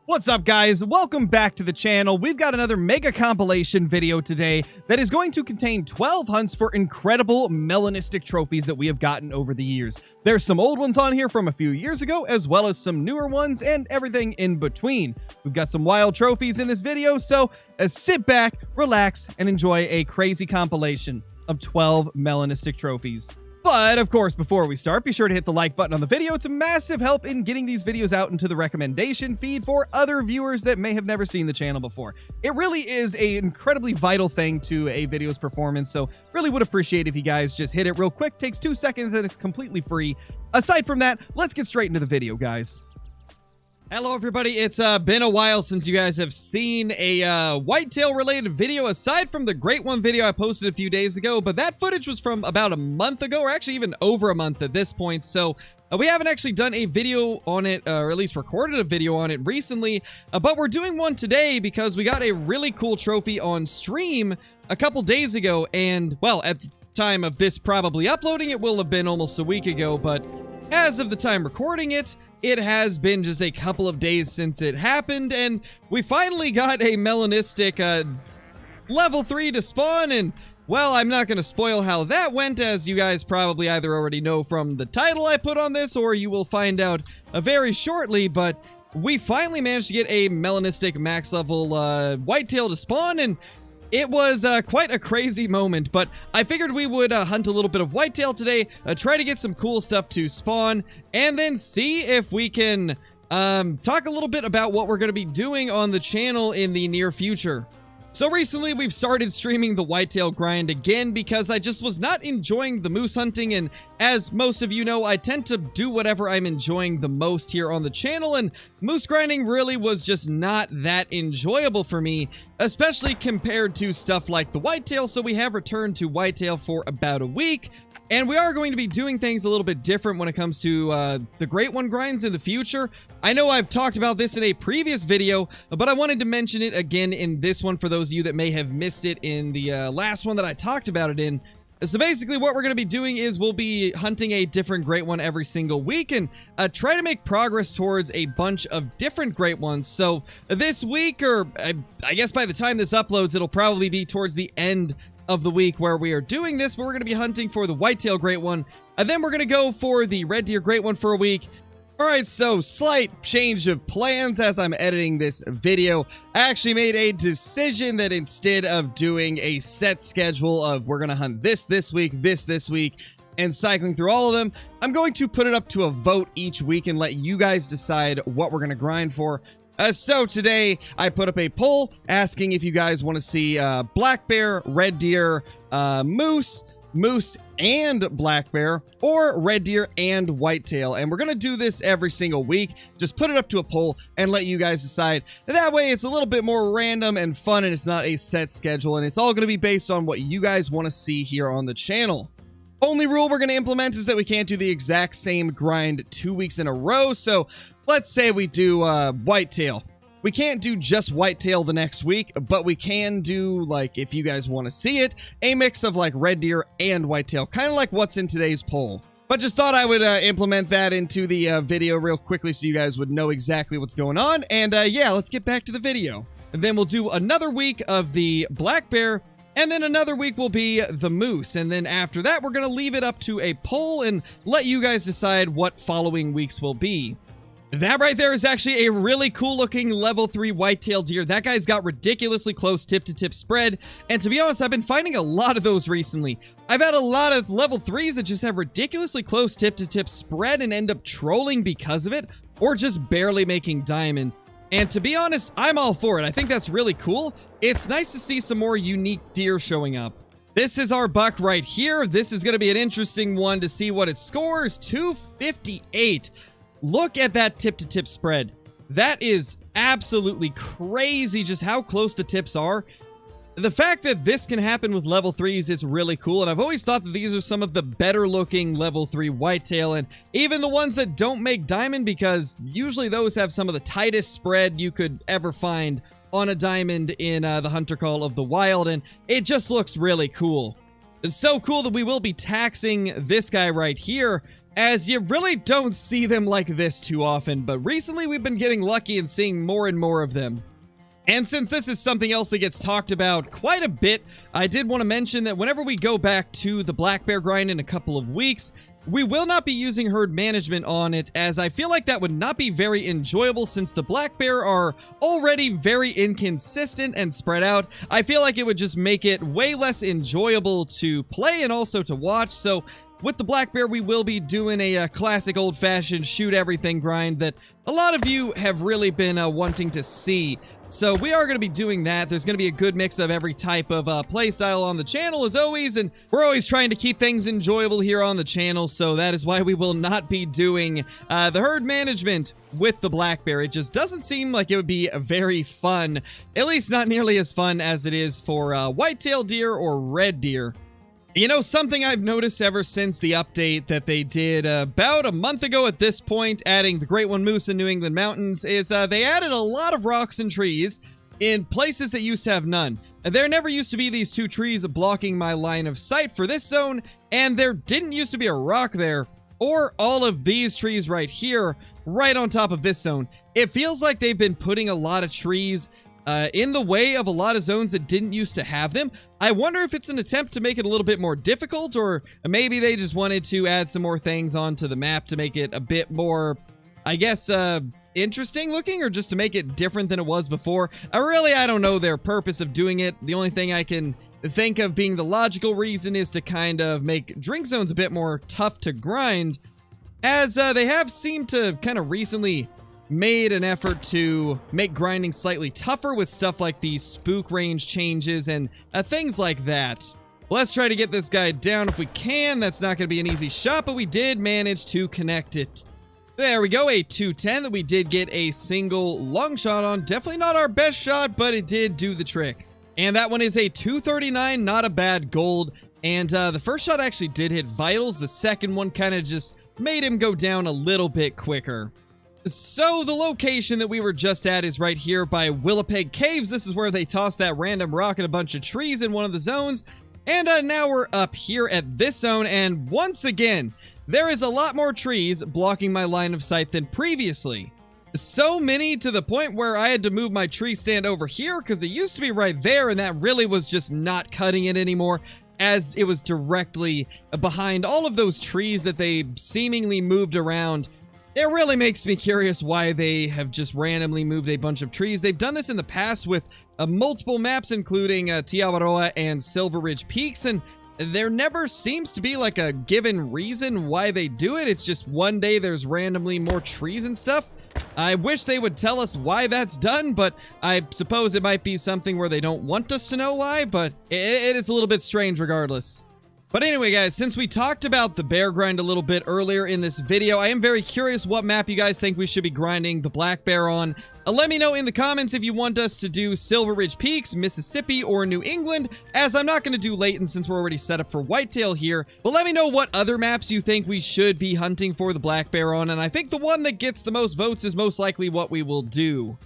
What's up, guys? Welcome back to the channel. We've got another mega compilation video today that is going to contain 12 hunts for incredible Melanistic trophies that we have gotten over the years. There's some old ones on here from a few years ago, as well as some newer ones and everything in between. We've got some wild trophies in this video, so sit back, relax, and enjoy a crazy compilation of 12 Melanistic trophies. But, of course, before we start, be sure to hit the like button on the video. It's a massive help in getting these videos out into the recommendation feed for other viewers that may have never seen the channel before. It really is an incredibly vital thing to a video's performance, so really would appreciate if you guys just hit it real quick. Takes 2 seconds and it's completely free. Aside from that, let's get straight into the video, guys. Hello everybody, it's been a while since you guys have seen a whitetail related video aside from the Great One video I posted a few days ago, but that footage was from about a month ago, or actually even over a month at this point, so we haven't actually done a video on it, or at least recorded a video on it recently, but we're doing one today because we got a really cool trophy on stream a couple days ago, and well, at the time of this probably uploading, it will have been almost a week ago, but as of the time recording it, it has been just a couple of days since it happened, and we finally got a Melanistic level 3 to spawn, and, well, I'm not going to spoil how that went, as you guys probably either already know from the title I put on this, or you will find out very shortly, but we finally managed to get a Melanistic max level whitetail to spawn, and it was quite a crazy moment, but I figured we would hunt a little bit of whitetail today, try to get some cool stuff to spawn, and then see if we can talk a little bit about what we're going to be doing on the channel in the near future. So recently we've started streaming the whitetail grind again because I just was not enjoying the moose hunting, and as most of you know, I tend to do whatever I'm enjoying the most here on the channel, and moose grinding really was just not that enjoyable for me, especially compared to stuff like the whitetail, so we have returned to whitetail for about a week. And we are going to be doing things a little bit different when it comes to the Great One grinds in the future. I know I've talked about this in a previous video, but I wanted to mention it again in this one for those of you that may have missed it in the last one that I talked about it in. So basically what we're going to be doing is we'll be hunting a different Great One every single week and try to make progress towards a bunch of different Great Ones. So this week, or I guess by the time this uploads, it'll probably be towards the end of the week where we are doing this, but we're going to be hunting for the whitetail Great One, and then we're going to go for the red deer Great One for a week. Alright, so slight change of plans as I'm editing this video. I actually made a decision that instead of doing a set schedule of we're going to hunt this week, this week, and cycling through all of them, I'm going to put it up to a vote each week and let you guys decide what we're going to grind for. So today, I put up a poll asking if you guys want to see black bear, red deer, moose and black bear, or red deer and whitetail. And we're going to do this every single week. Just put it up to a poll and let you guys decide. That way, it's a little bit more random and fun, and it's not a set schedule. And it's all going to be based on what you guys want to see here on the channel. Only rule we're going to implement is that we can't do the exact same grind 2 weeks in a row. So let's say we do whitetail. We can't do just whitetail the next week, but we can do, like, if you guys want to see it, a mix of like red deer and whitetail, kind of like what's in today's poll. But just thought I would implement that into the video real quickly so you guys would know exactly what's going on. And yeah, let's get back to the video. And then we'll do another week of the black bear, and then another week will be the moose. And then after that, we're going to leave it up to a poll and let you guys decide what following weeks will be. That right there is actually a really cool looking level 3 whitetail deer. That guy's got ridiculously close tip-to-tip spread. And to be honest, I've been finding a lot of those recently. I've had a lot of level 3s that just have ridiculously close tip-to-tip spread and end up trolling because of it, or just barely making diamond. And to be honest, I'm all for it. I think that's really cool. It's nice to see some more unique deer showing up. This is our buck right here. This is going to be an interesting one to see what it scores. 258. Look at that tip-to-tip spread. That is absolutely crazy just how close the tips are. The fact that this can happen with level 3s is really cool, and I've always thought that these are some of the better looking level 3 whitetail, and even the ones that don't make diamond, because usually those have some of the tightest spread you could ever find on a diamond in the Hunter Call of the Wild, and it just looks really cool. It's so cool that we will be taxing this guy right here as you really don't see them like this too often, but recently we've been getting lucky and seeing more and more of them. And since this is something else that gets talked about quite a bit, I did want to mention that whenever we go back to the black bear grind in a couple of weeks, we will not be using herd management on it, as I feel like that would not be very enjoyable since the black bear are already very inconsistent and spread out. I feel like it would just make it way less enjoyable to play and also to watch. So with the black bear, we will be doing a classic old-fashioned shoot everything grind that a lot of you have really been wanting to see. So we are going to be doing that. There's going to be a good mix of every type of playstyle on the channel as always, and we're always trying to keep things enjoyable here on the channel, so that is why we will not be doing the herd management with the black bear. It just doesn't seem like it would be very fun, at least not nearly as fun as it is for white-tailed deer or red deer. You know, something I've noticed ever since the update that they did about a month ago at this point, adding the Great One Moose in New England Mountains, is they added a lot of rocks and trees in places that used to have none. There never used to be these two trees blocking my line of sight for this zone, and there didn't used to be a rock there, or all of these trees right here, right on top of this zone. It feels like they've been putting a lot of trees in the way of a lot of zones that didn't used to have them. I wonder if it's an attempt to make it a little bit more difficult, or maybe they just wanted to add some more things onto the map to make it a bit more, I guess, interesting looking, or just to make it different than it was before. I don't know their purpose of doing it. The only thing I can think of being the logical reason is to kind of make drink zones a bit more tough to grind, as they have seemed to kind of recently made an effort to make grinding slightly tougher with stuff like these spook range changes and things like that. Let's try to get this guy down if we can. That's not going to be an easy shot, but we did manage to connect it. There we go, a 210 that we did get a single long shot on. Definitely not our best shot, but it did do the trick. And that one is a 239, not a bad gold. And the first shot actually did hit vitals. The second one kind of just made him go down a little bit quicker. So the location that we were just at is right here by Willowpeg Caves. This is where they tossed that random rock at a bunch of trees in one of the zones. And now we're up here at this zone, and once again, there is a lot more trees blocking my line of sight than previously. So many to the point where I had to move my tree stand over here because it used to be right there, and that really was just not cutting it anymore, as it was directly behind all of those trees that they seemingly moved around. It really makes me curious why they have just randomly moved a bunch of trees. They've done this in the past with multiple maps, including Tiawaroa and Silver Ridge Peaks, and there never seems to be like a given reason why they do it. It's just one day there's randomly more trees and stuff. I wish they would tell us why that's done, but I suppose it might be something where they don't want us to know why, but it is a little bit strange regardless. But anyway, guys, since we talked about the bear grind a little bit earlier in this video, I am very curious what map you guys think we should be grinding the black bear on. Let me know in the comments if you want us to do Silver Ridge Peaks, Mississippi, or New England, as I'm not going to do Layton since we're already set up for whitetail here. But let me know what other maps you think we should be hunting for the black bear on, and I think the one that gets the most votes is most likely what we will do.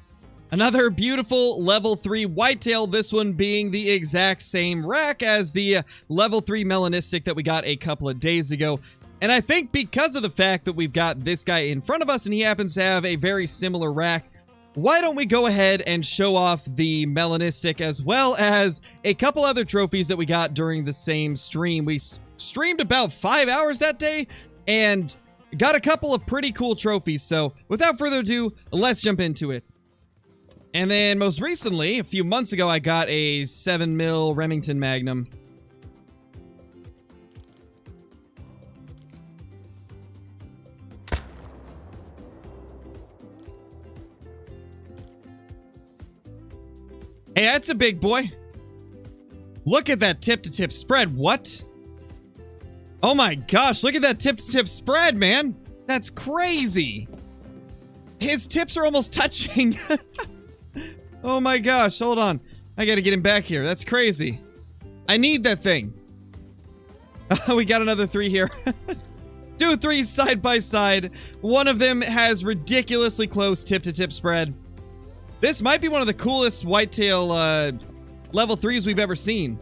Another beautiful level 3 whitetail, this one being the exact same rack as the level 3 Melanistic that we got a couple of days ago. And I think because of the fact that we've got this guy in front of us and he happens to have a very similar rack, why don't we go ahead and show off the Melanistic as well as a couple other trophies that we got during the same stream. We streamed about 5 hours that day and got a couple of pretty cool trophies. So without further ado, let's jump into it. And then most recently, a few months ago, I got a 7mm Remington Magnum. Hey, that's a big boy. Look at that tip-to-tip spread. What? Oh my gosh, look at that tip-to-tip spread, man. That's crazy. His tips are almost touching. Oh my gosh, hold on. I gotta get him back here. That's crazy. I need that thing. We got another 3 here. 2 3s side by side. One of them has ridiculously close tip-to-tip spread. This might be one of the coolest whitetail level 3s we've ever seen.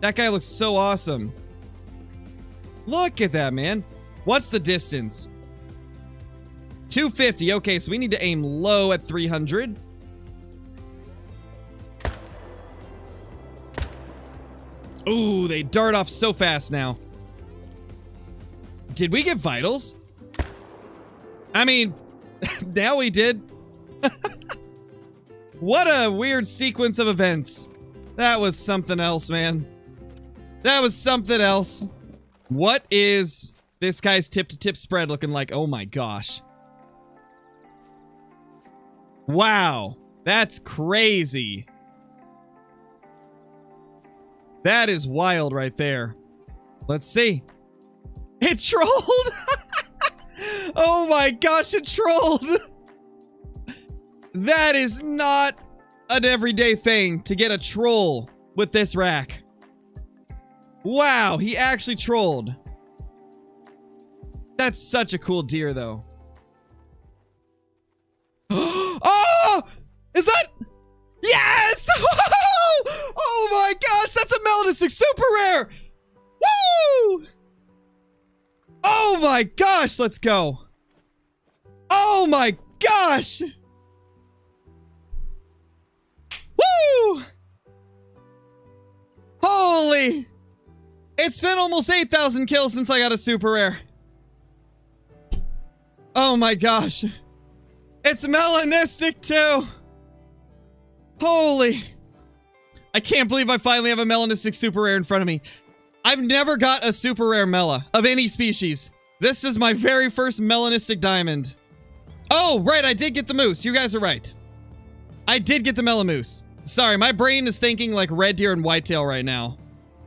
That guy looks so awesome. Look at that, man. What's the distance? 250. Okay, so we need to aim low at 300. Ooh, they dart off so fast now. Did we get vitals? I mean, now we did. What a weird sequence of events. That was something else, man. That was something else. What is this guy's tip-to-tip spread looking like? Oh my gosh. Wow. That's crazy. That is wild right there. Let's see. It trolled! Oh my gosh, it trolled! That is not an everyday thing to get a troll with this rack. Wow, he actually trolled. That's such a cool deer, though. Oh! Is that... Yes! Oh my gosh, that's a Melanistic super rare! Woo! Oh my gosh, let's go. Oh my gosh! Woo! Holy! It's been almost 8,000 kills since I got a super rare. Oh my gosh. It's Melanistic too. Holy. I can't believe I finally have a Melanistic super rare in front of me. I've never got a super rare Mela of any species. This is my very first Melanistic diamond. Oh, right, I did get the moose. You guys are right. I did get the Melamoose. Sorry, my brain is thinking like red deer and whitetail right now.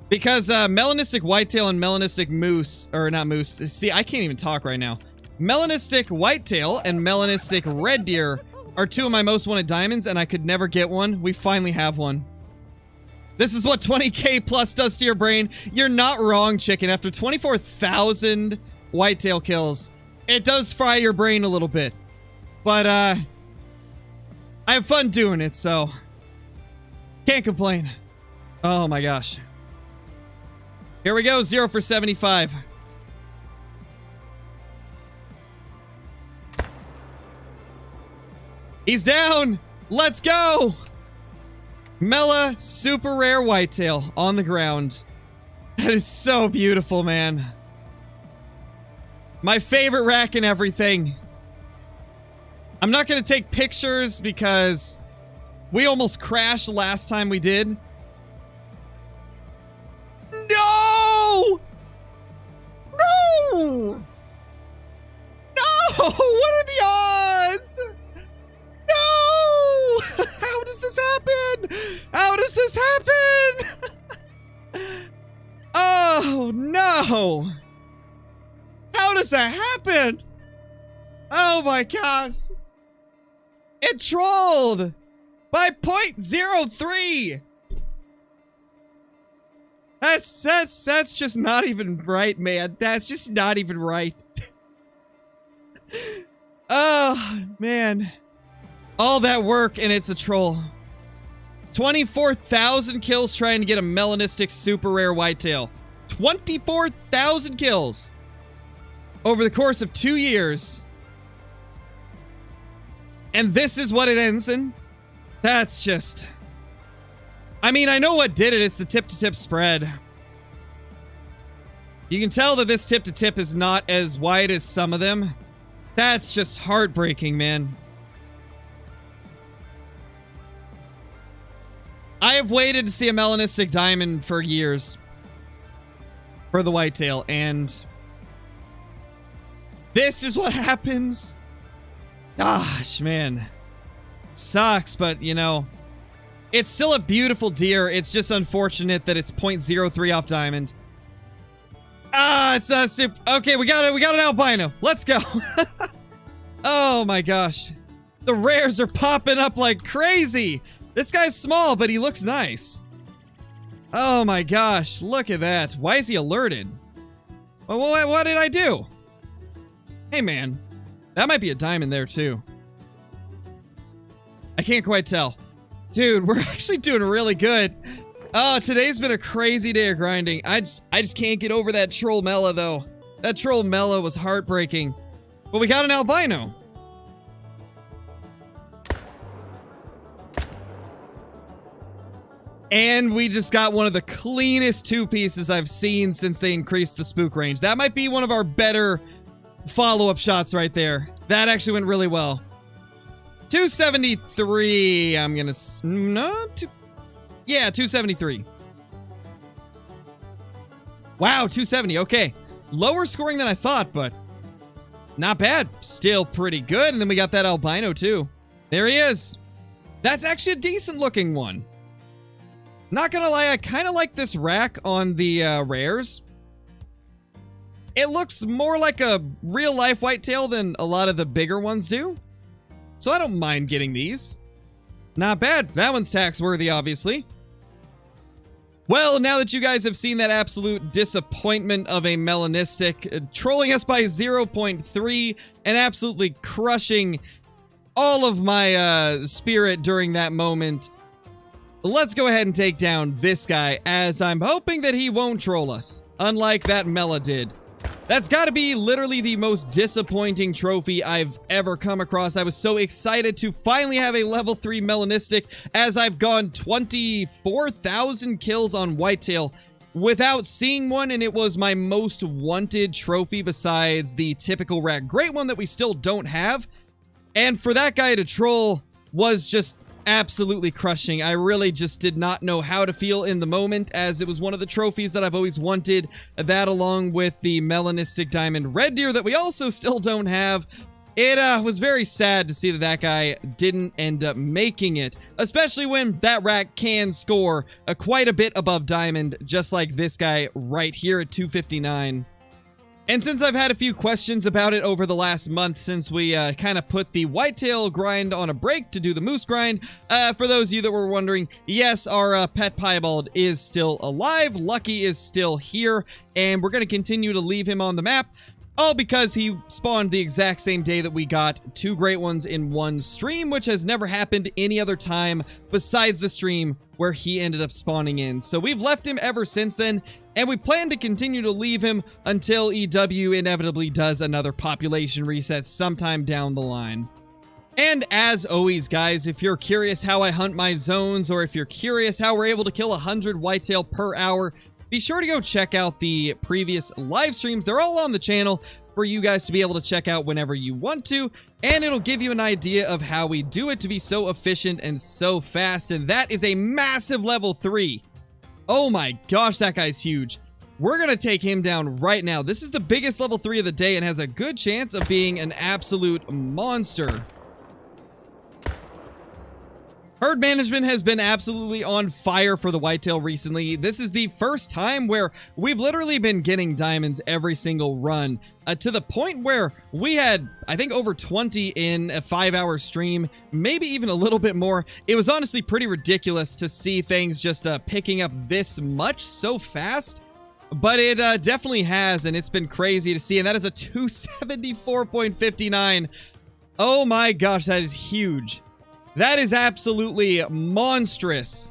Because Melanistic whitetail and Melanistic moose, or not moose, see, I can't even talk right now. Melanistic whitetail and Melanistic red deer are two of my most wanted diamonds, and I could never get one. We finally have one. This is what 20k plus does to your brain. You're not wrong, chicken. After 24,000 whitetail kills, it does fry your brain a little bit. But, I have fun doing it, so... Can't complain. Oh my gosh. Here we go, 0 for 75. He's down! Let's go! Mela super rare whitetail on the ground. That is so beautiful, man. My favorite rack and everything. I'm not gonna take pictures because we almost crashed last time we did. No! No! No! What are the odds? No! How does this happen? How does this happen? Oh, no! How does that happen? Oh my gosh. It trolled by 0.03. That's just not even right, man. That's just not even right. Oh, man. All that work and it's a troll. 24,000 kills trying to get a Melanistic super rare whitetail. 24,000 kills over the course of 2 years. And this is what it ends in? That's just... I mean, I know what did it. It's the tip-to-tip spread. You can tell that this tip-to-tip is not as wide as some of them. That's just heartbreaking, man. I have waited to see a Melanistic diamond for years. For the whitetail, and... this is what happens. Gosh, man. Sucks, but, you know... it's still a beautiful deer. It's just unfortunate that it's 0.03 off diamond. Ah, it's not super... okay, we got an albino. Let's go. Oh my gosh. The rares are popping up like crazy. This guy's small, but he looks nice. Oh my gosh, look at that. Why is he alerted? Well, what did I do? Hey man, that might be a diamond there too. I can't quite tell. Dude, we're actually doing really good. Oh, today's been a crazy day of grinding. I just can't get over that troll Mela though. That troll Mela was heartbreaking. But we got an albino. And we just got one of the cleanest two pieces I've seen since they increased the spook range. That might be one of our better follow-up shots right there. That actually went really well. 273, I'm gonna... No? Yeah, 273. Wow, 270, okay. Lower scoring than I thought, but not bad. Still pretty good. And then we got that albino, too. There he is. That's actually a decent-looking one. Not gonna lie, I kind of like this rack on the rares. It looks more like a real-life whitetail than a lot of the bigger ones do. So I don't mind getting these. Not bad. That one's tax-worthy, obviously. Well, now that you guys have seen that absolute disappointment of a Melanistic, trolling us by 0.3 and absolutely crushing all of my spirit during that moment, let's go ahead and take down this guy, as I'm hoping that he won't troll us, unlike that Mela did. That's got to be literally the most disappointing trophy I've ever come across. I was so excited to finally have a level 3 Melanistic, as I've gone 24,000 kills on whitetail without seeing one, and it was my most wanted trophy besides the typical rack great one that we still don't have. And for that guy to troll was just absolutely crushing. I really just did not know how to feel in the moment, as it was one of the trophies that I've always wanted. That, along with the Melanistic Diamond Red Deer that we also still don't have. It was very sad to see that that guy didn't end up making it, especially when that rack can score quite a bit above Diamond, just like this guy right here at 259. And since I've had a few questions about it over the last month, since we kind of put the whitetail grind on a break to do the moose grind, for those of you that were wondering, yes, our pet piebald is still alive. Lucky is still here, and we're going to continue to leave him on the map, all because he spawned the exact same day that we got 2 great ones in one stream, which has never happened any other time besides the stream where he ended up spawning in. So we've left him ever since then, and we plan to continue to leave him until EW inevitably does another population reset sometime down the line. And as always, guys, if you're curious how I hunt my zones, or if you're curious how we're able to kill 100 whitetail per hour, be sure to go check out the previous live streams. They're all on the channel for you guys to be able to check out whenever you want to, and it'll give you an idea of how we do it to be so efficient and so fast. And that is a massive level 3. Oh my gosh, that guy's huge. We're gonna take him down right now. This is the biggest level 3 of the day and has a good chance of being an absolute monster. Herd management has been absolutely on fire for the whitetail recently. This is the first time where we've literally been getting diamonds every single run, to the point where we had, I think, over 20 in a 5-hour stream, maybe even a little bit more. It was honestly pretty ridiculous to see things just picking up this much so fast, but it definitely has, and it's been crazy to see, and that is a 274.59. Oh my gosh, that is huge. That is absolutely monstrous.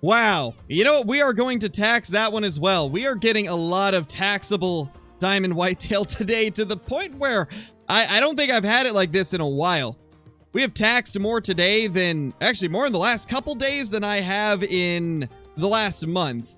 Wow. You know what? We are going to tax that one as well. We are getting a lot of taxable diamond whitetail today, to the point where I don't think I've had it like this in a while. We have taxed more today than, actually more in the last couple days than I have in the last month.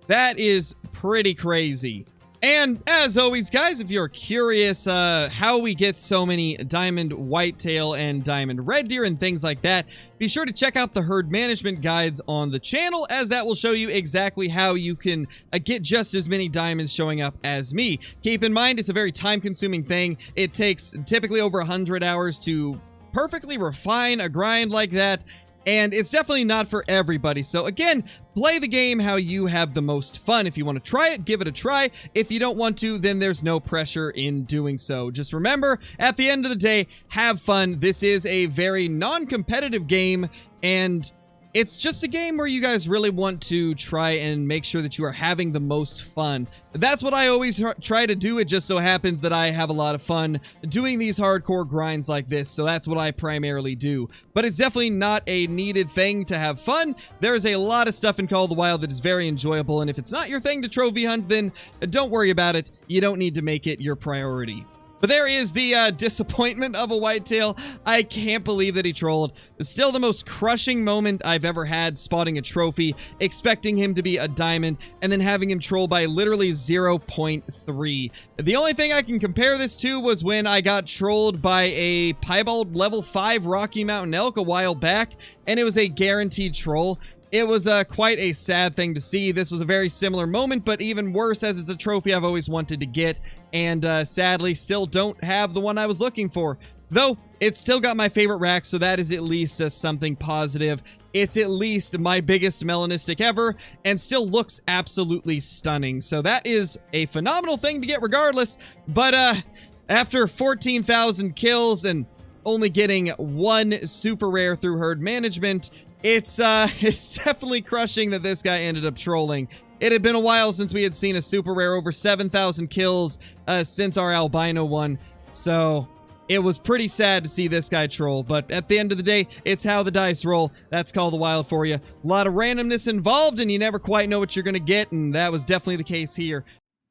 That is pretty crazy. And as always, guys, if you're curious how we get so many diamond whitetail and diamond red deer and things like that, be sure to check out the herd management guides on the channel, as that will show you exactly how you can get just as many diamonds showing up as me. Keep in mind, it's a very time-consuming thing. It takes typically over 100 hours to perfectly refine a grind like that, and it's definitely not for everybody. So again, play the game how you have the most fun. If you want to try it, give it a try. If you don't want to, then there's no pressure in doing so. Just remember, at the end of the day, have fun. This is a very non-competitive game, and It's just a game where you guys really want to try and make sure that you are having the most fun. That's what I always try to do. It just so happens that I have a lot of fun doing these hardcore grinds like this, so that's what I primarily do. But it's definitely not a needed thing to have fun. There is a lot of stuff in Call of the Wild that is very enjoyable, and if it's not your thing to trophy hunt, then don't worry about it. You don't need to make it your priority. But there is the disappointment of a whitetail. I can't believe that he trolled. Still the most crushing moment I've ever had spotting a trophy, expecting him to be a diamond, and then having him troll by literally 0.3. The only thing I can compare this to was when I got trolled by a piebald level 5 Rocky Mountain elk a while back, and it was a guaranteed troll. It was quite a sad thing to see. This was a very similar moment, but even worse as it's a trophy I've always wanted to get, and sadly still don't have the one I was looking for. Though, it's still got my favorite rack, so that is at least something positive. It's at least my biggest Melanistic ever, and still looks absolutely stunning. So that is a phenomenal thing to get regardless, but after 14,000 kills and only getting one super rare through herd management, it's definitely crushing that this guy ended up trolling. It had been a while since we had seen a super rare over 7,000 kills since our albino one, so it was pretty sad to see this guy troll, but at the end of the day, it's how the dice roll. That's Call of the Wild for you. A lot of randomness involved, and you never quite know what you're gonna get, and that was definitely the case here.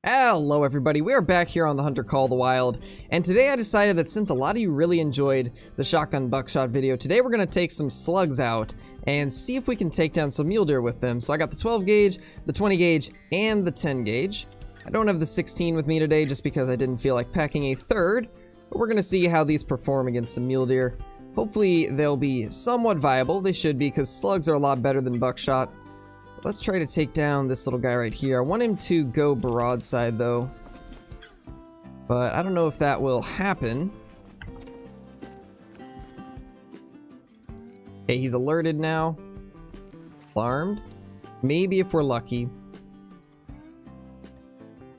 Hello everybody, we are back here on the Hunter Call of the Wild, and today I decided that since a lot of you really enjoyed the shotgun buckshot video, today we're going to take some slugs out and see if we can take down some mule deer with them. So I got the 12 gauge, the 20 gauge, and the 10 gauge. I don't have the 16 with me today just because I didn't feel like packing a third, but we're going to see how these perform against some mule deer. Hopefully they'll be somewhat viable. They should be, because slugs are a lot better than buckshot. Let's try to take down this little guy right here. I want him to go broadside though, but I don't know if that will happen. Okay, he's alerted now. Alarmed. Maybe if we're lucky.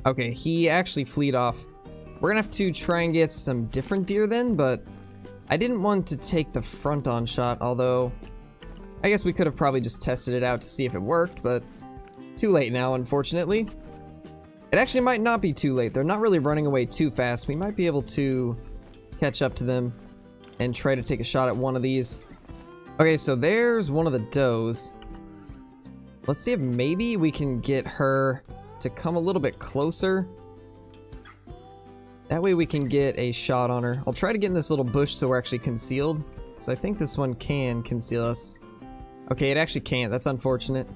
Okay, he actually fleed off. We're gonna have to try and get some different deer then, but I didn't want to take the front-on shot, although I guess we could have probably just tested it out to see if it worked, but too late now, unfortunately. It actually might not be too late. They're not really running away too fast. We might be able to catch up to them and try to take a shot at one of these. Okay, so there's one of the does. Let's see if maybe we can get her to come a little bit closer. That way we can get a shot on her. I'll try to get in this little bush so we're actually concealed, so I think this one can conceal us. Okay, it actually can't. That's unfortunate.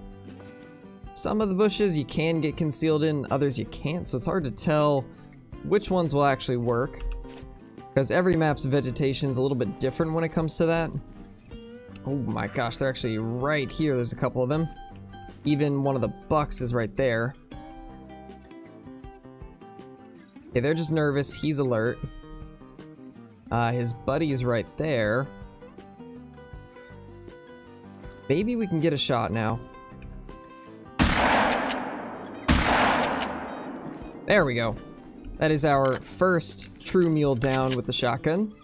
Some of the bushes you can get concealed in, others you can't, so it's hard to tell which ones will actually work, because every map's vegetation is a little bit different when it comes to that. Oh my gosh, they're actually right here. There's a couple of them. Even one of the bucks is right there. Okay, they're just nervous. He's alert. His buddy's right there. Maybe we can get a shot now. There we go. That is our first true mule down with the shotgun.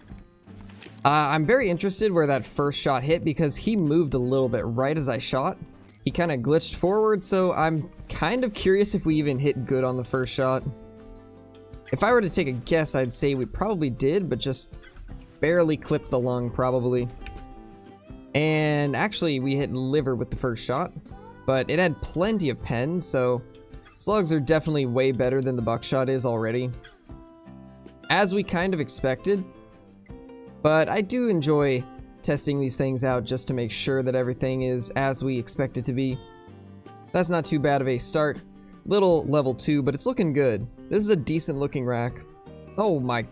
I'm very interested where that first shot hit because he moved a little bit right as I shot. He kind of glitched forward, so I'm kind of curious if we even hit good on the first shot. If I were to take a guess, I'd say we probably did, but just barely clipped the lung, probably. And actually, we hit liver with the first shot, but it had plenty of pens, so slugs are definitely way better than the buckshot is already. As we kind of expected, but I do enjoy testing these things out just to make sure that everything is as we expect it to be. That's not too bad of a start. Little level 2, but it's looking good. This is a decent looking rack. Oh my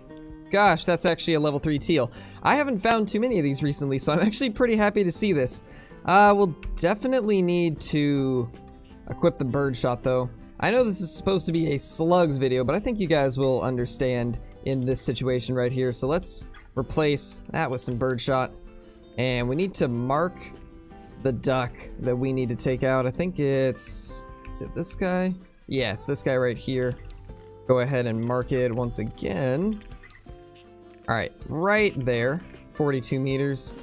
gosh, that's actually a level 3 teal. I haven't found too many of these recently, so I'm actually pretty happy to see this. We'll definitely need to equip the birdshot though. I know this is supposed to be a slugs video, but I think you guys will understand in this situation right here. So let's replace that with some birdshot. And we need to mark the duck that we need to take out. I think is it this guy? Yeah, it's this guy right here. Go ahead and mark it once again. Alright, right there. 42 meters.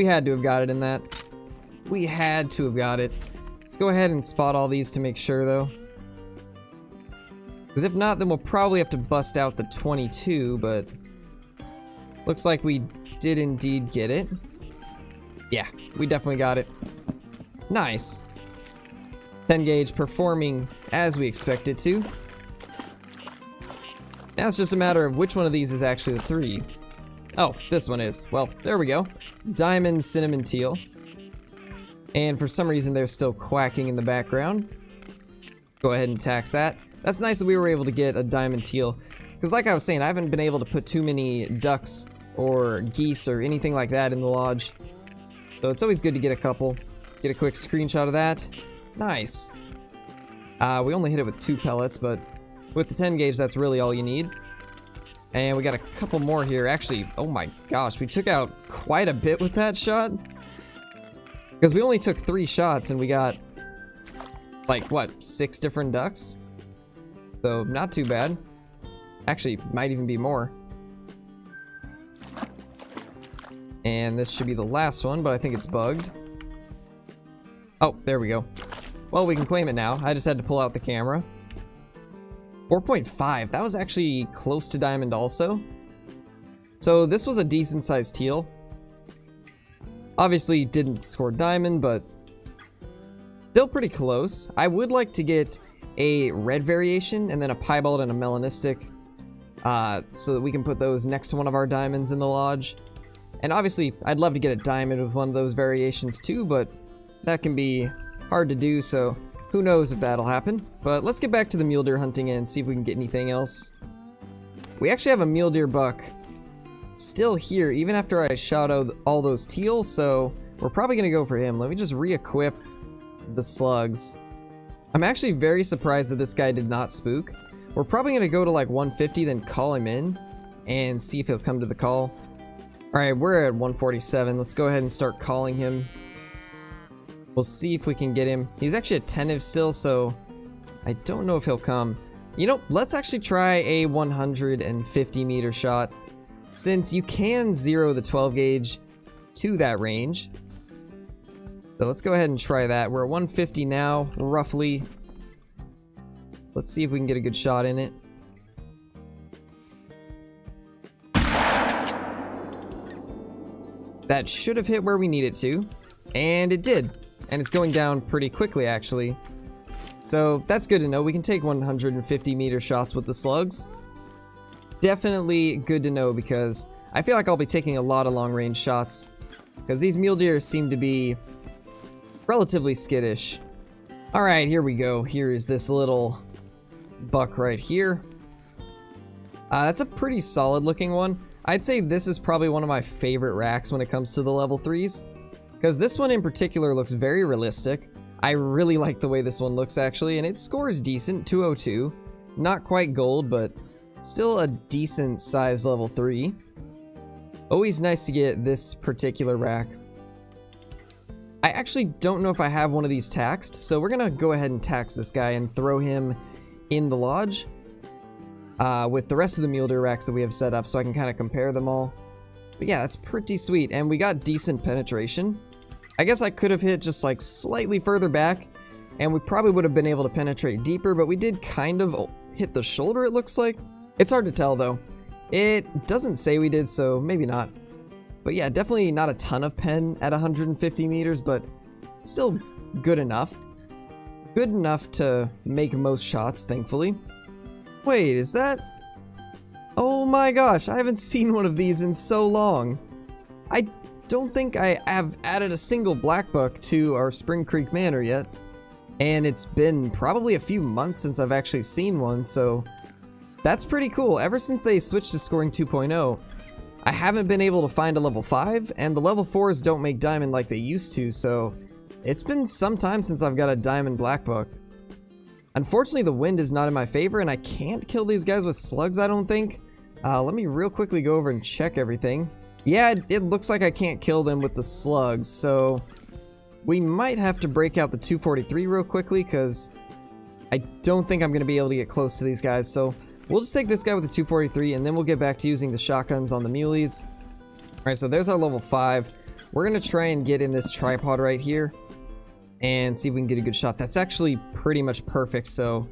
We had to have got it in that. We had to have got it. Let's go ahead and spot all these to make sure, though. Because if not, then we'll probably have to bust out the 22, but... looks like we did indeed get it. Yeah, we definitely got it. Nice. 10 gauge performing as we expect it to. Now it's just a matter of which one of these is actually the 3. Oh, this one is. Well, there we go. Diamond Cinnamon Teal. And for some reason they're still quacking in the background. Go ahead and tax that. That's nice that we were able to get a Diamond Teal. Because like I was saying, I haven't been able to put too many ducks or geese or anything like that in the lodge. So it's always good to get a couple. Get a quick screenshot of that. Nice. We only hit it with 2 pellets, but with the 10 gauge, that's really all you need. And we got a couple more here. Actually, oh my gosh, we took out quite a bit with that shot. Because we only took 3 shots and we got, like, what, 6 different ducks? So, not too bad. Actually, might even be more. And this should be the last one, but I think it's bugged. Oh, there we go. Well, we can claim it now. I just had to pull out the camera. 4.5. That was actually close to diamond also. So this was a decent sized teal. Obviously didn't score diamond, but still pretty close. I would like to get a red variation and then a piebald and a melanistic, so that we can put those next to one of our diamonds in the lodge. And obviously I'd love to get a diamond with one of those variations too, but that can be hard to do, so who knows if that'll happen. But let's get back to the mule deer hunting and see if we can get anything else. We actually have a mule deer buck still here, even after I shot out all those teal, so we're probably gonna go for him. Let me just re-equip the slugs. I'm actually very surprised that this guy did not spook. We're probably gonna go to like 150, then call him in and see if he'll come to the call. Alright, we're at 147. Let's go ahead and start calling him. We'll see if we can get him. He's actually attentive still, so I don't know if he'll come. You know, let's actually try a 150 meter shot, since you can zero the 12 gauge to that range. So let's go ahead and try that. We're at 150 now, roughly. Let's see if we can get a good shot in it. That should have hit where we need it to, and it did. And it's going down pretty quickly, actually. So that's good to know. We can take 150 meter shots with the slugs. Definitely good to know, because I feel like I'll be taking a lot of long range shots, because these mule deer seem to be relatively skittish. Alright, here we go. Here is this little buck right here. That's a pretty solid looking one. I'd say this is probably one of my favorite racks when it comes to the level 3s. Because this one in particular looks very realistic. I really like the way this one looks, actually, and it scores decent, 202. Not quite gold, but still a decent size level 3. Always nice to get this particular rack. I actually don't know if I have one of these taxed, so we're gonna go ahead and tax this guy and throw him in the lodge with the rest of the mule deer racks that we have set up, so I can kind of compare them all. But yeah, that's pretty sweet, and we got decent penetration. I guess I could have hit just like slightly further back, and we probably would have been able to penetrate deeper, but we did kind of hit the shoulder, it looks like. It's hard to tell though. It doesn't say we did, so maybe not. But yeah, definitely not a ton of pen at 150 meters, but still good enough. Good enough to make most shots, thankfully. Wait, is that... Oh my gosh, I haven't seen one of these in so long. I don't think I have added a single black buck to our Spring Creek Manor yet. And it's been probably a few months since I've actually seen one, so that's pretty cool. Ever since they switched to scoring 2.0, I haven't been able to find a level 5, and the level 4s don't make diamond like they used to, so it's been some time since I've got a diamond black buck. Unfortunately, the wind is not in my favor, and I can't kill these guys with slugs, I don't think. Let me real quickly go over and check everything. Yeah, it looks like I can't kill them with the slugs, so we might have to break out the 243 real quickly, because I don't think I'm going to be able to get close to these guys, so we'll just take this guy with the 243, and then we'll get back to using the shotguns on the muleys. Alright, so there's our level 5. we're gonna try and get in this tripod right here and see if we can get a good shot. That's actually pretty much perfect, so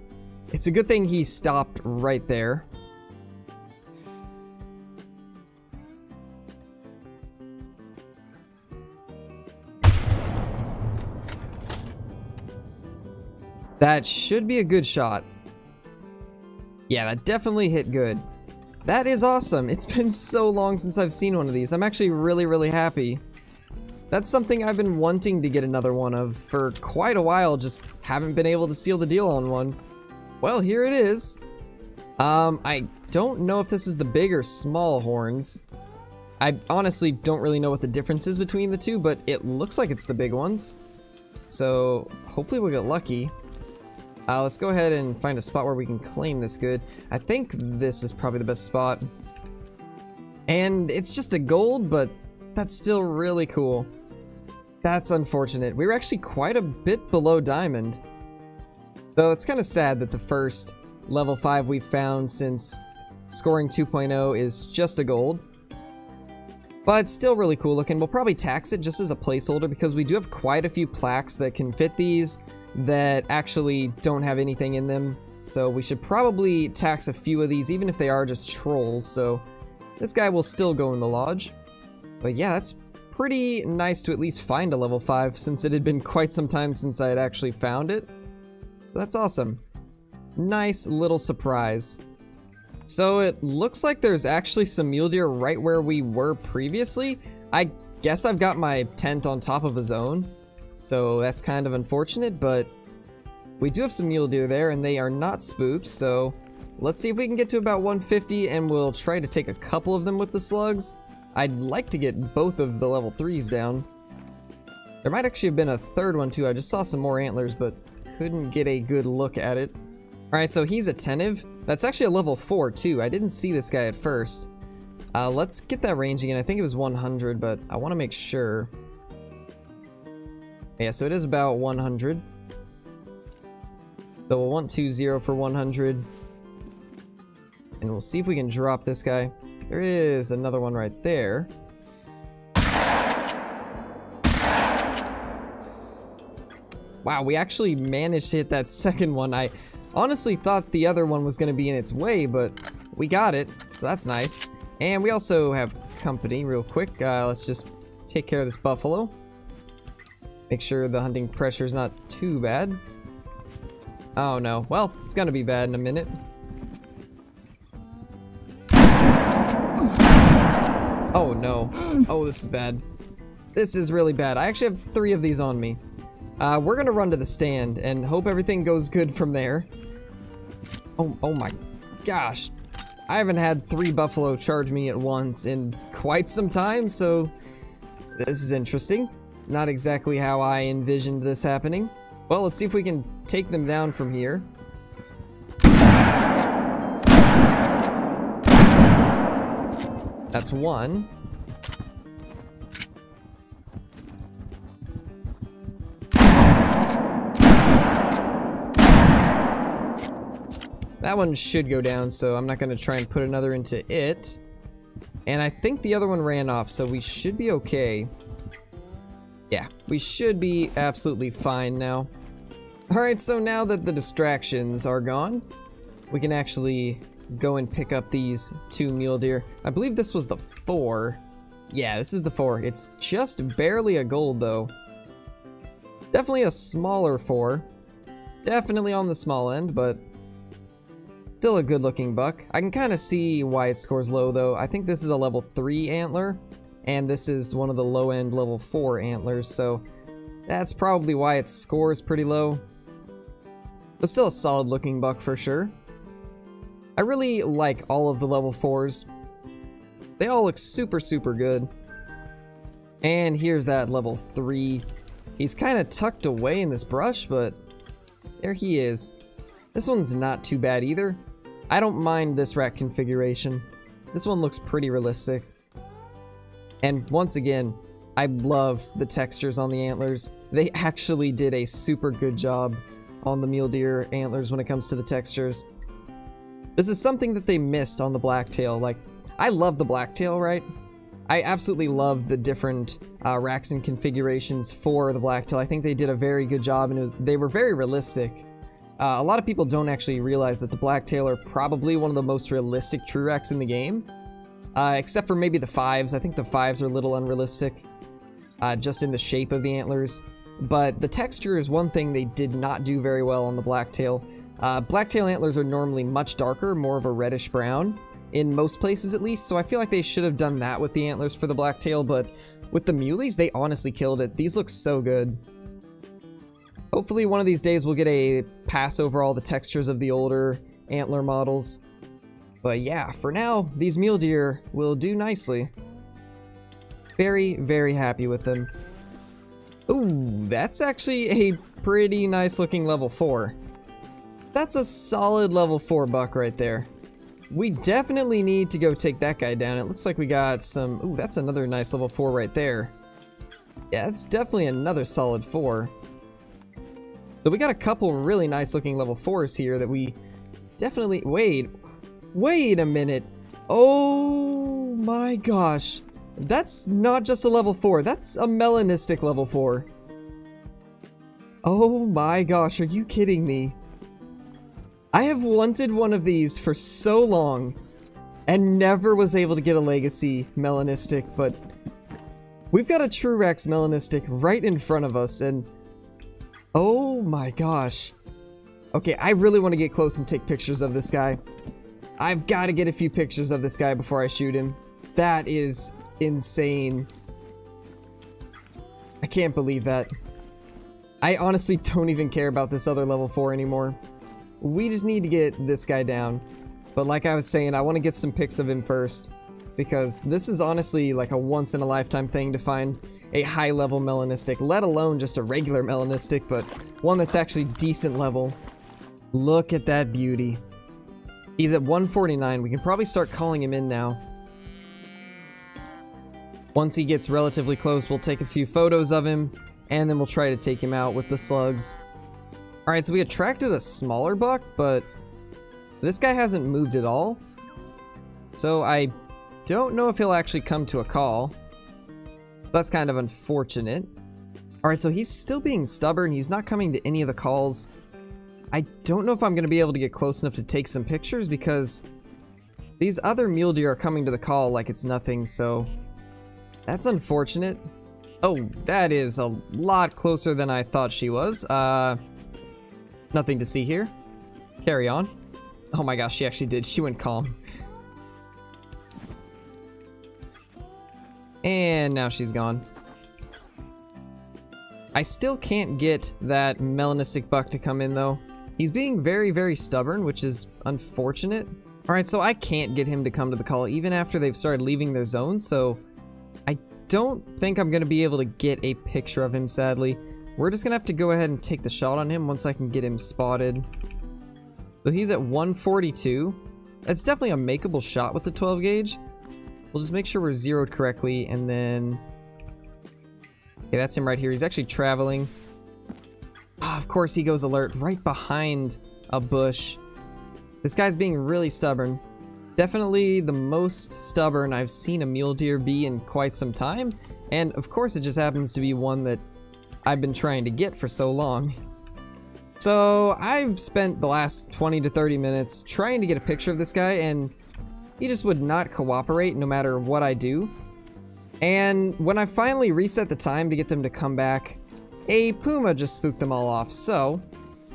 it's a good thing he stopped right there. That should be a good shot. Yeah, that definitely hit good. That is awesome. It's been so long since I've seen one of these. I'm actually really, really happy. That's something I've been wanting to get another one of for quite a while, just haven't been able to seal the deal on one. Well, here it is. I don't know if this is the big or small horns. I honestly don't really know what the difference is between the two, but it looks like it's the big ones. So hopefully we'll get lucky. Let's go ahead and find a spot where we can claim this good. I think this is probably the best spot. And it's just a gold, but that's still really cool. That's unfortunate. We were actually quite a bit below diamond. Though it's kind of sad that the first level 5 we've found since scoring 2.0 is just a gold. But it's still really cool looking. We'll probably tax it just as a placeholder because we do have quite a few plaques that can fit these that actually don't have anything in them. So we should probably tax a few of these even if they are just trolls. So this guy will still go in the lodge. But yeah, that's pretty nice to at least find a level 5 since it had been quite some time since I had actually found it. So that's awesome. Nice little surprise. So it looks like there's actually some mule deer right where we were previously. I guess I've got my tent on top of a zone, so that's kind of unfortunate, but we do have some mule deer there and they are not spooked, so let's see if we can get to about 150 and we'll try to take a couple of them with the slugs. I'd like to get both of the level 3s down. There might actually have been a third one too. I just saw some more antlers, but couldn't get a good look at it. Alright, so he's attentive. That's actually a level 4 too. I didn't see this guy at first. Let's get that range again. I think it was 100, but I want to make sure. Yeah, so it is about 100. So we'll 120 for 100. And we'll see if we can drop this guy. There is another one right there. Wow, we actually managed to hit that second one. I honestly thought the other one was going to be in its way, but we got it, so that's nice. And we also have company real quick. Let's just take care of this buffalo. Make sure the hunting pressure is not too bad. Oh no, well, it's going to be bad in a minute. Oh no. Oh, this is bad. This is really bad. I actually have 3 of these on me. We're going to run to the stand and hope everything goes good from there. Oh my gosh. I haven't had 3 buffalo charge me at once in quite some time, so this is interesting. Not exactly how I envisioned this happening. Well, let's see if we can take them down from here. That's 1. That one should go down, so I'm not going to try and put another into it. And I think the other one ran off, so we should be okay. Yeah, we should be absolutely fine now. Alright, so now that the distractions are gone, we can actually go and pick up these 2 mule deer. I believe this was the 4. Yeah, this is the 4. It's just barely a gold, though. Definitely a smaller 4. Definitely on the small end, but still a good looking buck. I can kind of see why it scores low though. I think this is a level 3 antler, and this is one of the low end level 4 antlers, so that's probably why it scores pretty low. But still a solid looking buck for sure. I really like all of the level 4s. They all look super, super good. And here's that level 3. He's kind of tucked away in this brush, but there he is. This one's not too bad either. I don't mind this rack configuration. This one looks pretty realistic. And once again, I love the textures on the antlers. They actually did a super good job on the mule deer antlers when it comes to the textures. This is something that they missed on the blacktail. Like, I love the blacktail, right? I absolutely love the different racks and configurations for the blacktail. I think they did a very good job, and they were very realistic. A lot of people don't actually realize that the blacktail are probably one of the most realistic true racks in the game. Except for maybe the 5s. I think the 5s are a little unrealistic, just in the shape of the antlers. But the texture is one thing they did not do very well on the blacktail. Blacktail antlers are normally much darker, more of a reddish brown, in most places at least, so I feel like they should have done that with the antlers for the blacktail, but with the muleys, they honestly killed it. These look so good. Hopefully one of these days we'll get a pass over all the textures of the older antler models. But yeah, for now, these mule deer will do nicely. Very, very happy with them. Ooh, that's actually a pretty nice looking level 4. That's a solid level 4 buck right there. We definitely need to go take that guy down. It looks like we got some... Ooh, that's another nice level 4 right there. Yeah, it's definitely another solid 4. So we got a couple really nice looking level 4s here that we definitely... Wait a minute. Oh my gosh. That's not just a level 4. That's a Melanistic level 4. Oh my gosh, are you kidding me? I have wanted one of these for so long and never was able to get a Legacy Melanistic, but we've got a True Rex Melanistic right in front of us, and oh my gosh. Okay, I really want to get close and take pictures of this guy. I've got to get a few pictures of this guy before I shoot him. That is insane. I can't believe that. I honestly don't even care about this other level 4 anymore. We just need to get this guy down. But like I was saying, I want to get some pics of him first, because this is honestly like a once-in-a-lifetime thing to find a high-level Melanistic, let alone just a regular Melanistic, but one that's actually decent level. Look at that beauty. He's at 149. We can probably start calling him in now. Once he gets relatively close, we'll take a few photos of him, and then we'll try to take him out with the slugs. Alright, so we attracted a smaller buck, but this guy hasn't moved at all. So I don't know if he'll actually come to a call. That's kind of unfortunate. Alright, so he's still being stubborn. He's not coming to any of the calls. I don't know if I'm going to be able to get close enough to take some pictures, because these other mule deer are coming to the call like it's nothing, so that's unfortunate. Oh, that is a lot closer than I thought she was. Nothing to see here. Carry on. Oh my gosh, she actually did. She went calm. And now she's gone. I still can't get that Melanistic buck to come in though. He's being very, very stubborn, which is unfortunate. Alright, so I can't get him to come to the call even after they've started leaving their zone, so I don't think I'm going to be able to get a picture of him, sadly. We're just going to have to go ahead and take the shot on him once I can get him spotted. So he's at 142. That's definitely a makeable shot with the 12 gauge. We'll just make sure we're zeroed correctly, and then... Okay, that's him right here. He's actually traveling. Oh, of course he goes alert right behind a bush. This guy's being really stubborn. Definitely the most stubborn I've seen a mule deer be in quite some time. And of course it just happens to be one that I've been trying to get for so long. So I've spent the last 20 to 30 minutes trying to get a picture of this guy, and he just would not cooperate no matter what I do. And when I finally reset the time to get them to come back, a puma just spooked them all off. So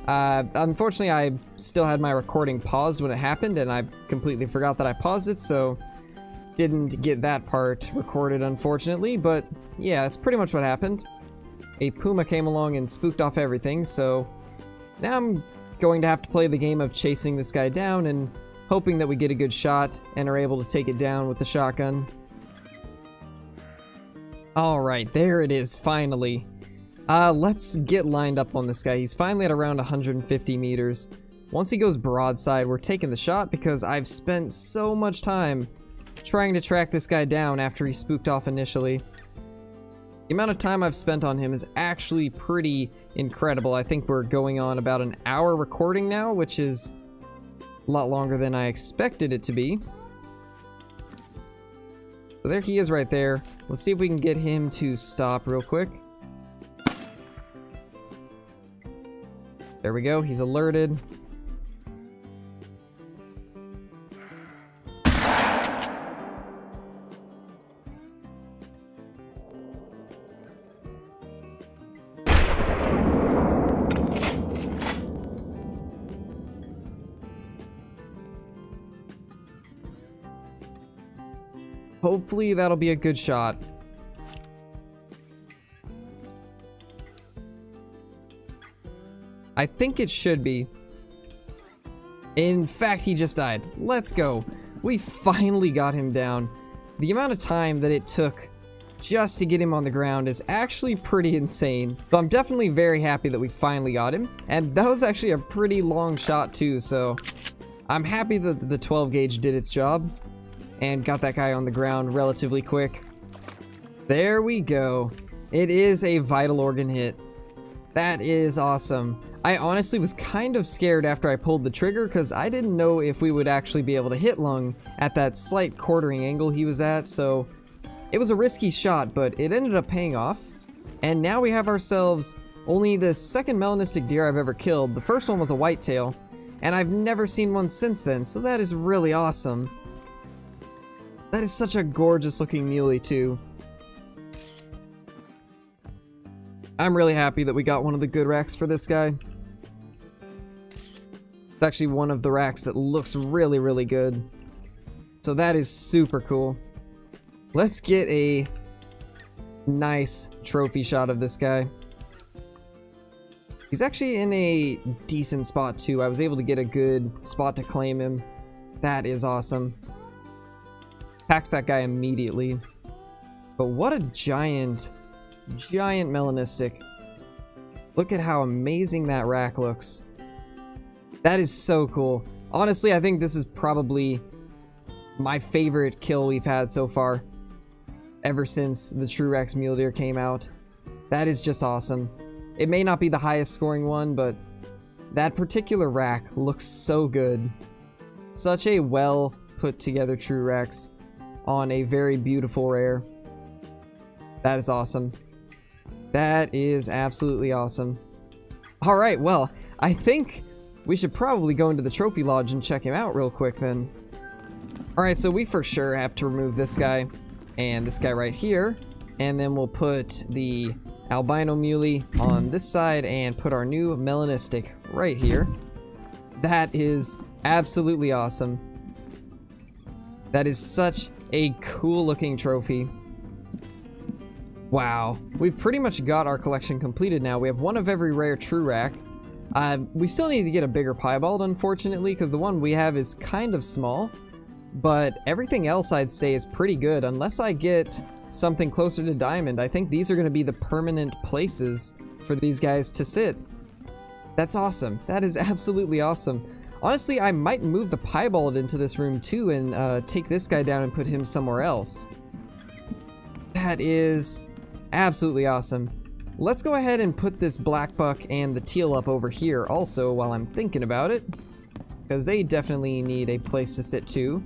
unfortunately I still had my recording paused when it happened, and I completely forgot that I paused it, so didn't get that part recorded, unfortunately. But yeah, that's pretty much what happened. A puma came along and spooked off everything, so now I'm going to have to play the game of chasing this guy down and hoping that we get a good shot and are able to take it down with the shotgun. Alright, there it is, finally. Let's get lined up on this guy. He's finally at around 150 meters. Once he goes broadside, we're taking the shot because I've spent so much time trying to track this guy down after he spooked off initially. The amount of time I've spent on him is actually pretty incredible. I think we're going on about an hour recording now, which is a lot longer than I expected it to be. So there he is right there. Let's see if we can get him to stop real quick. There we go. He's alerted. Hopefully that'll be a good shot. I think it should be. In fact, he just died. Let's go. We finally got him down. The amount of time that it took just to get him on the ground is actually pretty insane. So I'm definitely very happy that we finally got him. And that was actually a pretty long shot too, so I'm happy that the 12 gauge did its job and got that guy on the ground relatively quick. There we go. It is a vital organ hit. That is awesome. I honestly was kind of scared after I pulled the trigger because I didn't know if we would actually be able to hit lung at that slight quartering angle he was at, so it was a risky shot, but it ended up paying off. And now we have ourselves only the second melanistic deer I've ever killed. The first one was a whitetail, and I've never seen one since then, so that is really awesome. That is such a gorgeous looking muley too. I'm really happy that we got one of the good racks for this guy. It's actually one of the racks that looks really, really good. So that is super cool. Let's get a nice trophy shot of this guy. He's actually in a decent spot too. I was able to get a good spot to claim him. That is awesome. Packs that guy immediately. But what a giant melanistic. Look at how amazing that rack looks. That is so cool. Honestly, I think this is probably my favorite kill we've had so far, ever since the True Rex Mule Deer came out. That is just awesome. It may not be the highest scoring one, but that particular rack looks so good. Such a well put together True Rex on a very beautiful rare. That is awesome. That is absolutely awesome. Alright, well, I think we should probably go into the trophy lodge and check him out real quick then. Alright, so we for sure have to remove this guy and this guy right here. And then we'll put the albino muley on this side and put our new melanistic right here. That is absolutely awesome. That is such a cool looking trophy. Wow, we've pretty much got our collection completed now. We have one of every rare true rack. We still need to get a bigger piebald, unfortunately, because the one we have is kind of small. But everything else I'd say is pretty good, unless I get something closer to diamond. I think these are going to be the permanent places for these guys to sit. That's awesome. That is absolutely awesome. Honestly, I might move the piebald into this room too and take this guy down and put him somewhere else. That is absolutely awesome. Let's go ahead and put this black buck and the teal up over here also while I'm thinking about it, because they definitely need a place to sit too.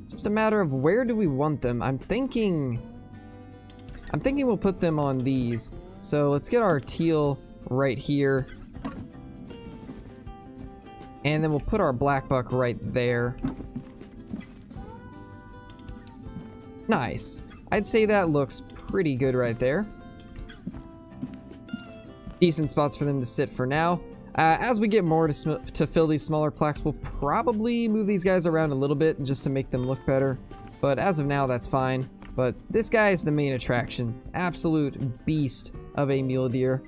Just a matter of where do we want them. I'm thinking we'll put them on these. So let's get our teal right here. And then we'll put our black buck right there. Nice. I'd say that looks pretty good right there. Decent spots for them to sit for now. As we get more to fill these smaller plaques, we'll probably move these guys around a little bit just to make them look better. But as of now, that's fine. But this guy is the main attraction. Absolute beast of a mule deer.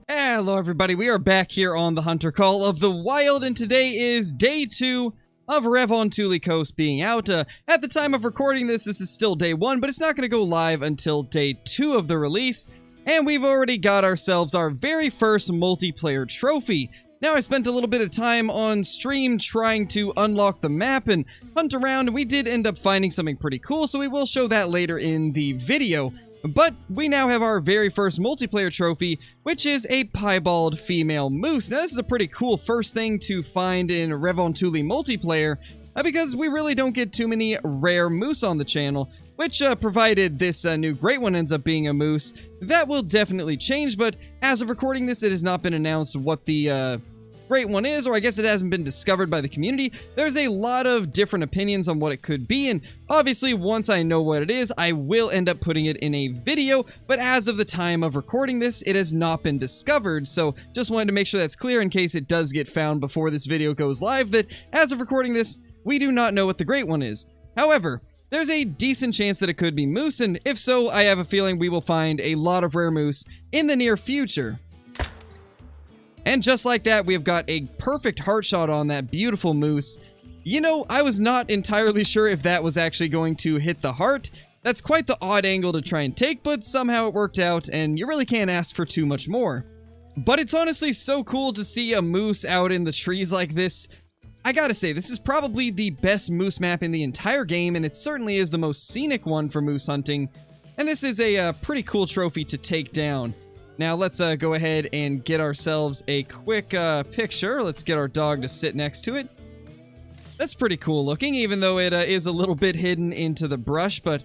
Hello everybody, we are back here on the Hunter Call of the Wild, and today is day 2 of Revontuli Coast being out. At the time of recording this is still day 1, but it's not going to go live until day 2 of the release, and we've already got ourselves our very first multiplayer trophy. Now, I spent a little bit of time on stream trying to unlock the map and hunt around, and we did end up finding something pretty cool, so we will show that later in the video. But we now have our very first multiplayer trophy, which is a piebald female moose. Now, this is a pretty cool first thing to find in Revontuli multiplayer, because we really don't get too many rare moose on the channel. which provided this new great one ends up being a moose, that will definitely change, but as of recording this, it has not been announced what the great one is, or I guess it hasn't been discovered by the community. There's a lot of different opinions on what it could be, and obviously once I know what it is, I will end up putting it in a video, but as of the time of recording this, it has not been discovered, so just wanted to make sure that's clear in case it does get found before this video goes live, that as of recording this, we do not know what the great one is. However, there's a decent chance that it could be moose, and if so, I have a feeling we will find a lot of rare moose in the near future. And just like that, we have got a perfect heart shot on that beautiful moose. You know, I was not entirely sure if that was actually going to hit the heart. That's quite the odd angle to try and take, but somehow it worked out, and you really can't ask for too much more. But it's honestly so cool to see a moose out in the trees like this. I gotta say, this is probably the best moose map in the entire game, and it certainly is the most scenic one for moose hunting. And this is a pretty cool trophy to take down. Now let's go ahead and get ourselves a quick picture. Let's get our dog to sit next to it. That's pretty cool looking, even though it is a little bit hidden into the brush, but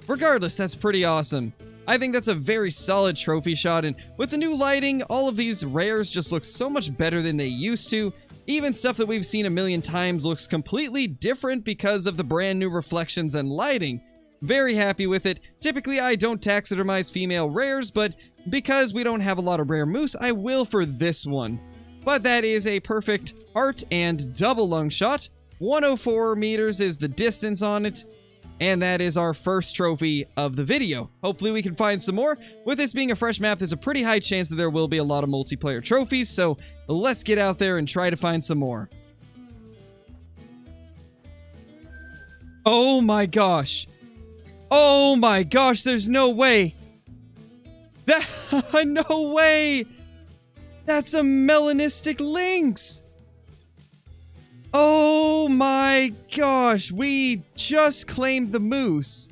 regardless, that's pretty awesome. I think that's a very solid trophy shot, and with the new lighting, all of these rares just look so much better than they used to. Even stuff that we've seen a million times looks completely different because of the brand new reflections and lighting. Very happy with it. Typically, I don't taxidermize female rares, but because we don't have a lot of rare moose, I will for this one. But that is a perfect heart and double lung shot. 104 meters is the distance on it. And that is our first trophy of the video. Hopefully we can find some more. With this being a fresh map, there's a pretty high chance that there will be a lot of multiplayer trophies, so let's get out there and try to find some more. Oh my gosh. Oh my gosh, there's no way. No way! That's a melanistic lynx! Oh my gosh, we just claimed the moose,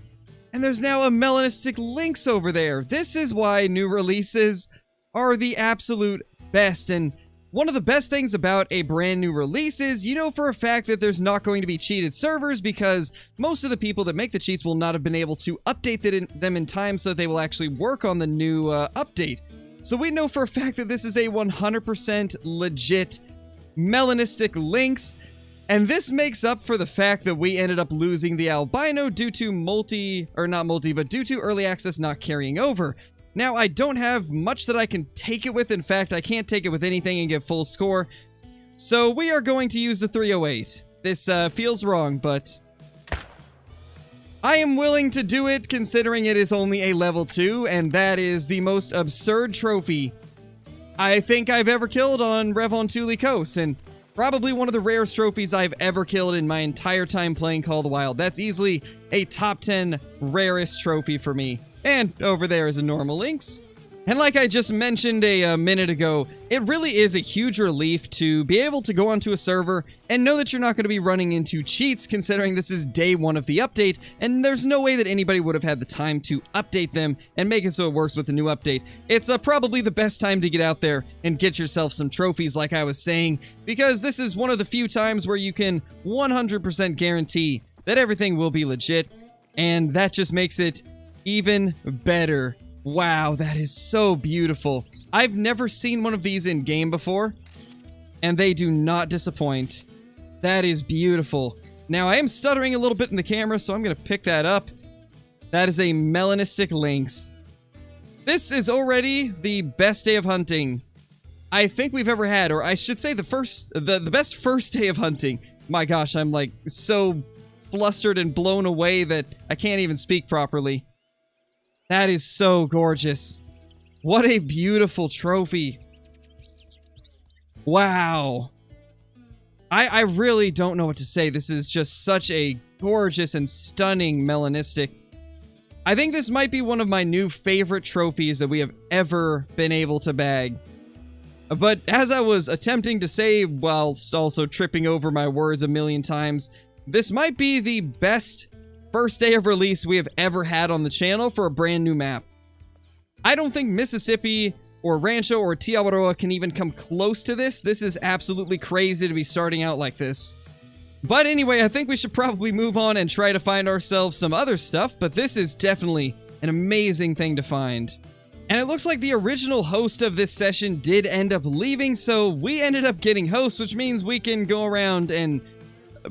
and there's now a melanistic lynx over there. This is why new releases are the absolute best, and one of the best things about a brand new release is you know for a fact that there's not going to be cheated servers because most of the people that make the cheats will not have been able to update them in time so that they will actually work on the new update. So we know for a fact that this is a 100% legit melanistic lynx, and this makes up for the fact that we ended up losing the albino due to due to early access not carrying over. Now, I don't have much that I can take it with. In fact, I can't take it with anything and get full score. So we are going to use the 308. This feels wrong, but I am willing to do it considering it is only a level 2, and that is the most absurd trophy I think I've ever killed on Revontuli Coast, and probably one of the rarest trophies I've ever killed in my entire time playing Call of the Wild. That's easily a top 10 rarest trophy for me. And over there is a normal lynx. And like I just mentioned a minute ago, it really is a huge relief to be able to go onto a server and know that you're not going to be running into cheats considering this is day 1 of the update, and there's no way that anybody would have had the time to update them and make it so it works with the new update. It's probably the best time to get out there and get yourself some trophies like I was saying, because this is one of the few times where you can 100% guarantee that everything will be legit, and that just makes it even better. Wow, that is so beautiful. I've never seen one of these in game before, and they do not disappoint. That is beautiful. Now, I am stuttering a little bit in the camera, so I'm going to pick that up. That is a melanistic lynx. This is already the best day of hunting I think we've ever had, or I should say the best first day of hunting. My gosh, I'm like so flustered and blown away that I can't even speak properly. That is so gorgeous. What a beautiful trophy. Wow. I really don't know what to say. This is just such a gorgeous and stunning melanistic. I think this might be one of my new favorite trophies that we have ever been able to bag. But as I was attempting to say, whilst also tripping over my words a million times, this might be the best first day of release we have ever had on the channel for a brand new map. I don't think Mississippi or Rancho or Tiawaroa can even come close to this. This is absolutely crazy to be starting out like this. But anyway, I think we should probably move on and try to find ourselves some other stuff, but this is definitely an amazing thing to find. And it looks like the original host of this session did end up leaving, so we ended up getting hosts, which means we can go around and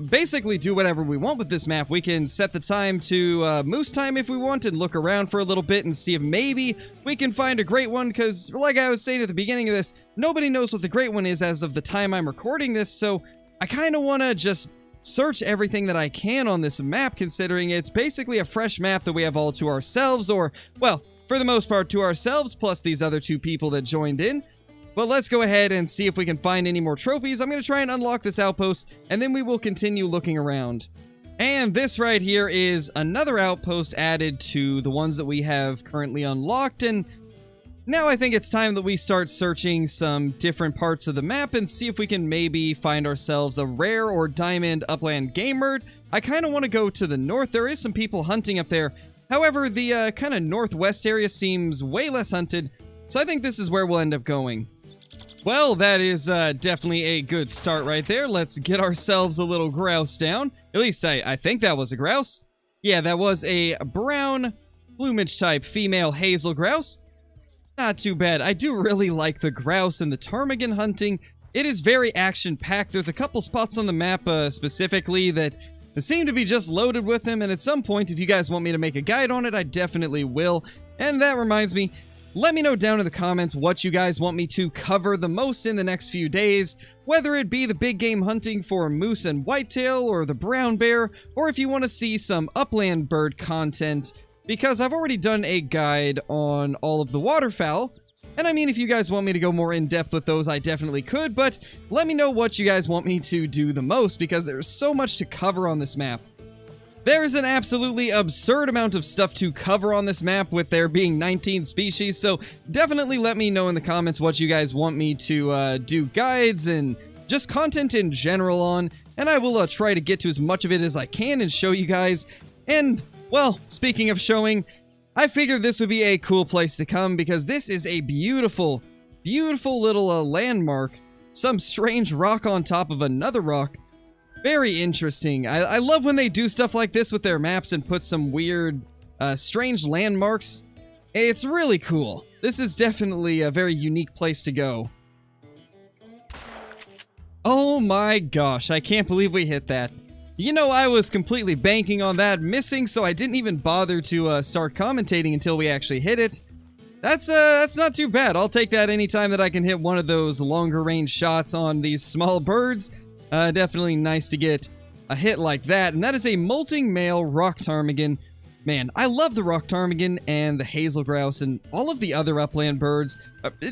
basically do whatever we want with this map. We can set the time to moose time if we want and look around for a little bit and see if maybe we can find a great one, because like I was saying at the beginning of this, nobody knows what the great one is as of the time I'm recording this, so I kind of want to just search everything that I can on this map, considering it's basically a fresh map that we have all to ourselves, or, well, for the most part to ourselves, plus these other two people that joined in. But let's go ahead and see if we can find any more trophies. I'm going to try and unlock this outpost, and then we will continue looking around. And this right here is another outpost added to the ones that we have currently unlocked, and now I think it's time that we start searching some different parts of the map and see if we can maybe find ourselves a rare or diamond upland game bird. I kind of want to go to the north. There is some people hunting up there. However, the kind of northwest area seems way less hunted, so I think this is where we'll end up going. Well, that is definitely a good start right there. Let's get ourselves a little grouse down. At least I think that was a grouse. Yeah, that was a brown plumage type female hazel grouse. Not too bad. I do really like the grouse and the ptarmigan hunting. It is very action-packed. There's a couple spots on the map specifically that seem to be just loaded with them, and at some point, if you guys want me to make a guide on it, I definitely will. And that reminds me, let me know down in the comments what you guys want me to cover the most in the next few days, whether it be the big game hunting for moose and whitetail, or the brown bear, or if you want to see some upland bird content, because I've already done a guide on all of the waterfowl. And I mean, if you guys want me to go more in-depth with those, I definitely could, but let me know what you guys want me to do the most, because there's so much to cover on this map. There is an absolutely absurd amount of stuff to cover on this map, with there being 19 species, so definitely let me know in the comments what you guys want me to do guides and just content in general on, and I will try to get to as much of it as I can and show you guys. And, well, speaking of showing, I figured this would be a cool place to come, because this is a beautiful, beautiful little landmark. Some strange rock on top of another rock. Very interesting. I love when they do stuff like this with their maps and put some weird, strange landmarks. It's really cool. This is definitely a very unique place to go. Oh my gosh, I can't believe we hit that. You know, I was completely banking on that missing, so I didn't even bother to start commentating until we actually hit it. That's not too bad. I'll take that anytime that I can hit one of those longer range shots on these small birds. Definitely nice to get a hit like that. And that is a molting male rock ptarmigan. Man, I love the rock ptarmigan and the hazel grouse and all of the other upland birds.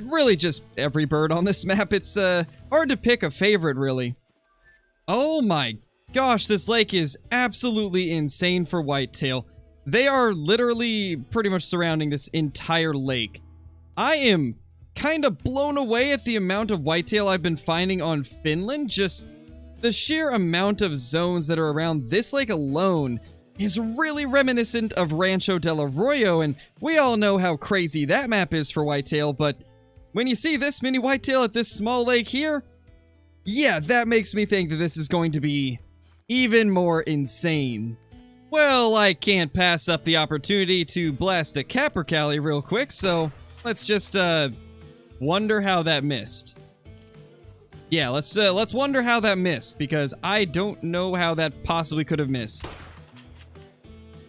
Really just every bird on this map. It's hard to pick a favorite, really. Oh my gosh, this lake is absolutely insane for whitetail. They are literally pretty much surrounding this entire lake. I am kind of blown away at the amount of whitetail I've been finding on Finland. Just the sheer amount of zones that are around this lake alone is really reminiscent of Rancho del Arroyo, and we all know how crazy that map is for whitetail, but when you see this many whitetail at this small lake here, yeah, that makes me think that this is going to be even more insane. Well, I can't pass up the opportunity to blast a capercaillie real quick, so let's just wonder how that missed. Yeah, let's wonder how that missed, because I don't know how that possibly could have missed.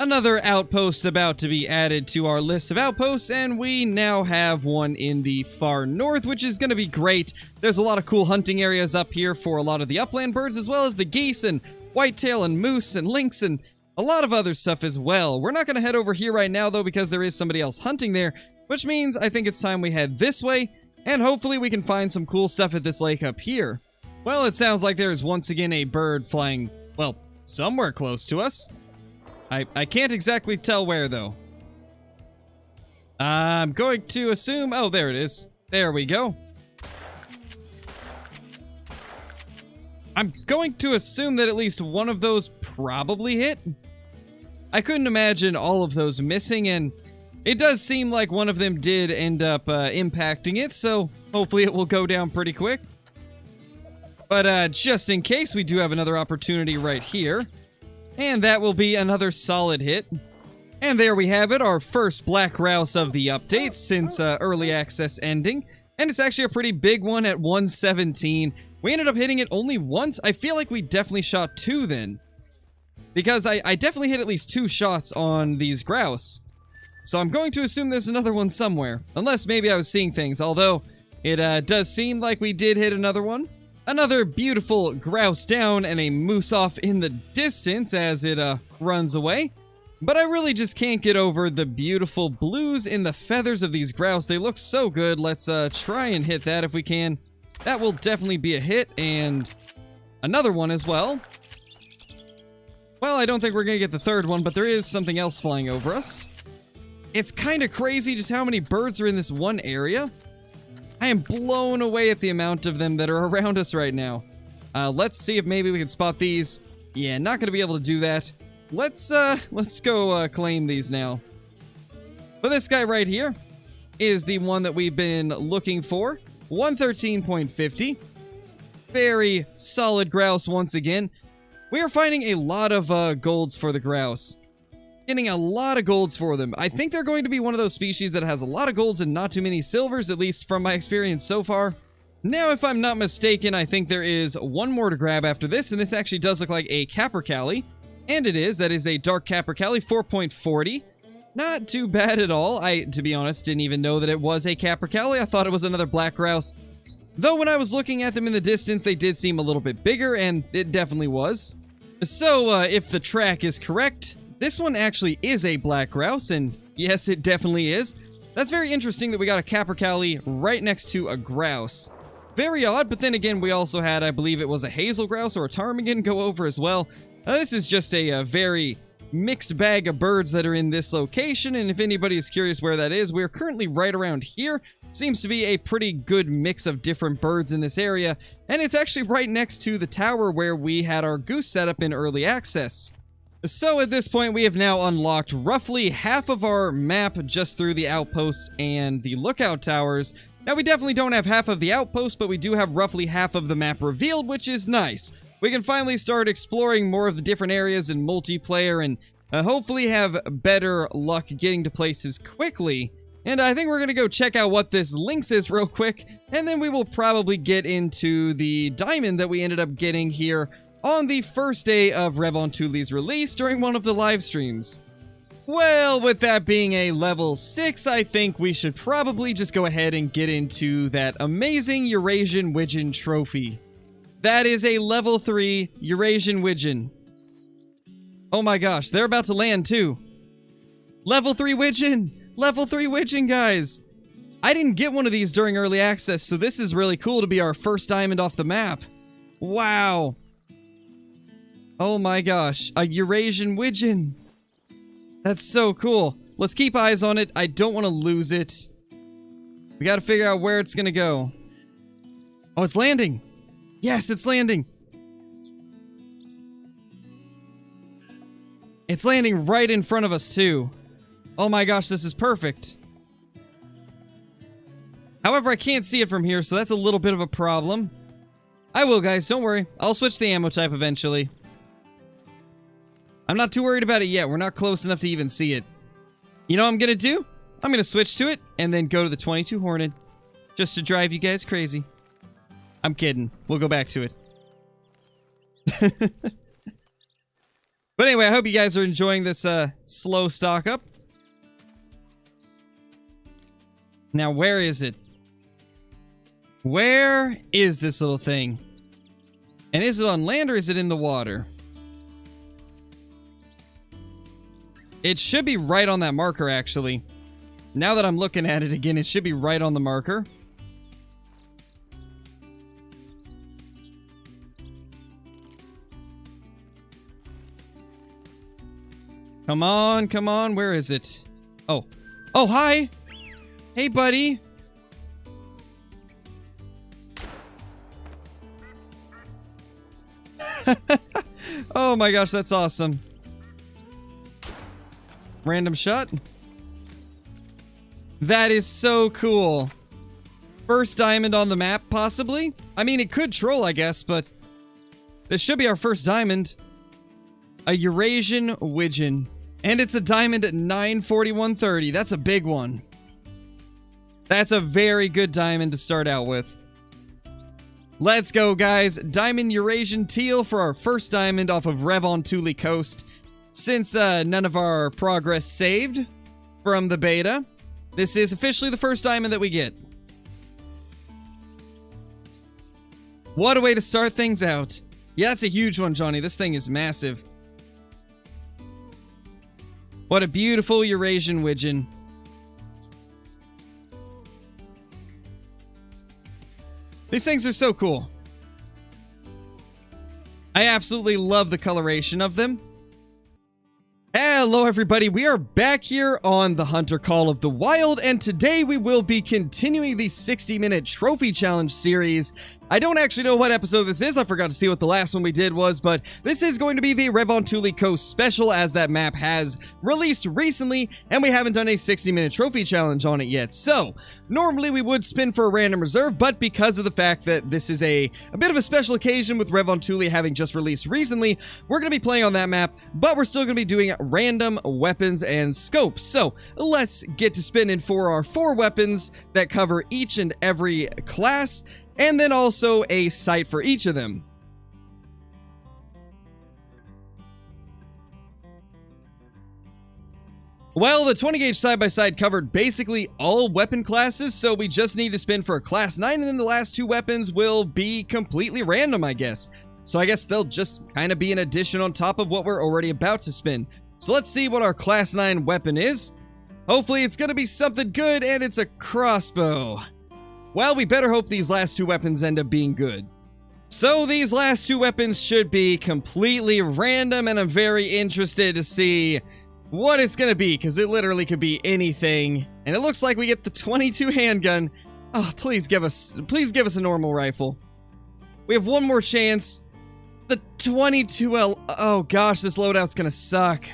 Another outpost about to be added to our list of outposts, and we now have one in the far north, which is going to be great. There's a lot of cool hunting areas up here for a lot of the upland birds, as well as the geese and whitetail and moose and lynx and a lot of other stuff as well. We're not going to head over here right now, though, because there is somebody else hunting there, which means I think it's time we head this way, and hopefully we can find some cool stuff at this lake up here. Well, it sounds like there is once again a bird flying, well, somewhere close to us. I can't exactly tell where, though. I'm going to assume... Oh, there it is. There we go. I'm going to assume that at least one of those probably hit. I couldn't imagine all of those missing, and it does seem like one of them did end up impacting it, so hopefully it will go down pretty quick. But just in case, we do have another opportunity right here. And that will be another solid hit. And there we have it, our first black grouse of the update since early access ending. And it's actually a pretty big one at 117. We ended up hitting it only once. I feel like we definitely shot 2 then. Because I definitely hit at least 2 shots on these grouse. So I'm going to assume there's another one somewhere. Unless maybe I was seeing things, although it does seem like we did hit another one. Another beautiful grouse down and a moose off in the distance as it runs away. But I really just can't get over the beautiful blues in the feathers of these grouse. They look so good. Let's try and hit that if we can. That will definitely be a hit, and another one as well. Well, I don't think we're going to get the third one, but there is something else flying over us. It's kind of crazy just how many birds are in this one area. I am blown away at the amount of them that are around us right now. Let's see if maybe we can spot these. Yeah, not going to be able to do that. Let's go claim these now. But this guy right here is the one that we've been looking for. 113.50. Very solid grouse once again. We are finding a lot of golds for the grouse. Getting a lot of golds for them. I think they're going to be one of those species that has a lot of golds and not too many silvers, at least from my experience so far. Now, if I'm not mistaken, I think there is one more to grab after this, and this actually does look like a capercaillie. And it is. That is a dark capercaillie, 4.40. Not too bad at all. I, to be honest, didn't even know that it was a capercaillie. I thought it was another black grouse. Though when I was looking at them in the distance, they did seem a little bit bigger, and it definitely was. So, if the track is correct, this one actually is a black grouse, and yes, it definitely is. That's very interesting that we got a capercaillie right next to a grouse. Very odd, but then again, we also had, I believe it was a hazel grouse or a ptarmigan go over as well. This is just a very mixed bag of birds that are in this location, and if anybody is curious where that is, we're currently right around here. Seems to be a pretty good mix of different birds in this area, and it's actually right next to the tower where we had our goose set up in early access. So at this point, we have now unlocked roughly half of our map just through the outposts and the lookout towers. Now, we definitely don't have half of the outposts, but we do have roughly half of the map revealed, which is nice. We can finally start exploring more of the different areas in multiplayer and hopefully have better luck getting to places quickly. And I think we're going to go check out what this Lynx is real quick, and then we will probably get into the diamond that we ended up getting here on the first day of Revontuli's release during one of the live streams. Well, with that being a level 6, I think we should probably just go ahead and get into that amazing Eurasian Widgeon trophy. That is a level 3 Eurasian Widgeon. Oh my gosh, they're about to land too. Level 3 Widgeon! Level 3 Widgeon, guys! I didn't get one of these during early access, so this is really cool to be our first diamond off the map. Wow. Oh my gosh, a Eurasian Widgeon. That's so cool. Let's keep eyes on it. I don't want to lose it. We gotta figure out where it's gonna go. Oh, it's landing. Yes, it's landing. It's landing right in front of us, too. Oh my gosh, this is perfect. However, I can't see it from here, so that's a little bit of a problem. I will, guys. Don't worry. I'll switch the ammo type eventually. I'm not too worried about it yet. We're not close enough to even see it. You know what I'm going to do? I'm going to switch to it and then go to the 22 Hornet. Just to drive you guys crazy. I'm kidding. We'll go back to it. But anyway, I hope you guys are enjoying this slow stock up. Now, where is it? Where is this little thing? And is it on land or is it in the water? It should be right on that marker, actually. Now that I'm looking at it again, it should be right on the marker. Come on, come on, where is it? Oh. Oh, hi! Hey, buddy! Oh my gosh, that's awesome. Random shot. That is so cool. first diamond on the map, possibly. I mean, it could troll, I guess, but this should be our first diamond. A Eurasian Widgeon. And it's a diamond at 941.30. That's a big one. That's a very good diamond to start out with. Let's go, guys. Diamond Eurasian Teal for our first diamond off of Revontuli Coast. Since none of our progress saved from the beta, this is officially the first diamond that we get. What a way to start things out. Yeah, that's a huge one, Johnny. This thing is massive. What a beautiful Eurasian Widgeon. These things are so cool. I absolutely love the coloration of them. Hello everybody, we are back here on the Hunter Call of the Wild, and today we will be continuing the 60-minute trophy challenge series. I don't actually know what episode this is, I forgot to see what the last one we did was, but this is going to be the Revontuli Coast special, as that map has released recently, and we haven't done a 60-minute trophy challenge on it yet. So, normally we would spin for a random reserve, but because of the fact that this is a bit of a special occasion with Revontuli having just released recently, we're going to be playing on that map, but we're still going to be doing random weapons and scopes. So, let's get to spinning for our 4 weapons that cover each and every class, and then also a sight for each of them. Well, the 20 gauge side-by-side covered basically all weapon classes, so we just need to spin for a class 9, and then the last 2 weapons will be completely random, I guess. So I guess they'll just kind of be an addition on top of what we're already about to spin. So let's see what our class 9 weapon is. Hopefully it's going to be something good, and it's a crossbow. Well, we better hope these last 2 weapons end up being good. So these last 2 weapons should be completely random, and I'm very interested to see what it's gonna be, because it literally could be anything. And it looks like we get the 22 handgun. Oh, please give us a normal rifle. We have one more chance. The 22L. Oh gosh, this loadout's gonna suck.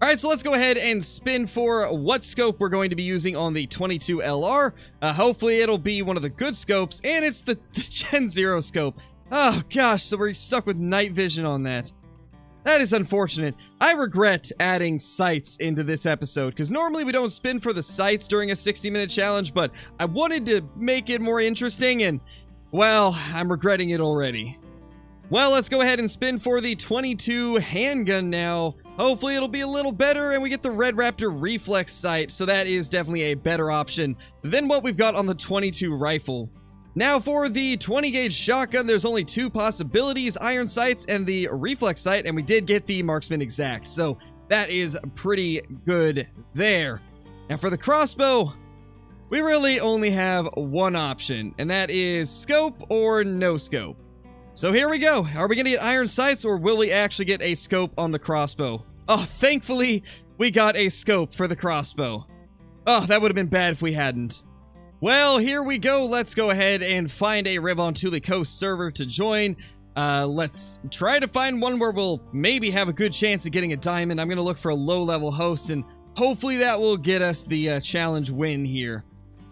Alright, so let's go ahead and spin for what scope we're going to be using on the 22LR. Hopefully it'll be one of the good scopes, and it's the Gen 0 scope. Oh gosh, so we're stuck with night vision on that. That is unfortunate. I regret adding sights into this episode, because normally we don't spin for the sights during a 60-minute challenge, but I wanted to make it more interesting, and, well, I'm regretting it already. Well, let's go ahead and spin for the 22 handgun now. Hopefully it'll be a little better, and we get the Red Raptor reflex sight, so that is definitely a better option than what we've got on the 22 rifle. Now for the 20 gauge shotgun, there's only 2 possibilities, iron sights and the reflex sight, and we did get the marksman exact, so that is pretty good there. Now for the crossbow, we really only have one option, and that is scope or no scope. So here we go. Are we gonna get iron sights, or will we actually get a scope on the crossbow? Oh, thankfully we got a scope for the crossbow. Oh, that would have been bad if we hadn't. Well, here we go. Let's go ahead and find a Revontuli Coast server to join. Let's try to find one where we'll maybe have a good chance of getting a diamond. I'm going to look for a low-level host, and hopefully that will get us the challenge win here.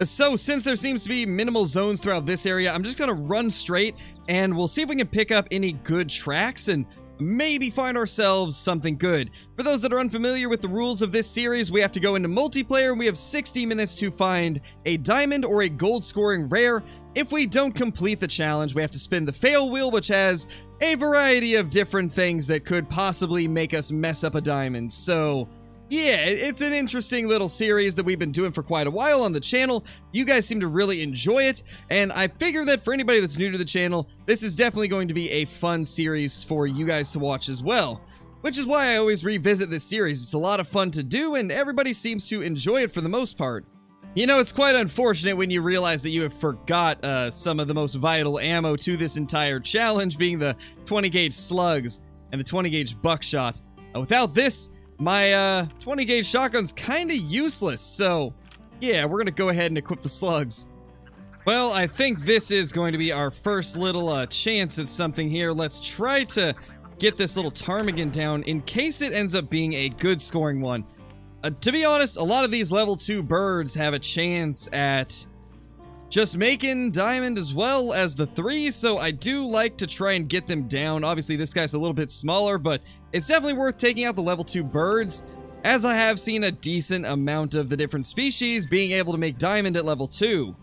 So, since there seems to be minimal zones throughout this area, I'm just going to run straight, and we'll see if we can pick up any good tracks and maybe find ourselves something good. For those that are unfamiliar with the rules of this series, we have to go into multiplayer, and we have 60 minutes to find a diamond or a gold scoring rare. If we don't complete the challenge, we have to spin the fail wheel, which has a variety of different things that could possibly make us mess up a diamond. So yeah, it's an interesting little series that we've been doing for quite a while on the channel. You guys seem to really enjoy it, and I figure that for anybody that's new to the channel, this is definitely going to be a fun series for you guys to watch as well. Which is why I always revisit this series. It's a lot of fun to do, and everybody seems to enjoy it for the most part. You know, it's quite unfortunate when you realize that you have forgot some of the most vital ammo to this entire challenge, being the 20 gauge slugs and the 20 gauge buckshot. Without this, my 20 gauge shotgun's kinda useless, so yeah, we're gonna go ahead and equip the slugs. Well, I think this is going to be our first little chance at something here. Let's try to get this little ptarmigan down in case it ends up being a good scoring one. To be honest, a lot of these level 2 birds have a chance at just making diamond as well as the 3, so I do like to try and get them down. Obviously, this guy's a little bit smaller, but it's definitely worth taking out the level 2 birds, as I have seen a decent amount of the different species being able to make diamond at level 2.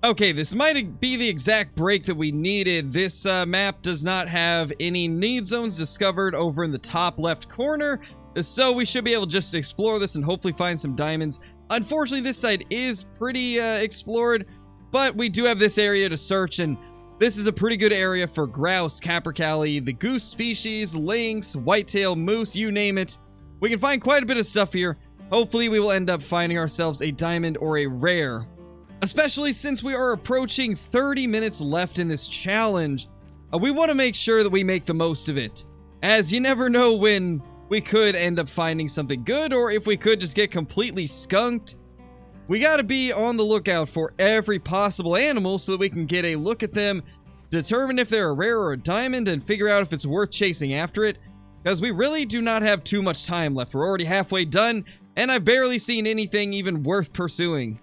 Okay, this might be the exact break that we needed. This map does not have any need zones discovered over in the top left corner, so we should be able to just explore this and hopefully find some diamonds. Unfortunately, this side is pretty explored, but we do have this area to search, and this is a pretty good area for grouse, capercaillie, the goose species, lynx, whitetail, moose, you name it. We can find quite a bit of stuff here. Hopefully, we will end up finding ourselves a diamond or a rare. Especially since we are approaching 30 minutes left in this challenge, we want to make sure that we make the most of it, as you never know when we could end up finding something good, or if we could just get completely skunked. We gotta be on the lookout for every possible animal so that we can get a look at them, determine if they're a rare or a diamond, and figure out if it's worth chasing after it, because we really do not have too much time left. We're already halfway done, and I've barely seen anything even worth pursuing.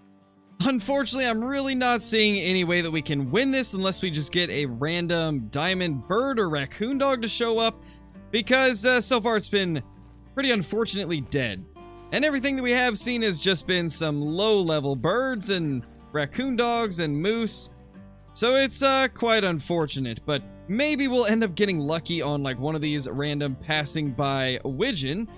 Unfortunately, I'm really not seeing any way that we can win this unless we just get a random diamond bird or raccoon dog to show up, because so far it's been pretty unfortunately dead. And everything that we have seen has just been some low-level birds and raccoon dogs and moose. So it's quite unfortunate, but maybe we'll end up getting lucky on like one of these random passing by widgeon.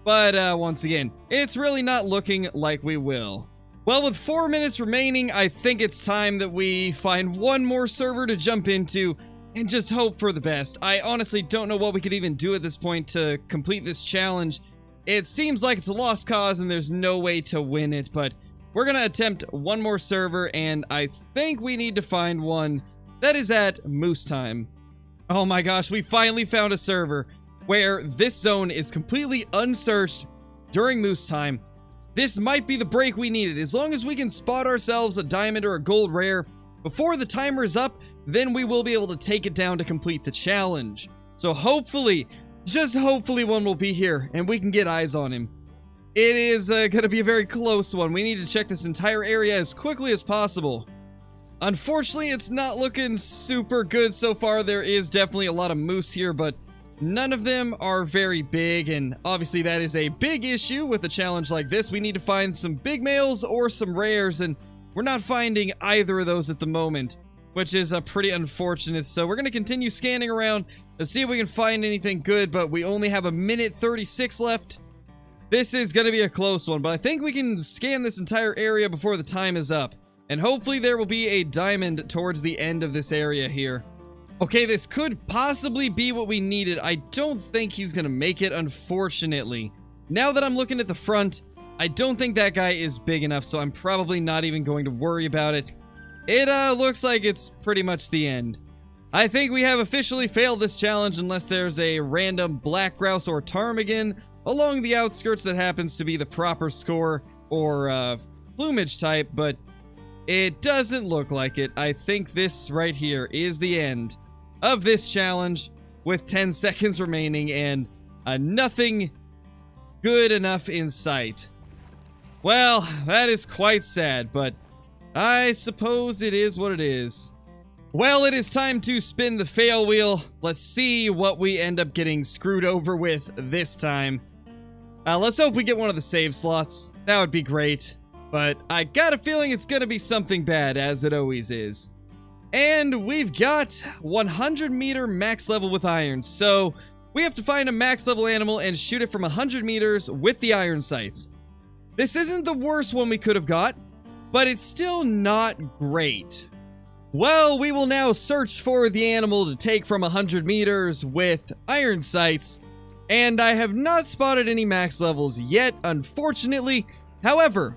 But once again, it's really not looking like we will. Well, with 4 minutes remaining, I think it's time that we find one more server to jump into and just hope for the best. I honestly don't know what we could even do at this point to complete this challenge. It seems like it's a lost cause and there's no way to win it, but we're gonna attempt one more server, and I think we need to find one that is at moose time. Oh my gosh, we finally found a server where this zone is completely unsearched during moose time. This might be the break we needed. As long as we can spot ourselves a diamond or a gold rare before the timer is up, then we will be able to take it down to complete the challenge. So hopefully, just hopefully one will be here and we can get eyes on him. It is going to be a very close one. We need to check this entire area as quickly as possible. Unfortunately, it's not looking super good so far. There is definitely a lot of moose here, but none of them are very big, and obviously that is a big issue with a challenge like this. We need to find some big males or some rares, and we're not finding either of those at the moment, which is pretty unfortunate. So we're going to continue scanning around to see if we can find anything good, but we only have 1:36 left. This is going to be a close one, but I think we can scan this entire area before the time is up, and hopefully there will be a diamond towards the end of this area here. Okay, this could possibly be what we needed. I don't think he's gonna make it, unfortunately. Now that I'm looking at the front, I don't think that guy is big enough, so I'm probably not even going to worry about it. It looks like it's pretty much the end. I think we have officially failed this challenge unless there's a random black grouse or ptarmigan along the outskirts that happens to be the proper score or plumage type, but it doesn't look like it. I think this right here is the end of this challenge with 10 seconds remaining and nothing good enough in sight. Well, that is quite sad, but I suppose it is what it is. Well, it is time to spin the fail wheel. Let's see what we end up getting screwed over with this time. Let's hope we get one of the save slots. That would be great. But I got a feeling it's gonna be something bad, as it always is. And we've got 100-meter max level with irons, so we have to find a max level animal and shoot it from 100 meters with the iron sights. This isn't the worst one we could have got, but it's still not great. Well, we will now search for the animal to take from 100 meters with iron sights, and I have not spotted any max levels yet, unfortunately. However,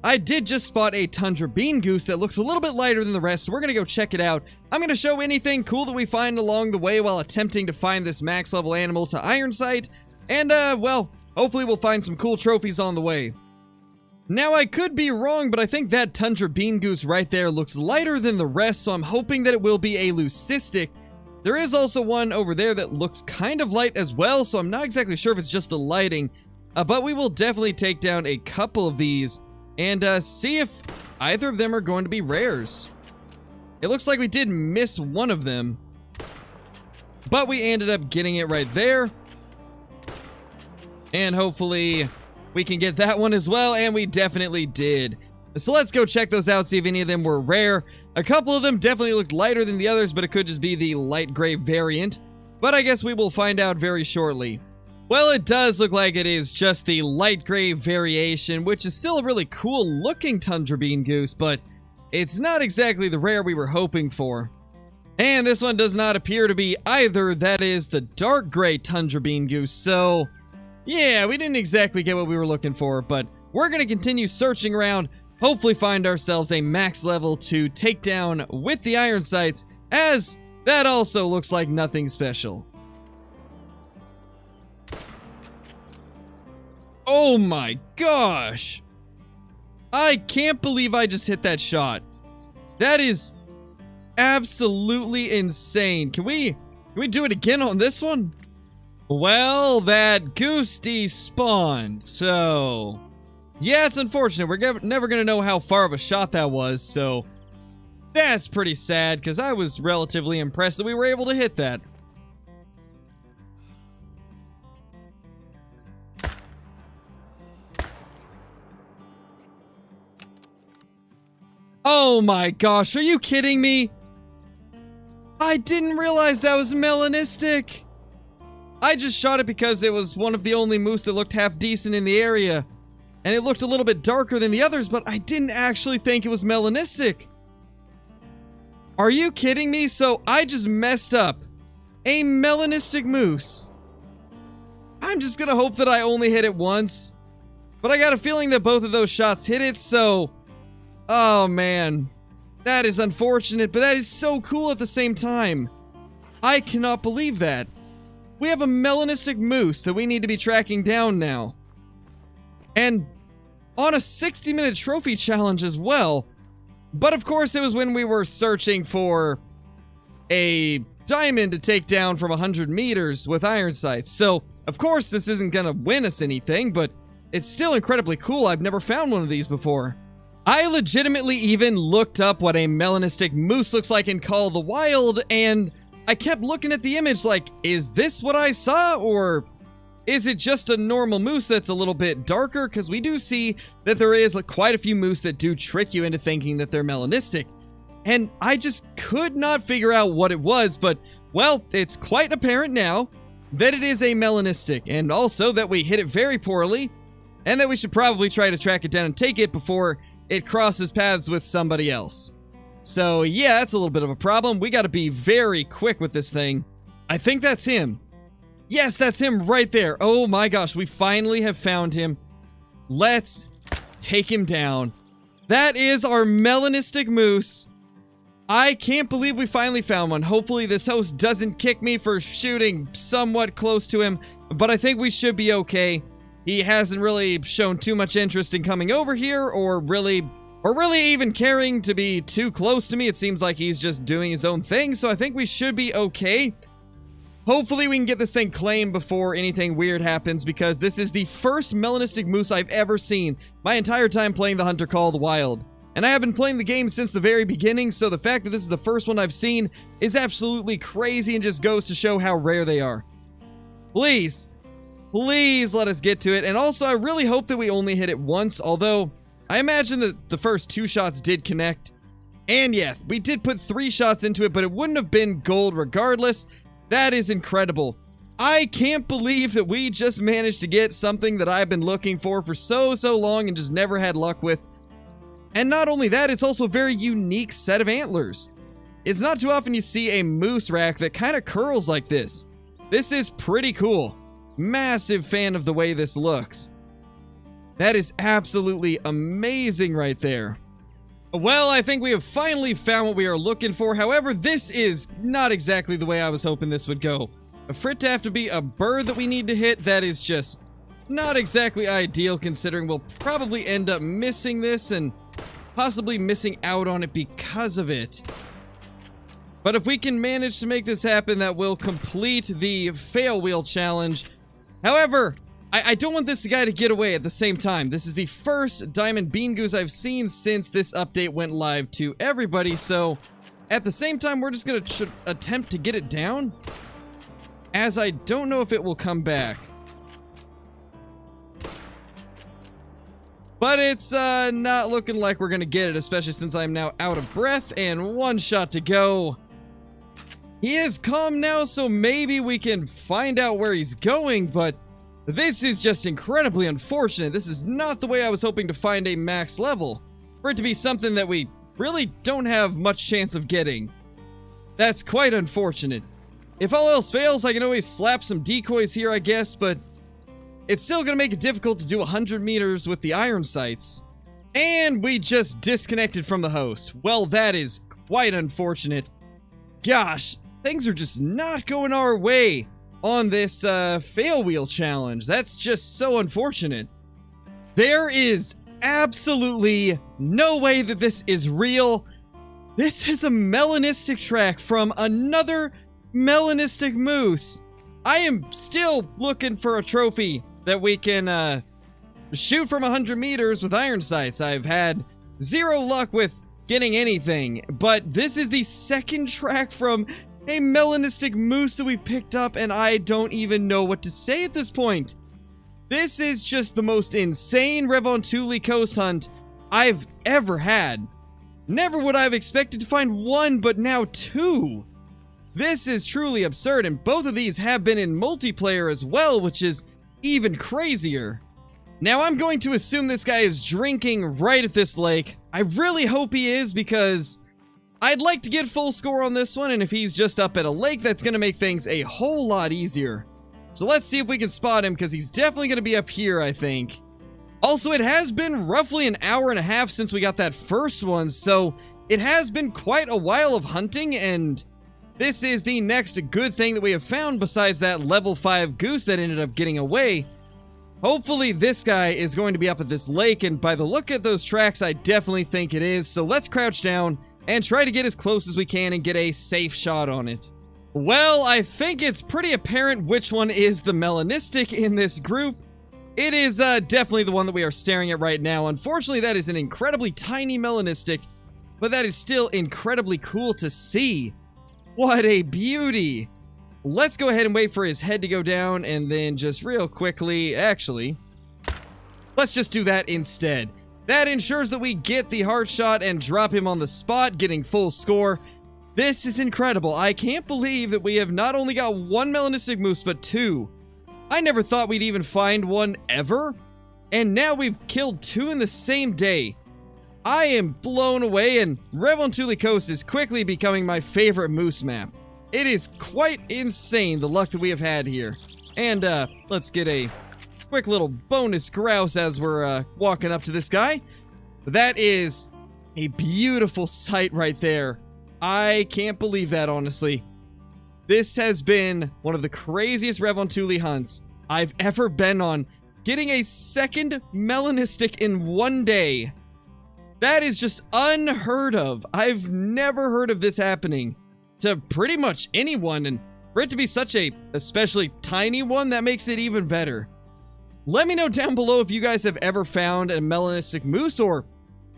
I did just spot a tundra bean goose that looks a little bit lighter than the rest, so we're gonna go check it out. I'm gonna show anything cool that we find along the way while attempting to find this max level animal to iron sight, and well, hopefully we'll find some cool trophies on the way. Now, I could be wrong, but I think that tundra bean goose right there looks lighter than the rest, so I'm hoping that it will be a leucistic. There is also one over there that looks kind of light as well, so I'm not exactly sure if it's just the lighting, but we will definitely take down a couple of these and see if either of them are going to be rares. It looks like we did miss one of them, but we ended up getting it right there. And hopefully we can get that one as well, and we definitely did. So let's go check those out, see if any of them were rare. A couple of them definitely looked lighter than the others, but it could just be the light gray variant. But I guess we will find out very shortly. Well, it does look like it is just the light gray variation, which is still a really cool looking Tundra Bean Goose, but it's not exactly the rare we were hoping for. And this one does not appear to be either. That is the dark gray Tundra Bean Goose, so yeah, we didn't exactly get what we were looking for, but we're going to continue searching around, hopefully find ourselves a max level to take down with the iron sights, as that also looks like nothing special. Oh my gosh! I can't believe I just hit that shot. That is absolutely insane. Can we do it again on this one? Well, that goose despawned, so yeah, it's unfortunate. We're never gonna know how far of a shot that was, so that's pretty sad, because I was relatively impressed that we were able to hit that. Oh my gosh, are you kidding me? I didn't realize that was Melanistic. I just shot it because it was one of the only moose that looked half decent in the area. And it looked a little bit darker than the others, but I didn't actually think it was Melanistic. Are you kidding me? So I just messed up a Melanistic moose. I'm just gonna hope that I only hit it once. But I got a feeling that both of those shots hit it, so oh man. That is unfortunate, but that is so cool at the same time. I cannot believe that. We have a Melanistic moose that we need to be tracking down now. And on a 60-minute trophy challenge as well. But of course, it was when we were searching for a diamond to take down from 100 meters with iron sights. So, of course, this isn't gonna win us anything, but it's still incredibly cool. I've never found one of these before. I legitimately even looked up what a Melanistic moose looks like in Call of the Wild, and I kept looking at the image like, is this what I saw, or is it just a normal moose that's a little bit darker? Because we do see that there is quite a few moose that do trick you into thinking that they're Melanistic. And I just could not figure out what it was, but, well, it's quite apparent now that it is a Melanistic, and also that we hit it very poorly, and that we should probably try to track it down and take it before it crosses paths with somebody else. So yeah, that's a little bit of a problem. We gotta be very quick with this thing. I think that's him. Yes, that's him right there. Oh my gosh, we finally have found him. Let's take him down. That is our Melanistic moose. I can't believe we finally found one. Hopefully this host doesn't kick me for shooting somewhat close to him, but I think we should be okay. He hasn't really shown too much interest in coming over here, or really even caring to be too close to me. It seems like he's just doing his own thing, so I think we should be okay. Hopefully we can get this thing claimed before anything weird happens, because this is the first Melanistic moose I've ever seen my entire time playing the Hunter Call of the Wild. And I have been playing the game since the very beginning, so the fact that this is the first one I've seen is absolutely crazy and just goes to show how rare they are. Please let us get to it. And also, I really hope that we only hit it once, although I imagine that the first 2 shots did connect. And yeah, we did put 3 shots into it, but it wouldn't have been gold regardless. That is incredible. I can't believe that we just managed to get something that I've been looking for so long and just never had luck with. And not only that, it's also a very unique set of antlers. It's not too often you see a moose rack that kind of curls like this. This is pretty cool. Massive fan of the way this looks. That is absolutely amazing right there. Well, I think we have finally found what we are looking for. However, this is not exactly the way I was hoping this would go. For it to have to be a bird that we need to hit, that is just not exactly ideal, considering we'll probably end up missing this and possibly missing out on it because of it. But if we can manage to make this happen, that will complete the fail wheel challenge. However, I don't want this guy to get away at the same time. This is the first Diamond Bean Goose I've seen since this update went live to everybody, so At the same time, we're just gonna attempt to get it down, as I don't know if it will come back. But it's not looking like we're gonna get it, especially since I'm now out of breath and one shot to go. He is calm now, so maybe we can find out where he's going, but this is just incredibly unfortunate. This is not the way I was hoping to find a max level. For it to be something that we really don't have much chance of getting. That's quite unfortunate. If all else fails, I can always slap some decoys here, I guess, but it's still gonna make it difficult to do 100 meters with the iron sights. And we just disconnected from the host. Well, that is quite unfortunate. Gosh, things are just not going our way on this fail wheel challenge. That's just so unfortunate. There is absolutely no way that this is real. This is a melanistic track from another melanistic moose. I am still looking for a trophy that we can shoot from 100 meters with iron sights. I've had zero luck with getting anything, but this is the second track from a melanistic moose that we picked up, and I don't even know what to say at this point. This is just the most insane Revontuli coast hunt I've ever had. Never would I have expected to find one, but now two. This is truly absurd, and both of these have been in multiplayer as well, which is even crazier. Now, I'm going to assume this guy is drinking right at this lake. I really hope he is, because I'd like to get full score on this one, and if he's just up at a lake, that's going to make things a whole lot easier. So let's see if we can spot him, because he's definitely going to be up here, I think. Also, it has been roughly an hour and a half since we got that first one, so it has been quite a while of hunting, and this is the next good thing that we have found besides that level 5 goose that ended up getting away. Hopefully this guy is going to be up at this lake, and by the look at those tracks, I definitely think it is. So let's crouch down and try to get as close as we can and get a safe shot on it. Well, I think it's pretty apparent which one is the melanistic in this group. It is definitely the one that we are staring at right now. Unfortunately, that is an incredibly tiny melanistic, but that is still incredibly cool to see. What a beauty! Let's go ahead and wait for his head to go down, and then just real quickly, actually, let's just do that instead. That ensures that we get the hard shot and drop him on the spot, getting full score. This is incredible. I can't believe that we have not only got one melanistic moose, but two. I never thought we'd even find one ever, and now we've killed two in the same day. I am blown away, and Revontuli Coast is quickly becoming my favorite moose map. It is quite insane, the luck that we have had here. And let's get a quick little bonus grouse as we're walking up to this guy. That is a beautiful sight right there. I can't believe that, honestly. This has been one of the craziest Revontuli hunts I've ever been on. Getting a second melanistic in one day. That is just unheard of. I've never heard of this happening to pretty much anyone, and for it to be such a especially tiny one, that makes it even better. Let me know down below if you guys have ever found a melanistic moose, or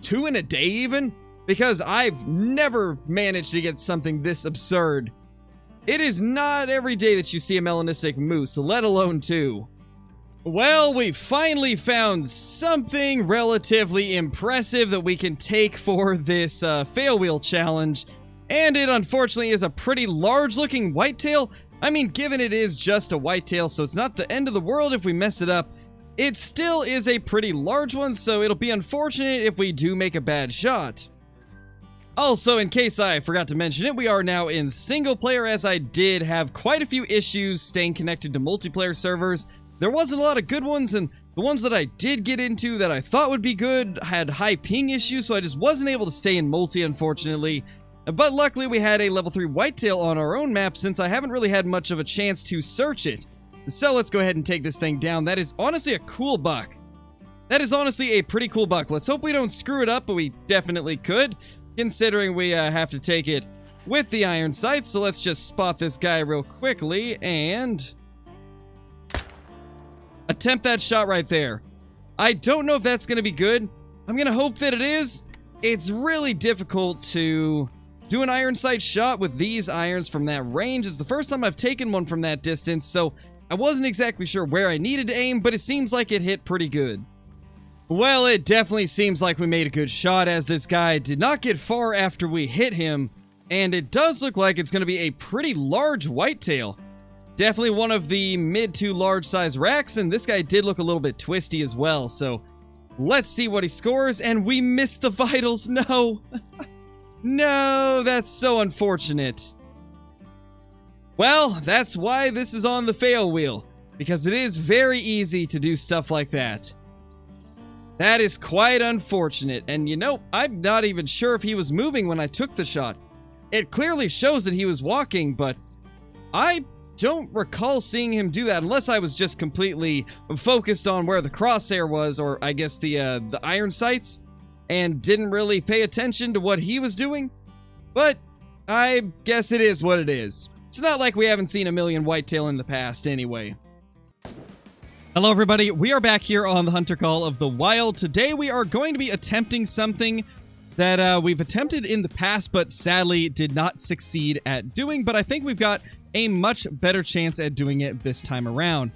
two in a day even, because I've never managed to get something this absurd. It is not every day that you see a melanistic moose, let alone two. Well, we finally found something relatively impressive that we can take for this fail wheel challenge. And it unfortunately is a pretty large looking whitetail. I mean, given it is just a whitetail, so it's not the end of the world if we mess it up. It still is a pretty large one, so it'll be unfortunate if we do make a bad shot. Also, in case I forgot to mention it, we are now in single player, as I did have quite a few issues staying connected to multiplayer servers. There wasn't a lot of good ones, and the ones that I did get into that I thought would be good had high ping issues, so I just wasn't able to stay in multi, unfortunately. But luckily we had a level 3 whitetail on our own map, since I haven't really had much of a chance to search it. So let's go ahead and take this thing down. That is honestly a cool buck. That is honestly a pretty cool buck. Let's hope we don't screw it up, but we definitely could, considering we have to take it with the iron sights. So let's just spot this guy real quickly and attempt that shot right there. I don't know if that's going to be good. I'm going to hope that it is. It's really difficult to do an iron sight shot with these irons from that range. It's the first time I've taken one from that distance, so I wasn't exactly sure where I needed to aim, but it seems like it hit pretty good. Well, it definitely seems like we made a good shot, as this guy did not get far after we hit him, and it does look like it's going to be a pretty large whitetail. Definitely one of the mid to large size racks, and this guy did look a little bit twisty as well, so let's see what he scores. And we missed the vitals. No. No, that's so unfortunate. Well, that's why this is on the fail wheel, because it is very easy to do stuff like that. That is quite unfortunate, and you know, I'm not even sure if he was moving when I took the shot. It clearly shows that he was walking, but I don't recall seeing him do that unless I was just completely focused on where the crosshair was, or I guess the iron sights, and didn't really pay attention to what he was doing. But I guess it is what it is. It's not like we haven't seen a million whitetail in the past anyway. Hello everybody, we are back here on the Hunter Call of the Wild. Today we are going to be attempting something that we've attempted in the past, but sadly did not succeed at doing, but I think we've got a much better chance at doing it this time around.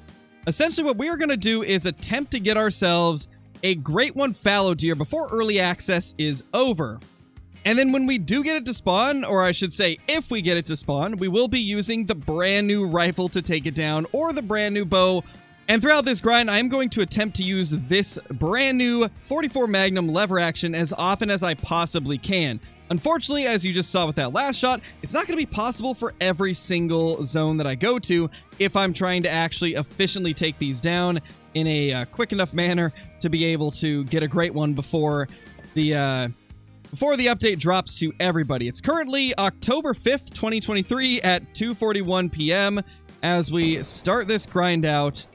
Essentially what we are going to do is attempt to get ourselves a Great One fallow deer before early access is over. And then when we do get it to spawn, or I should say if we get it to spawn, we will be using the brand new rifle to take it down, or the brand new bow. And throughout this grind, I am going to attempt to use this brand new 44 Magnum lever action as often as I possibly can. Unfortunately, as you just saw with that last shot, it's not going to be possible for every single zone that I go to if I'm trying to actually efficiently take these down in a quick enough manner to be able to get a great one before the update drops to everybody. It's currently October 5th, 2023 at 2:41 p.m. as we start this grind out.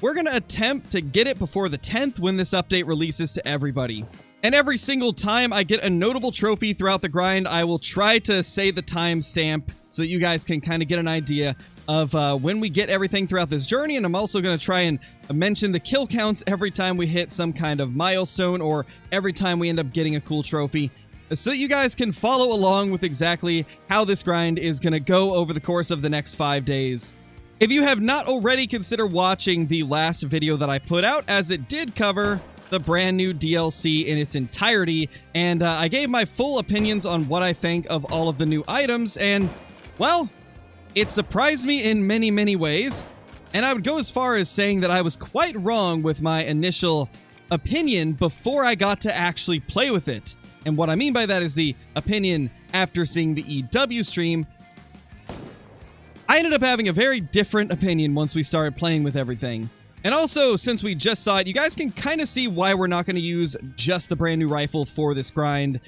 We're going to attempt to get it before the 10th when this update releases to everybody. And every single time I get a notable trophy throughout the grind, I will try to say the timestamp so that you guys can kind of get an idea of when we get everything throughout this journey. And I'm also going to try and mention the kill counts every time we hit some kind of milestone, or every time we end up getting a cool trophy, so that you guys can follow along with exactly how this grind is going to go over the course of the next 5 days. If you have not already, consider watching the last video that I put out, as it did cover the brand new DLC in its entirety, and I gave my full opinions on what I think of all of the new items, and, well, it surprised me in many, many ways, and I would go as far as saying that I was quite wrong with my initial opinion before I got to actually play with it. And what I mean by that is the opinion after seeing the EW stream. I ended up having a very different opinion once we started playing with everything. And also, since we just saw it, you guys can kind of see why we're not going to use just the brand new rifle for this grind.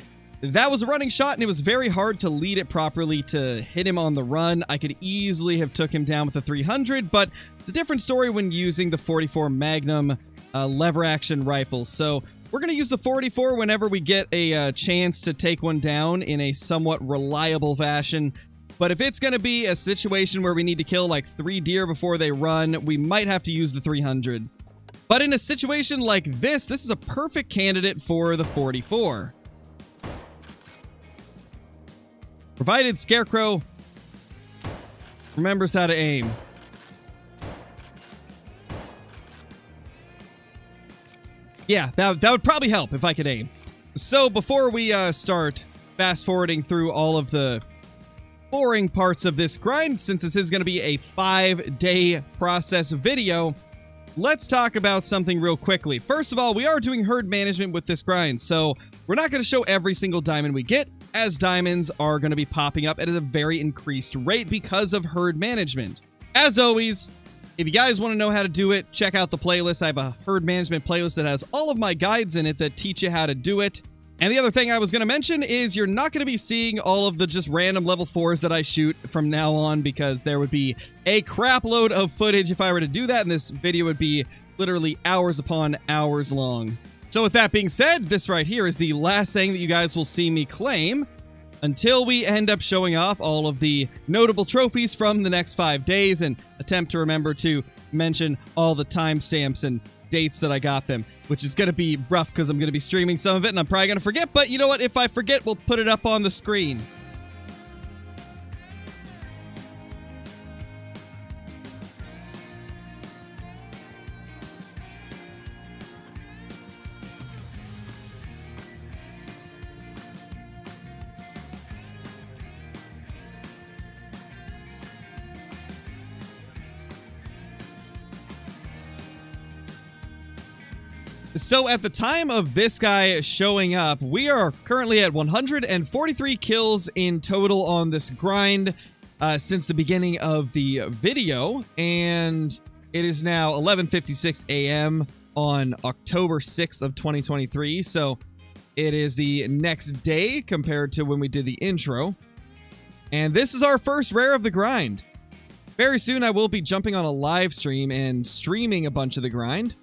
That was a running shot, and it was very hard to lead it properly to hit him on the run. I could easily have took him down with the 300, but it's a different story when using the 44 Magnum lever action rifle. So we're going to use the 44 whenever we get a chance to take one down in a somewhat reliable fashion. But if it's going to be a situation where we need to kill like 3 deer before they run, we might have to use the 300. But in a situation like this is a perfect candidate for the 44. Provided Scarecrow remembers how to aim. Yeah, that would probably help if I could aim. So before we start fast forwarding through all of the boring parts of this grind, since this is going to be a 5-day process video, let's talk about something real quickly. First of all, we are doing herd management with this grind, so we're not going to show every single diamond we get, as diamonds are going to be popping up at a very increased rate because of herd management. As always, if you guys want to know how to do it, check out the playlist. I have a herd management playlist that has all of my guides in it that teach you how to do it. And the other thing I was going to mention is you're not going to be seeing all of the just random level 4s that I shoot from now on, because there would be a crap load of footage if I were to do that, and this video would be literally hours upon hours long. So with that being said, this right here is the last thing that you guys will see me claim until we end up showing off all of the notable trophies from the next 5 days, and attempt to remember to mention all the timestamps and dates that I got them, which is going to be rough because I'm going to be streaming some of it and I'm probably going to forget, but you know what? If I forget, we'll put it up on the screen. So at the time of this guy showing up, we are currently at 143 kills in total on this grind since the beginning of the video, and it is now 11:56 a.m. on October 6th of 2023, so it is the next day compared to when we did the intro. And this is our first rare of the grind. Very soon I will be jumping on a live stream and streaming a bunch of the grind.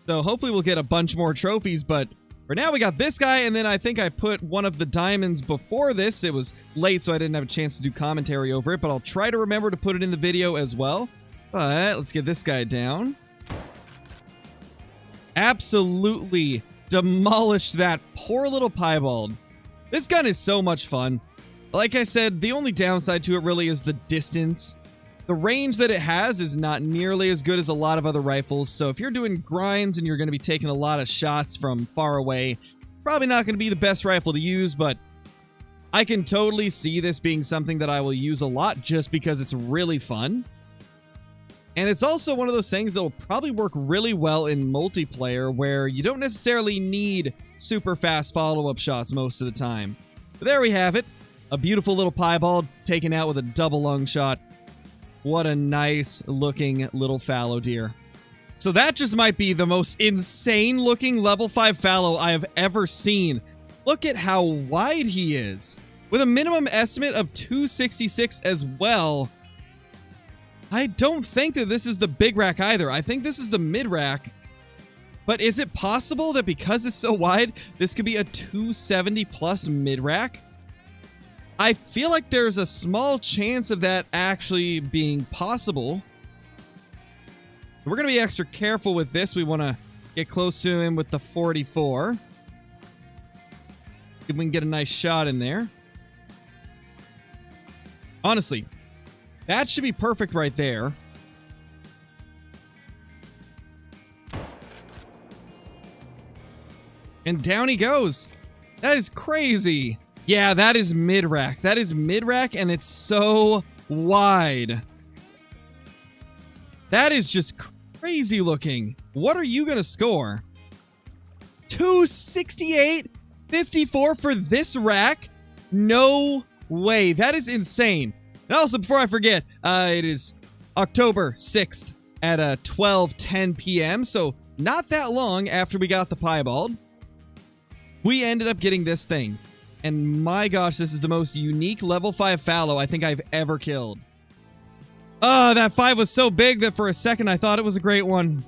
So hopefully we'll get a bunch more trophies, but for now we got this guy, and then I think I put one of the diamonds before this. It was late, so I didn't have a chance to do commentary over it, but I'll try to remember to put it in the video as well. But let's get this guy down. Absolutely demolished that poor little piebald. This gun is so much fun. Like I said, the only downside to it really is the distance. The range that it has is not nearly as good as a lot of other rifles, so if you're doing grinds and you're going to be taking a lot of shots from far away, probably not going to be the best rifle to use, but I can totally see this being something that I will use a lot just because it's really fun. And it's also one of those things that will probably work really well in multiplayer where you don't necessarily need super fast follow-up shots most of the time. But there we have it. A beautiful little piebald taken out with a double lung shot. What a nice looking little fallow deer. So that just might be the most insane looking level 5 fallow I have ever seen. Look at how wide he is. With a minimum estimate of 266 as well. I don't think that this is the big rack either. I think this is the mid rack. But is it possible that because it's so wide, this could be a 270 plus mid rack? I feel like there's a small chance of that actually being possible. We're going to be extra careful with this. We want to get close to him with the 44. If we can get a nice shot in there. Honestly, that should be perfect right there. And down he goes. That is crazy. Yeah, that is mid-rack. That is mid-rack, and it's so wide. That is just crazy looking. What are you going to score? 268.54 for this rack? No way. That is insane. And also, before I forget, it is October 6th at 12:10 p.m., so not that long after we got the piebald. We ended up getting this thing. And my gosh, this is the most unique level 5 fallow I think I've ever killed. Oh, that 5 was so big that for a second I thought it was a great one.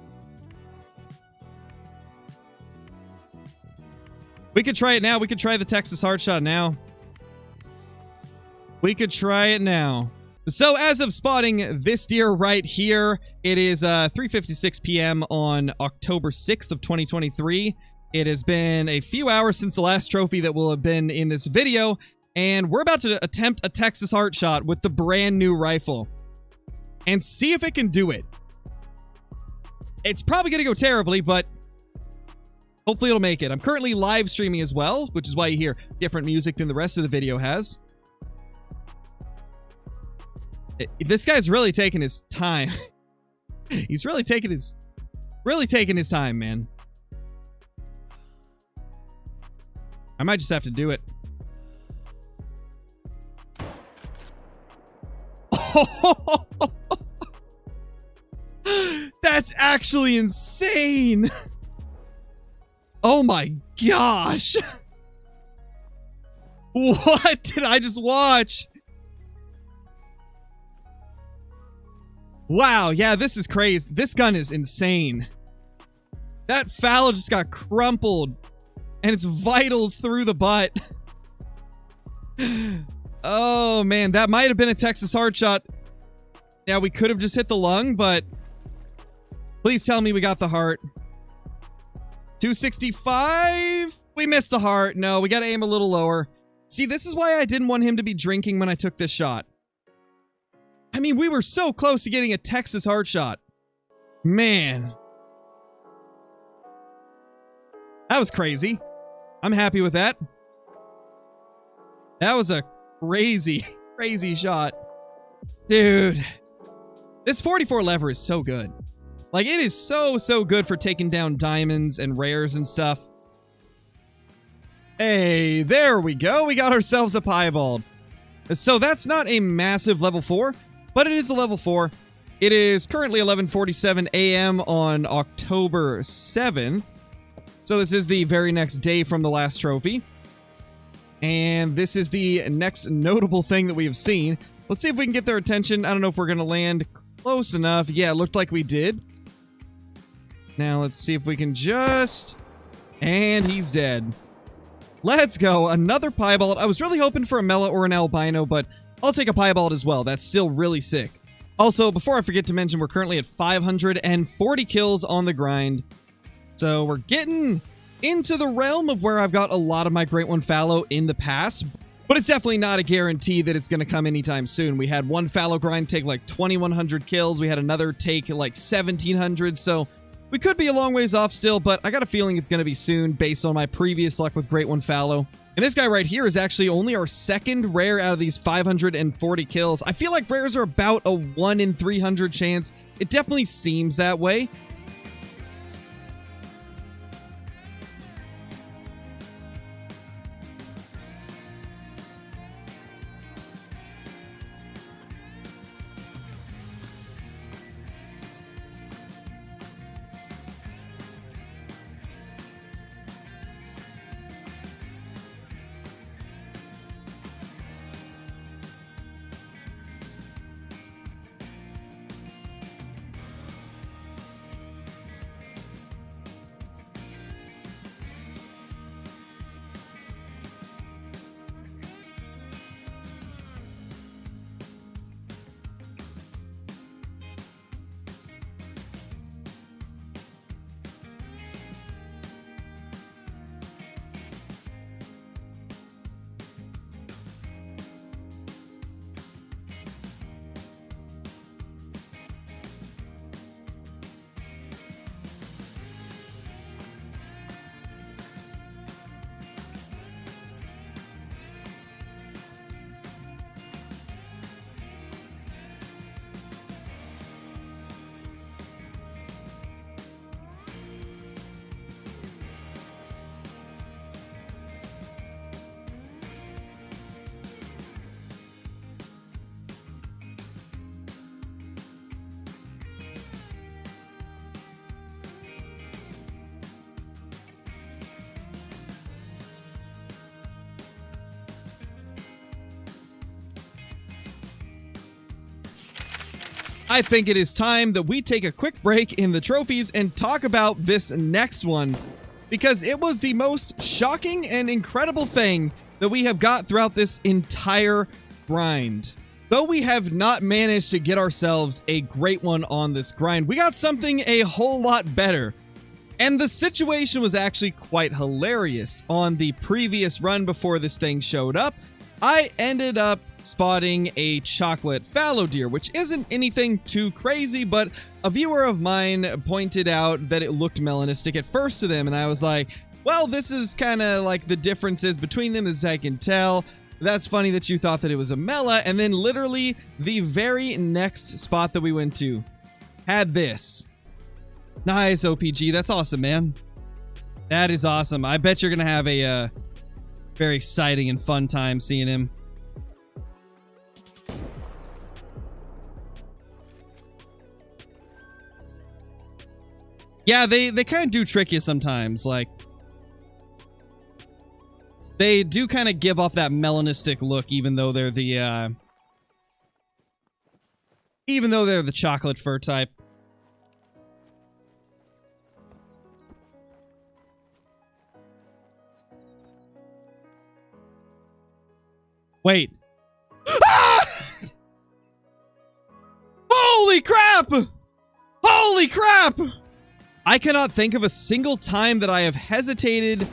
We could try it now. We could try the Texas Heart Shot now. We could try it now. So as of spotting this deer right here, it is 3:56 p.m. on October 6th of 2023. It has been a few hours since the last trophy that will have been in this video, and we're about to attempt a Texas Heart Shot with the brand new rifle and see if it can do it. It's probably going to go terribly, but hopefully it'll make it. I'm currently live streaming as well, which is why you hear different music than the rest of the video has. This guy's really taking his time. He's really taking his time, man. I might just have to do it. That's actually insane. Oh my gosh. What did I just watch? Wow, yeah, this is crazy. This gun is insane. That fallow just got crumpled. And it's vitals through the butt. Oh, man. That might have been a Texas Heart Shot. Yeah, we could have just hit the lung, but please tell me we got the heart. 265. We missed the heart. No, we got to aim a little lower. See, this is why I didn't want him to be drinking when I took this shot. I mean, we were so close to getting a Texas Heart Shot. Man. That was crazy. I'm happy with that. That was a crazy, crazy shot. Dude. This 44 lever is so good. Like, it is so good for taking down diamonds and rares and stuff. Hey, there we go. We got ourselves a piebald. So that's not a massive level 4, but it is a level 4. It is currently 11:47 a.m. on October 7th. So this is the very next day from the last trophy. And this is the next notable thing that we have seen. Let's see if we can get their attention. I don't know if we're going to land close enough. Yeah, it looked like we did. Now let's see if we can just... And he's dead. Let's go. Another piebald. I was really hoping for a Mela or an albino, but I'll take a piebald as well. That's still really sick. Also, before I forget to mention, we're currently at 540 kills on the grind. So we're getting into the realm of where I've got a lot of my Great One Fallow in the past, but it's definitely not a guarantee that it's going to come anytime soon. We had one Fallow grind take like 2,100 kills. We had another take like 1,700, so we could be a long ways off still, but I got a feeling it's going to be soon based on my previous luck with Great One Fallow. And this guy right here is actually only our second rare out of these 540 kills. I feel like rares are about a 1 in 300 chance. It definitely seems that way. I think it is time that we take a quick break in the trophies and talk about this next one, because it was the most shocking and incredible thing that we have got throughout this entire grind. Though we have not managed to get ourselves a great one on this grind, we got something a whole lot better. And the situation was actually quite hilarious. On the previous run before this thing showed up, I ended up spotting a chocolate fallow deer, which isn't anything too crazy, but a viewer of mine pointed out that it looked melanistic at first to them, and I was like, well, this is kind of like the differences between them as I can tell. That's funny that you thought that it was a Mela. And then literally the very next spot that we went to had this. Nice, OPG. That's awesome, man. That is awesome. I bet you're going to have a very exciting and fun time seeing him. Yeah, they kind of do trick you sometimes. Like, they do kind of give off that melanistic look, even though they're the chocolate fur type. Wait. Ah! Holy crap! Holy crap! I cannot think of a single time that I have hesitated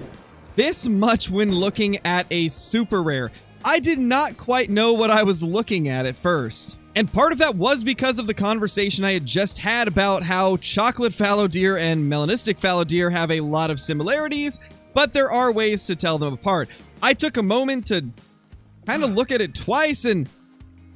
this much when looking at a super rare. I did not quite know what I was looking at first. And part of that was because of the conversation I had just had about how chocolate fallow deer and melanistic fallow deer have a lot of similarities, but there are ways to tell them apart. I took a moment to kind of look at it twice, and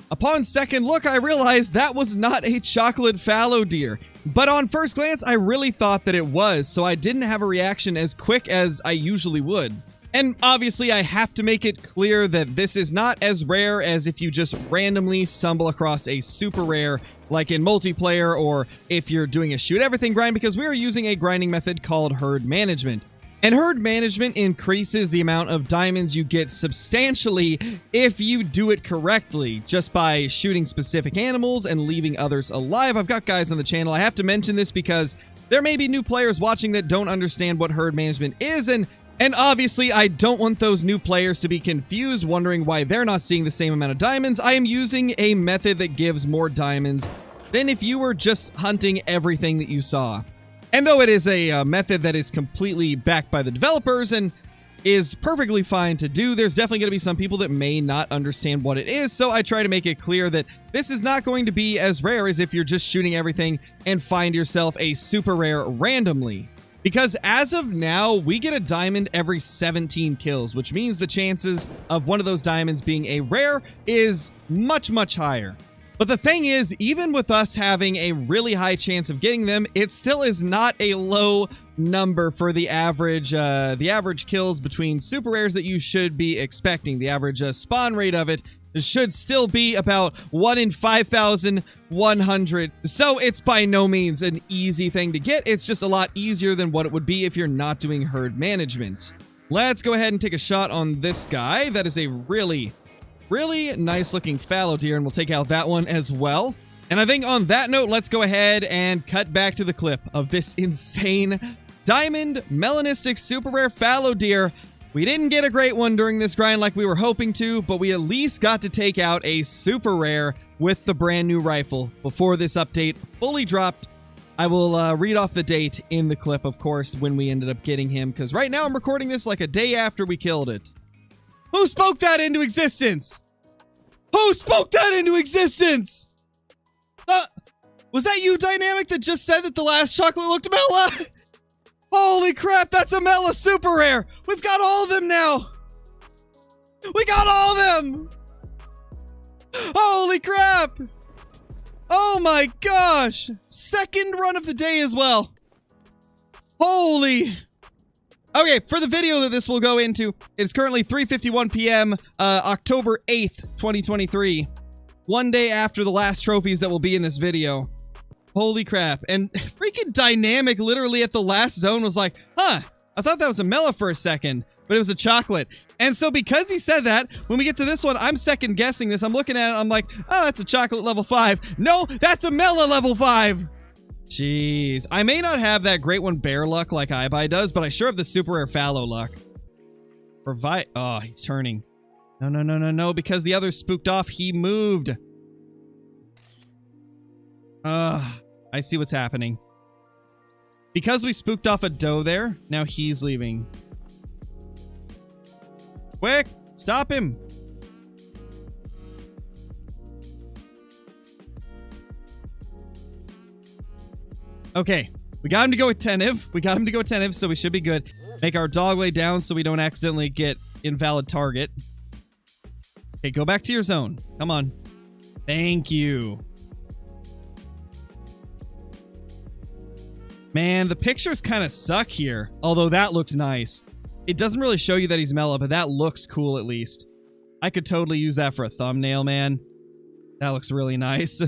Upon second look, I realized that was not a chocolate fallow deer. But on first glance, I really thought that it was, so I didn't have a reaction as quick as I usually would. And obviously, I have to make it clear that this is not as rare as if you just randomly stumble across a super rare, like in multiplayer, or if you're doing a shoot everything grind, because we are using a grinding method called herd management. And herd management increases the amount of diamonds you get substantially if you do it correctly, just by shooting specific animals and leaving others alive. I've got guys on the channel. I have to mention this because there may be new players watching that don't understand what herd management is, and obviously I don't want those new players to be confused, wondering why they're not seeing the same amount of diamonds. I am using a method that gives more diamonds than if you were just hunting everything that you saw. And though it is a method that is completely backed by the developers and is perfectly fine to do, there's definitely going to be some people that may not understand what it is, so I try to make it clear that this is not going to be as rare as if you're just shooting everything and find yourself a super rare randomly. Because as of now, we get a diamond every 17 kills, which means the chances of one of those diamonds being a rare is much, much higher. But the thing is, even with us having a really high chance of getting them, it still is not a low number for the average kills between super rares that you should be expecting. The average spawn rate of it should still be about 1 in 5,100. So it's by no means an easy thing to get. It's just a lot easier than what it would be if you're not doing herd management. Let's go ahead and take a shot on this guy. That is a really nice looking fallow deer, and we'll take out that one as well. And I think on that note, let's go ahead and cut back to the clip of this insane diamond melanistic super rare fallow deer. We didn't get a great one during this grind like we were hoping to, but we at least got to take out a super rare with the brand new rifle before this update fully dropped. I will read off the date in the clip, of course, when we ended up getting him, because right now I'm recording this like a day after we killed it. Who spoke that into existence? Who spoke that into existence? Was that you, Dynamic, that just said that the last chocolate looked Mela? Holy crap, that's a Mela super rare. We've got all of them now. We got all of them. Holy crap. Oh my gosh. Second run of the day as well. Holy. Okay, for the video that this will go into, it's currently 3:51 p.m., October 8th, 2023. One day after the last trophies that will be in this video. Holy crap. And freaking Dynamic literally at the last zone was like, huh, I thought that was a Mela for a second, but it was a chocolate. And so because he said that, when we get to this one, I'm second guessing this. I'm looking at it, I'm like, oh, that's a chocolate level 5. No, that's a Mela level 5. Jeez. I may not have that great one bear luck like iBuy does, but I sure have the super rare fallow luck. Oh, he's turning. No, because the other spooked off, he moved. I see what's happening. Because we spooked off a doe there, now he's leaving. Quick, stop him. Okay, we got him to go attentive. So we should be good. Make our dog lay down so we don't accidentally get invalid target. Okay, go back to your zone. Come on. Thank you. Man, the pictures kind of suck here. Although that looks nice. It doesn't really show you that he's Mela, but that looks cool at least. I could totally use that for a thumbnail, man. That looks really nice.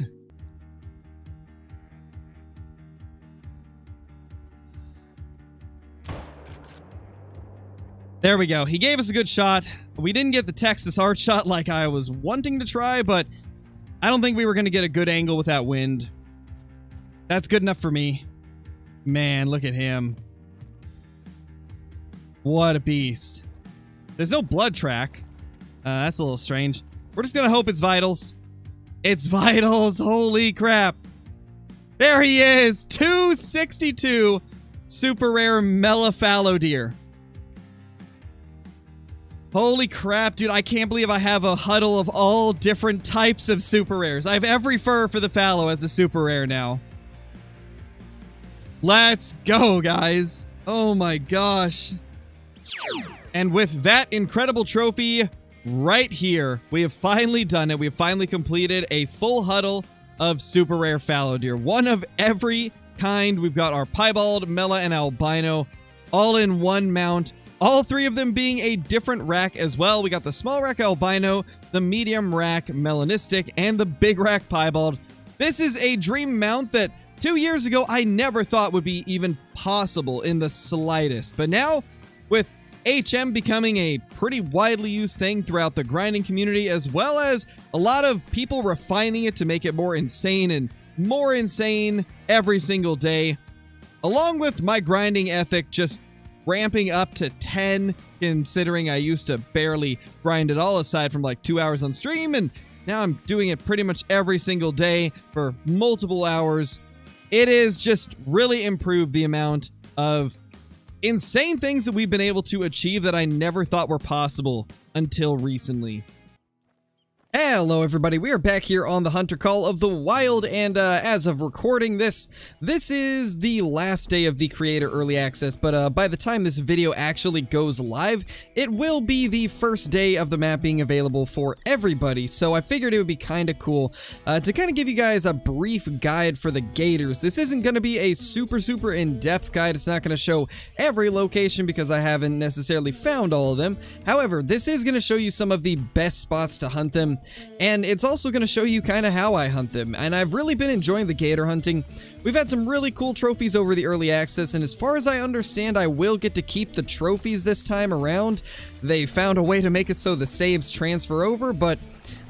There we go. He gave us a good shot. We didn't get the Texas hard shot like I was wanting to try, but I don't think we were going to get a good angle with that wind. That's good enough for me. Man, look at him. What a beast. There's no blood track. That's a little strange. We're just going to hope it's vitals. It's vitals. Holy crap. There he is. 262 super rare Mela fallow deer. Holy crap, dude. I can't believe I have a huddle of all different types of super rares. I have every fur for the fallow as a super rare now. Let's go, guys. Oh my gosh. And with that incredible trophy, right here. We have finally done it. We have finally completed a full huddle of super rare fallow deer. One of every kind. We've got our piebald, mela, and albino all in one mount. All three of them being a different rack as well. We got the small rack albino, the medium rack melanistic, and the big rack piebald. This is a dream mount that 2 years ago I never thought would be even possible in the slightest. But now, with HM becoming a pretty widely used thing throughout the grinding community, as well as a lot of people refining it to make it more insane and more insane every single day, along with my grinding ethic just ramping up to 10, considering I used to barely grind at all aside from like 2 hours on stream, and now I'm doing it pretty much every single day for multiple hours. It has just really improved the amount of insane things that we've been able to achieve that I never thought were possible until recently. Hello everybody, we are back here on the Hunter Call of the Wild, and as of recording this is the last day of the creator early access, but by the time this video actually goes live, it will be the first day of the map being available for everybody, so I figured it would be kind of cool to kind of give you guys a brief guide for the gators. This isn't going to be a super in-depth guide. It's not going to show every location because I haven't necessarily found all of them. However, this is going to show you some of the best spots to hunt them, and it's also going to show you kind of how I hunt them, and I've really been enjoying the gator hunting. We've had some really cool trophies over the early access, and as far as I understand, I will get to keep the trophies this time around. They found a way to make it so the saves transfer over, but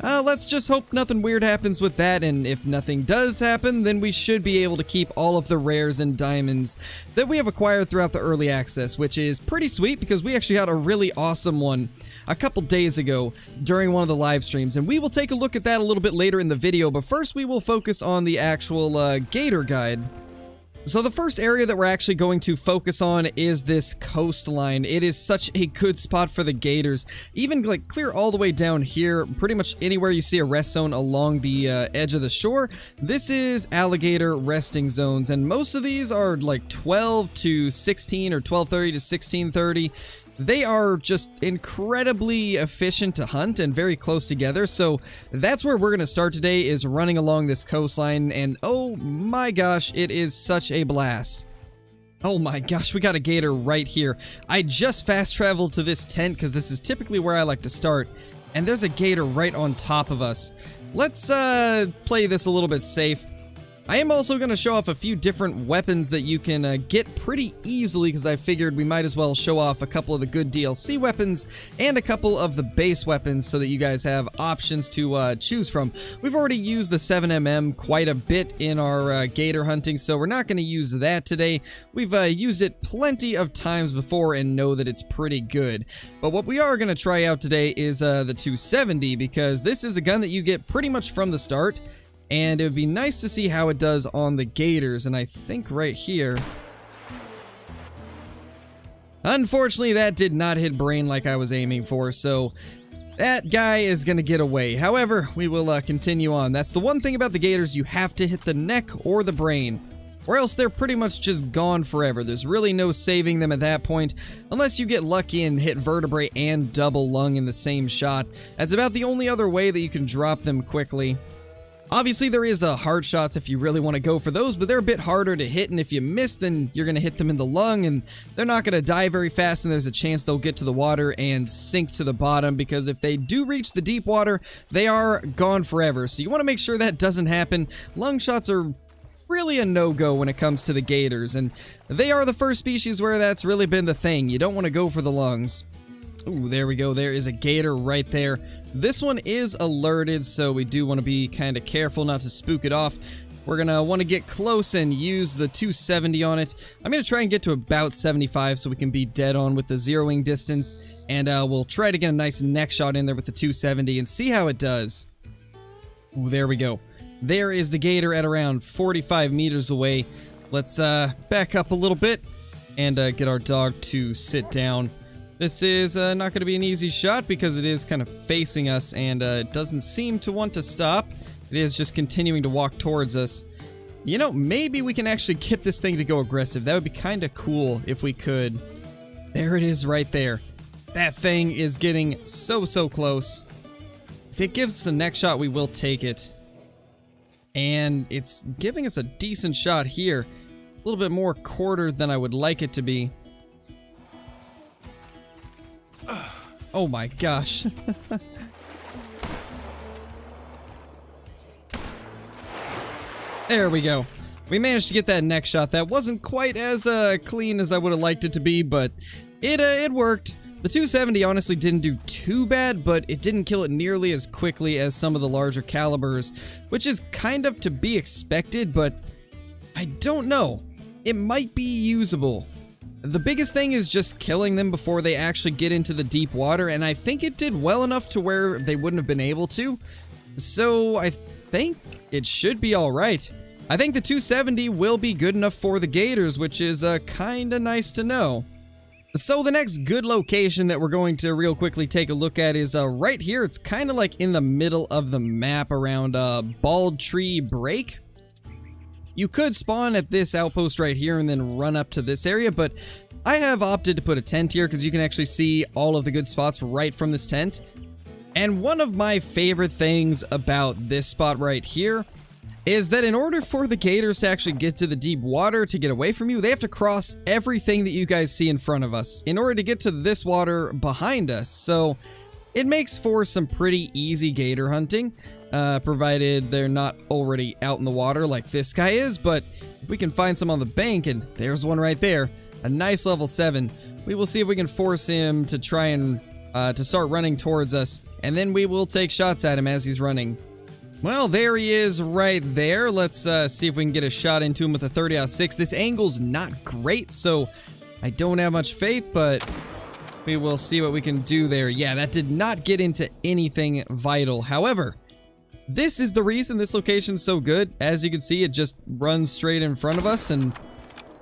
let's just hope nothing weird happens with that, and if nothing does happen, then we should be able to keep all of the rares and diamonds that we have acquired throughout the early access, which is pretty sweet because we actually got a really awesome one a couple days ago during one of the live streams, and we will take a look at that a little bit later in the video, but first we will focus on the actual gator guide. So the first area that we're actually going to focus on is this coastline. It is such a good spot for the gators. Even like clear all the way down here, pretty much anywhere you see a rest zone along the edge of the shore, this is alligator resting zones, and most of these are like 12 to 16 or 12:30 to 16:30. They are just incredibly efficient to hunt and very close together, so that's where we're going to start today, is running along this coastline, and oh my gosh, it is such a blast. Oh my gosh, we got a gator right here. I just fast traveled to this tent because this is typically where I like to start, and there's a gator right on top of us. Let's play this a little bit safe. I am also going to show off a few different weapons that you can get pretty easily, because I figured we might as well show off a couple of the good DLC weapons and a couple of the base weapons so that you guys have options to choose from. We've already used the 7mm quite a bit in our gator hunting, so we're not going to use that today. We've used it plenty of times before and know that it's pretty good. But what we are going to try out today is the 270, because this is a gun that you get pretty much from the start. And it would be nice to see how it does on the gators, and I think right here... Unfortunately, that did not hit brain like I was aiming for, so that guy is going to get away. However, we will continue on. That's the one thing about the gators, you have to hit the neck or the brain, or else they're pretty much just gone forever. There's really no saving them at that point, unless you get lucky and hit vertebrae and double lung in the same shot. That's about the only other way that you can drop them quickly. Obviously, there is hard shots if you really want to go for those, but they're a bit harder to hit, and if you miss, then you're going to hit them in the lung, and they're not going to die very fast, and there's a chance they'll get to the water and sink to the bottom, because if they do reach the deep water, they are gone forever. So you want to make sure that doesn't happen. Lung shots are really a no-go when it comes to the gators, and they are the first species where that's really been the thing. You don't want to go for the lungs. Ooh, there we go. There is a gator right there. This one is alerted, so we do want to be kind of careful not to spook it off. We're going to want to get close and use the 270 on it. I'm going to try and get to about 75 so we can be dead on with the zeroing distance. And we'll try to get a nice neck shot in there with the 270 and see how it does. Ooh, there we go. There is the gator at around 45 meters away. Let's back up a little bit and get our dog to sit down. This is not going to be an easy shot because it is kind of facing us, and it doesn't seem to want to stop. It is just continuing to walk towards us. You know, maybe we can actually get this thing to go aggressive. That would be kind of cool if we could. There it is right there. That thing is getting so close. If it gives us a neck shot, we will take it. And it's giving us a decent shot here. A little bit more quartered than I would like it to be. Oh my gosh. There we go. We managed to get that neck shot. That wasn't quite as clean as I would have liked it to be, but it worked. The 270 honestly didn't do too bad, but it didn't kill it nearly as quickly as some of the larger calibers, which is kind of to be expected, but I don't know. It might be usable. The biggest thing is just killing them before they actually get into the deep water, and I think it did well enough to where they wouldn't have been able to. So I think it should be alright. I think the 270 will be good enough for the gators, which is kinda nice to know. So the next good location that we're going to real quickly take a look at is right here. It's kind of like in the middle of the map around Bald Tree Break. You could spawn at this outpost right here and then run up to this area, but I have opted to put a tent here because you can actually see all of the good spots right from this tent. And one of my favorite things about this spot right here is that in order for the gators to actually get to the deep water to get away from you, they have to cross everything that you guys see in front of us in order to get to this water behind us. So it makes for some pretty easy gator hunting, provided they're not already out in the water like this guy is. But if we can find some on the bank, and there's one right there, a nice level 7, we will see if we can force him to try and to start running towards us, and then we will take shots at him as he's running. Well, there he is right there. Let's see if we can get a shot into him with a 30-06. This angle's not great, so I don't have much faith, but we will see what we can do there. Yeah, that did not get into anything vital. However, this is the reason this location's so good. As you can see, it just runs straight in front of us and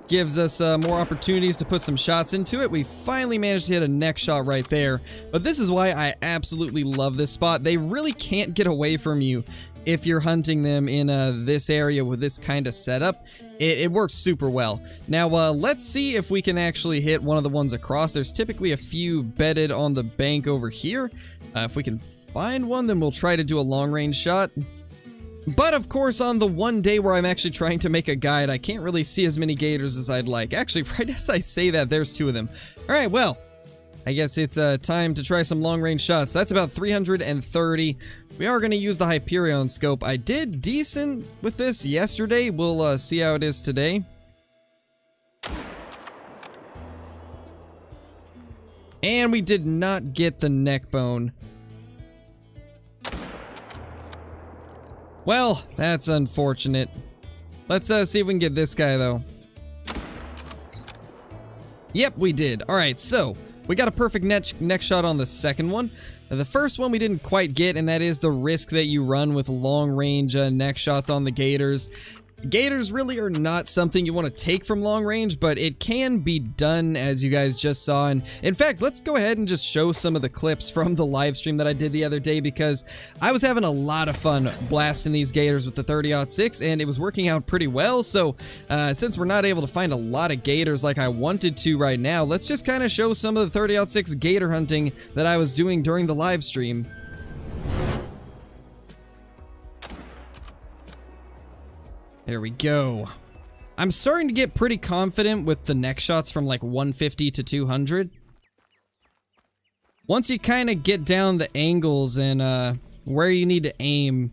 gives us more opportunities to put some shots into it. We finally managed to hit a neck shot right there, but this is why I absolutely love this spot. They really can't get away from you if you're hunting them in this area with this kind of setup. It works super well. Now let's see if we can actually hit one of the ones across. There's typically a few bedded on the bank over here. If we can find one, then we'll try to do a long range shot. But of course, on the one day where I'm actually trying to make a guide, I can't really see as many gators as I'd like. Actually, right as I say that, there's 2 of them. Alright, well, I guess it's time to try some long-range shots. That's about 330. We are going to use the Hyperion scope. I did decent with this yesterday. We'll see how it is today. And we did not get the neck bone. Well, that's unfortunate. Let's see if we can get this guy, though. Yep, we did. Alright, so we got a perfect neck shot on the second one. Now, the first one we didn't quite get, and that is the risk that you run with long-range neck shots on the gators. Gators really are not something you want to take from long range, but it can be done, as you guys just saw. And in fact, let's go ahead and just show some of the clips from the live stream that I did the other day, because I was having a lot of fun blasting these gators with the 30-06, and it was working out pretty well. So since we're not able to find a lot of gators like I wanted to right now, let's just kind of show some of the 30-06 gator hunting that I was doing during the live stream. There we go. I'm starting to get pretty confident with the neck shots from like 150 to 200. Once you kind of get down the angles and where you need to aim,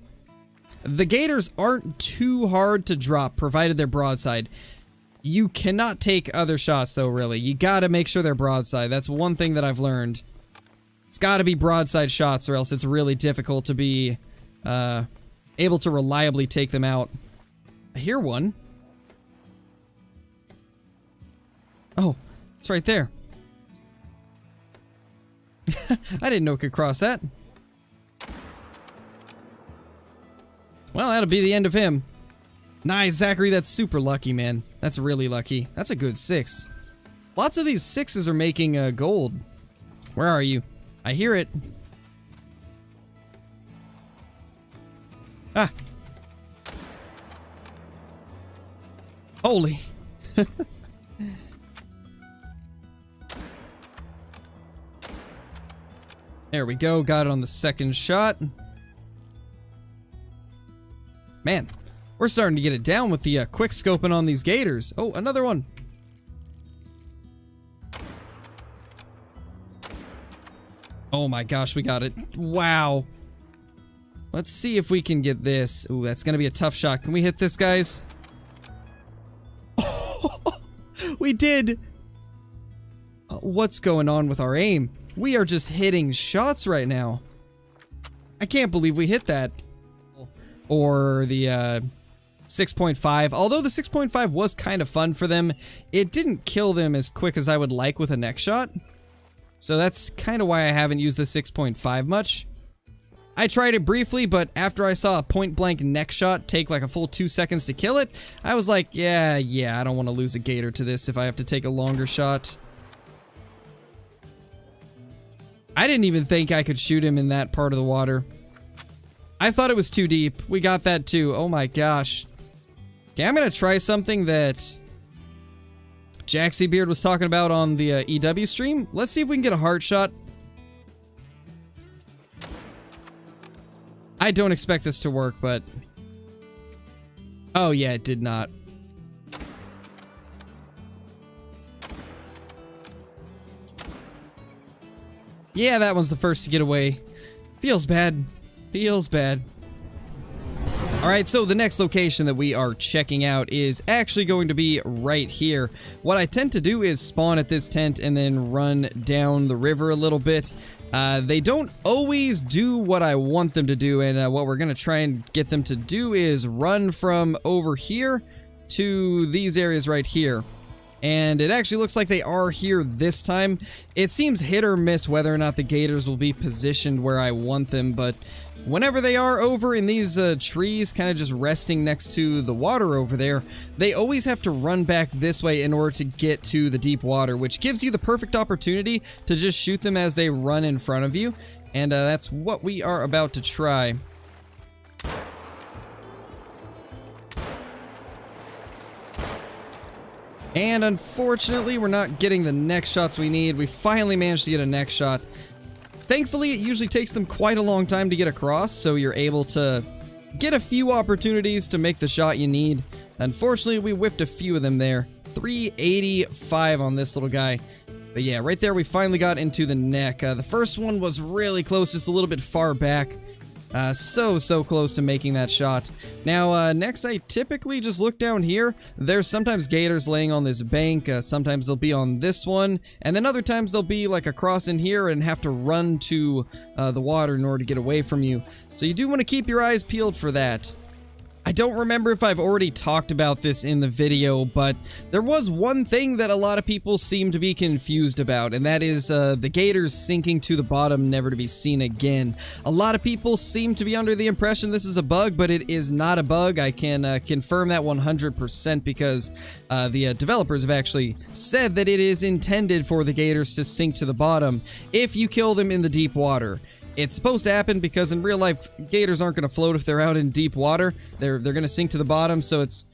the gators aren't too hard to drop, provided they're broadside. You cannot take other shots though, really. You gotta make sure they're broadside. That's one thing that I've learned. It's gotta be broadside shots, or else it's really difficult to be able to reliably take them out. I hear one. Oh, it's right there. I didn't know it could cross that. Well, that'll be the end of him. Nice, Zachary. That's super lucky, man. That's really lucky. That's a good 6. Lots of these 6s are making gold. Where are you? I hear it. Ah. Holy. There we go. Got it on the second shot. Man, we're starting to get it down with the quick scoping on these gators. Oh, another one. Oh my gosh, we got it. Wow. Let's see if we can get this. Ooh, that's gonna be a tough shot. Can we hit this, guys? We did. What's going on with our aim? We are just hitting shots right now. I can't believe we hit that. Or the 6.5. Although the 6.5 was kind of fun for them, it didn't kill them as quick as I would like with a neck shot. So that's kind of why I haven't used the 6.5 much. I tried it briefly, but after I saw a point-blank neck shot take like a full 2 seconds to kill it, I was like, yeah, I don't want to lose a gator to this if I have to take a longer shot. I didn't even think I could shoot him in that part of the water. I thought it was too deep. We got that too. Oh my gosh. Okay, I'm gonna try something that Jaxie Beard was talking about on the EW stream. Let's see if we can get a heart shot. I don't expect this to work, but... Oh yeah, it did not. Yeah, that one's the first to get away. Feels bad. Feels bad. Alright, so the next location that we are checking out is actually going to be right here. What I tend to do is spawn at this tent and then run down the river a little bit. They don't always do what I want them to do, and what we're going to try and get them to do is run from over here to these areas right here. And it actually looks like they are here this time. It seems hit or miss whether or not the gators will be positioned where I want them, but whenever they are over in these trees, kind of just resting next to the water over there, they always have to run back this way in order to get to the deep water, which gives you the perfect opportunity to just shoot them as they run in front of you. And that's what we are about to try. And unfortunately, we're not getting the neck shots we need. We finally managed to get a neck shot. Thankfully, it usually takes them quite a long time to get across, so you're able to get a few opportunities to make the shot you need. Unfortunately, we whiffed a few of them there. 385 on this little guy. But yeah, right there, we finally got into the neck. The first one was really close, just a little bit far back. So close to making that shot. Now, next I typically just look down here. There's sometimes gators laying on this bank, sometimes they'll be on this one, and then other times they'll be like across in here and have to run to the water in order to get away from you. So you do want to keep your eyes peeled for that. I don't remember if I've already talked about this in the video, but there was one thing that a lot of people seem to be confused about, and that is the gators sinking to the bottom, never to be seen again. A lot of people seem to be under the impression this is a bug, but it is not a bug. I can confirm that 100% because the developers have actually said that it is intended for the gators to sink to the bottom if you kill them in the deep water. It's supposed to happen because in real life, gators aren't going to float if they're out in deep water. They're going to sink to the bottom, so it's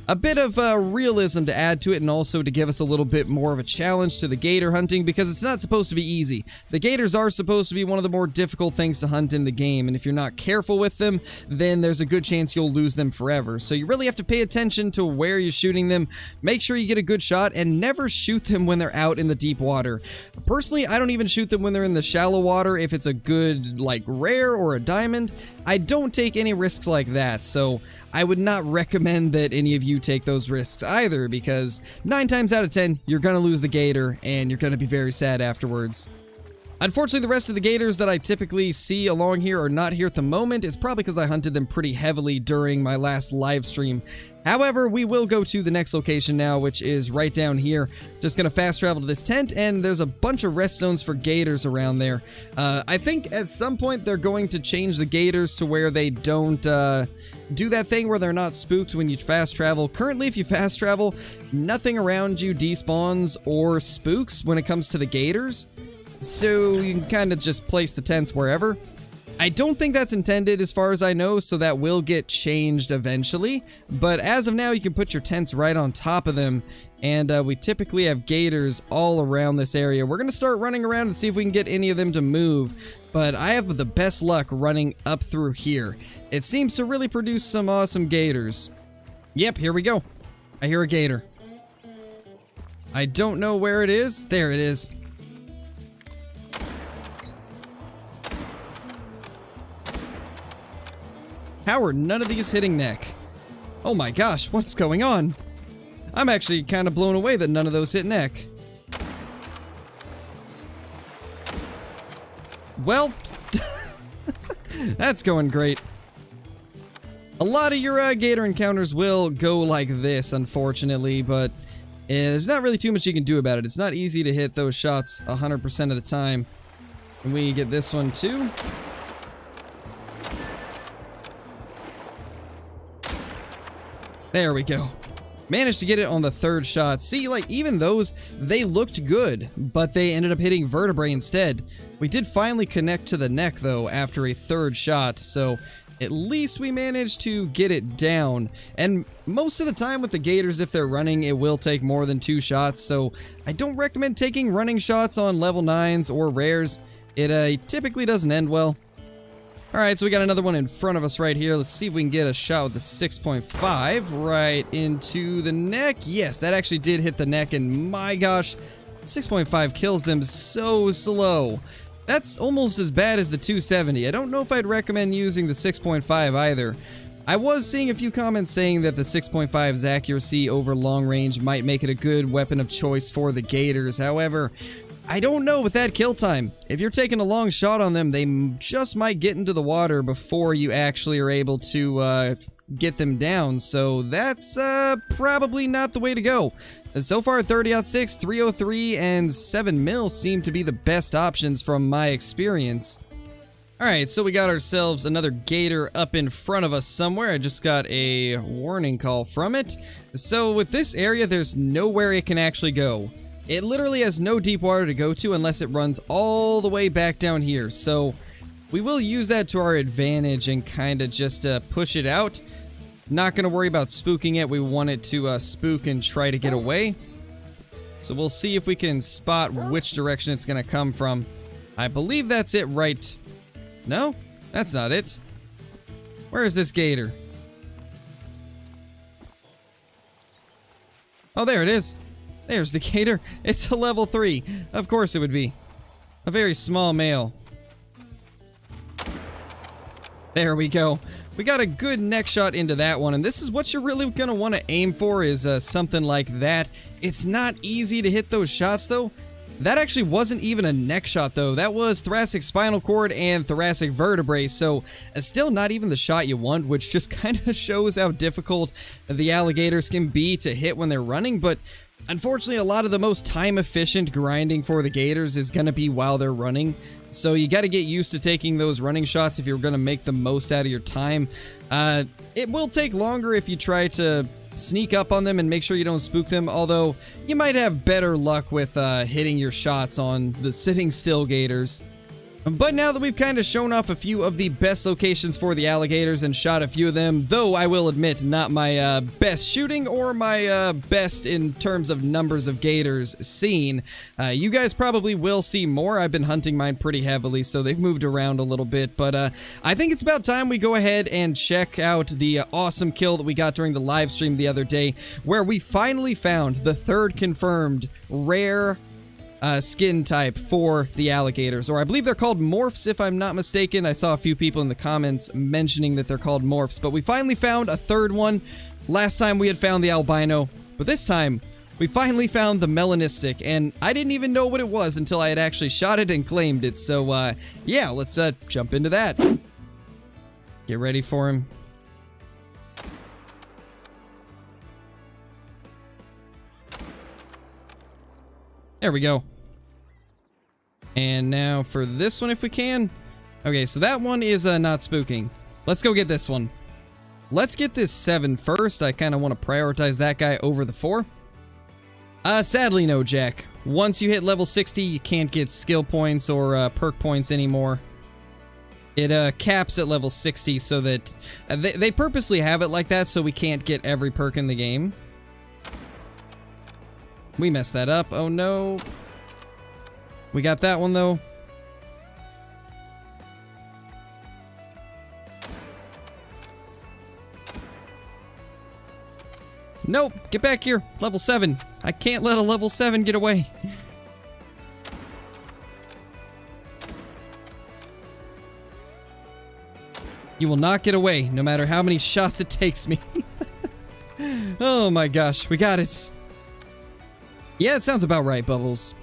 a bit of realism to add to it, and also to give us a little bit more of a challenge to the gator hunting, because it's not supposed to be easy. The gators are supposed to be one of the more difficult things to hunt in the game, and if you're not careful with them, then there's a good chance you'll lose them forever. So you really have to pay attention to where you're shooting them, make sure you get a good shot, and never shoot them when they're out in the deep water. Personally, I don't even shoot them when they're in the shallow water if it's a good, like, rare or a diamond. I don't take any risks like that, so I would not recommend that any of you take those risks either, because 9 times out of 10, you're gonna lose the gator, and you're gonna be very sad afterwards. Unfortunately, the rest of the gators that I typically see along here are not here at the moment. It's probably because I hunted them pretty heavily during my last live stream. However, we will go to the next location now, which is right down here. Just gonna fast travel to this tent, and there's a bunch of rest zones for gators around there. I think at some point they're going to change the gators to where they don't do that thing where they're not spooked when you fast travel. Currently, if you fast travel, nothing around you despawns or spooks when it comes to the gators. So you can kind of just place the tents wherever. I don't think that's intended as far as I know, so that will get changed eventually. But as of now, you can put your tents right on top of them, And we typically have gators all around this area. We're going to start running around and see if we can get any of them to move. But I have the best luck running up through here. It seems to really produce some awesome gators. Yep, here we go. I hear a gator. I don't know where it is. There it is. How are none of these hitting neck? Oh my gosh, what's going on? I'm actually kind of blown away that none of those hit neck. Well, that's going great. A lot of your gator encounters will go like this, unfortunately, but there's not really too much you can do about it. It's not easy to hit those shots 100% of the time. Can we get this one too? There we go. Managed to get it on the third shot. See, like, even those, they looked good, but they ended up hitting vertebrae instead. We did finally connect to the neck, though, after a third shot, so at least we managed to get it down. And most of the time with the gators, if they're running, it will take more than 2 shots, so I don't recommend taking running shots on level 9s or rares. It typically doesn't end well. Alright, so we got another one in front of us right here. Let's see if we can get a shot with the 6.5 right into the neck. Yes, that actually did hit the neck, and my gosh, 6.5 kills them so slow. That's almost as bad as the 270. I don't know if I'd recommend using the 6.5 either. I was seeing a few comments saying that the 6.5's accuracy over long range might make it a good weapon of choice for the gators. However, I don't know with that kill time. If you're taking a long shot on them, they just might get into the water before you actually are able to get them down. So that's probably not the way to go. So far, 30-06, 303, and 7 mil seem to be the best options from my experience. Alright, so we got ourselves another gator up in front of us somewhere. I just got a warning call from it. So with this area, there's nowhere it can actually go. It literally has no deep water to go to unless it runs all the way back down here. So we will use that to our advantage and kind of just push it out. Not going to worry about spooking it. We want it to spook and try to get away. So we'll see if we can spot which direction it's going to come from. I believe that's it right. No, that's not it. Where is this gator? Oh, there it is. There's the gator. It's a level 3. Of course it would be. A very small male. There we go. We got a good neck shot into that one, and this is what you're really going to want to aim for is something like that. It's not easy to hit those shots, though. That actually wasn't even a neck shot, though. That was thoracic spinal cord and thoracic vertebrae, so still not even the shot you want, which just kind of shows how difficult the alligators can be to hit when they're running, but unfortunately, a lot of the most time-efficient grinding for the gators is going to be while they're running. So you got to get used to taking those running shots if you're going to make the most out of your time. It will take longer if you try to sneak up on them and make sure you don't spook them, although you might have better luck with hitting your shots on the sitting still gators. But now that we've kind of shown off a few of the best locations for the alligators and shot a few of them, though I will admit not my best shooting or my best in terms of numbers of gators seen, you guys probably will see more. I've been hunting mine pretty heavily, so they've moved around a little bit, but I think it's about time we go ahead and check out the awesome kill that we got during the live stream the other day, where we finally found the 3rd confirmed rare skin type for the alligators, or I believe they're called morphs if I'm not mistaken. I saw a few people in the comments mentioning that they're called morphs, but we finally found a 3rd one. Last time we had found the albino, but this time we finally found the melanistic, and I didn't even know what it was until I had actually shot it and claimed it. So yeah, let's jump into that. Get ready for him. There we go. And now for this one if we can. Okay, so that one is not spooking. Let's go get this one. Let's get this 7 first. I kind of want to prioritize that guy over the 4. Sadly no, Jack. Once you hit level 60, you can't get skill points or perk points anymore. It caps at level 60 so that they purposely have it like that so we can't get every perk in the game. We messed that up. Oh no. We got that one though. Nope. Get back here. Level 7. I can't let a level 7 get away. You will not get away, no matter how many shots it takes me. Oh my gosh, we got it. Yeah, it sounds about right, Bubbles.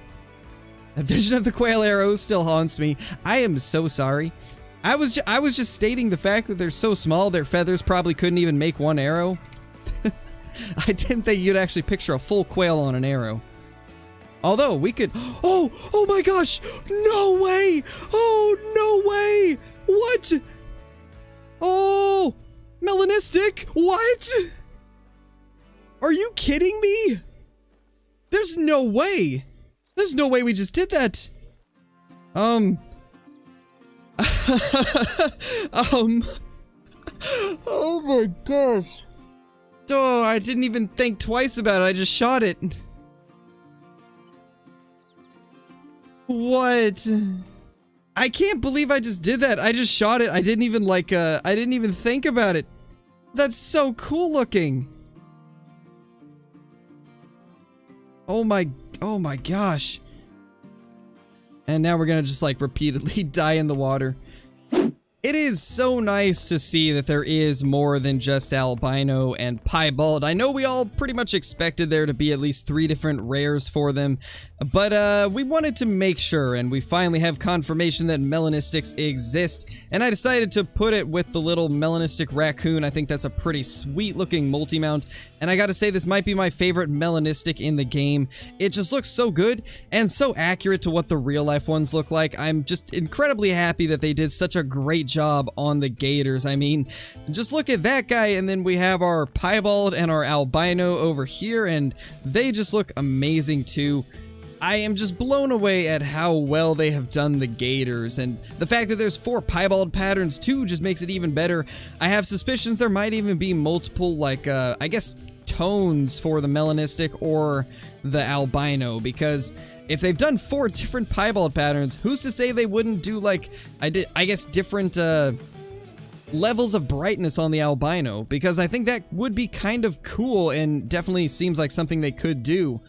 That vision of the quail arrows still haunts me. I am so sorry. I was just stating the fact that they're so small, their feathers probably couldn't even make one arrow. I didn't think you'd actually picture a full quail on an arrow. Although, we could... Oh my gosh! No way! Oh, no way! What? Oh! Melanistic? What? Are you kidding me? There's no way. There's no way we just did that. Oh my gosh. Oh, I didn't even think twice about it. I just shot it. What? I can't believe I just did that. I just shot it. I didn't even I didn't even think about it. That's so cool looking. Oh my gosh. And now we're gonna just like repeatedly die in the water. It is so nice to see that there is more than just albino and piebald. I know we all pretty much expected there to be at least 3 different rares for them, but we wanted to make sure, and we finally have confirmation that melanistics exist, and I decided to put it with the little melanistic raccoon. I think that's a pretty sweet looking multi-mount, and I gotta say this might be my favorite melanistic in the game. It just looks so good and so accurate to what the real life ones look like. I'm just incredibly happy that they did such a great job on the gators. I mean, just look at that guy, and then we have our piebald and our albino over here, and they just look amazing too. I am just blown away at how well they have done the gators, and the fact that there's 4 piebald patterns too just makes it even better. I have suspicions there might even be multiple, like, I guess, tones for the melanistic or the albino, because if they've done 4 different piebald patterns, who's to say they wouldn't do, like, I guess, different, levels of brightness on the albino, because I think that would be kind of cool and definitely seems like something they could do.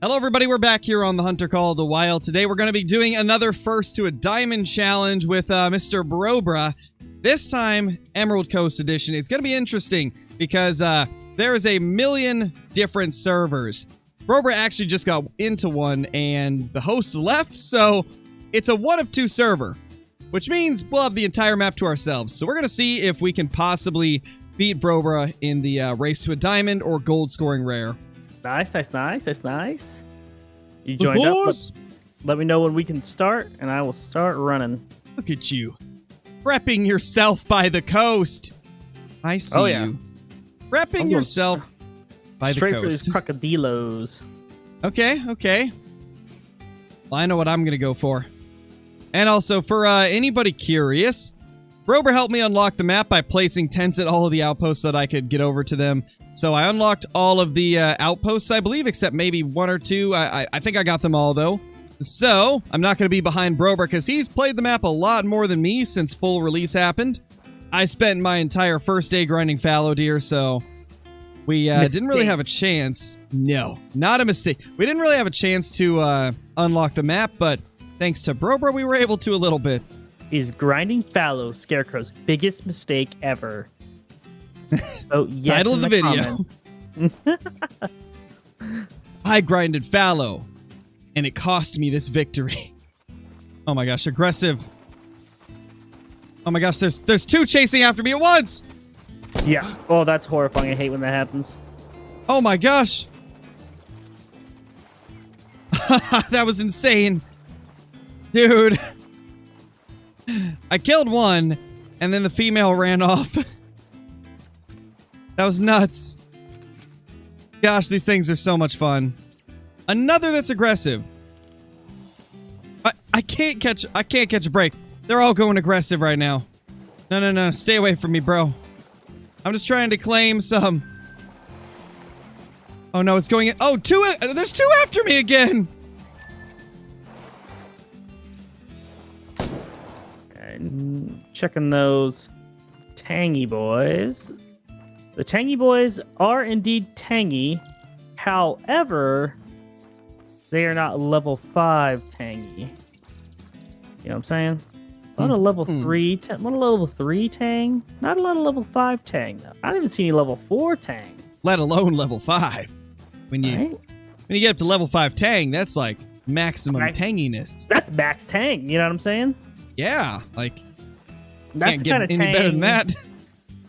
Hello everybody, we're back here on the Hunter Call of the Wild. Today we're going to be doing another First to a Diamond challenge with Mr. Brobra. This time, Emerald Coast Edition. It's going to be interesting because there is a million different servers. Brobra actually just got into one and the host left, so it's a 1 of 2 server, which means we'll have the entire map to ourselves. So we're going to see if we can possibly beat Brobra in the race to a diamond or gold scoring rare. Nice. You joined up. Let me know when we can start, and I will start running. Look at you. Prepping yourself by the coast. I see you. Prepping yourself by the coast. Straight for these crocodilos. Okay. Well, I know what I'm going to go for. And also, for anybody curious, Brobra helped me unlock the map by placing tents at all of the outposts so that I could get over to them. So I unlocked all of the outposts, I believe, except maybe 1 or 2. I think I got them all, though. So I'm not going to be behind Brobra because he's played the map a lot more than me since full release happened. I spent my entire first day grinding fallow deer, so we didn't really have a chance. No, not a mistake. We didn't really have a chance to unlock the map, but thanks to Brobra, we were able to a little bit. Is grinding fallow Scarecrow's biggest mistake ever? Oh, yes. Title of the video. I grinded fallow, and it cost me this victory. Oh my gosh, aggressive. Oh my gosh, there's 2 chasing after me at once! Yeah. Oh, that's horrifying. I hate when that happens. Oh my gosh. That was insane. Dude. I killed one, and then the female ran off. That was nuts. Gosh, these things are so much fun. Another that's aggressive. I can't catch a break. They're all going aggressive right now. No. Stay away from me, bro. I'm just trying to claim some. Oh no, it's going in. Oh, there's two after me again. And checking those tangy boys. The tangy boys are indeed tangy. However, they are not level 5 tangy. You know what I'm saying? A lot of level 3, what a level 3 tang. Not a lot of level 5 tang though. I don't even see any level 4 tang. Let alone level 5. When you get up to level 5 tang, that's like maximum tanginess. That's max tang. You know what I'm saying? Yeah, like that's can't the kind get of any tang, better than that.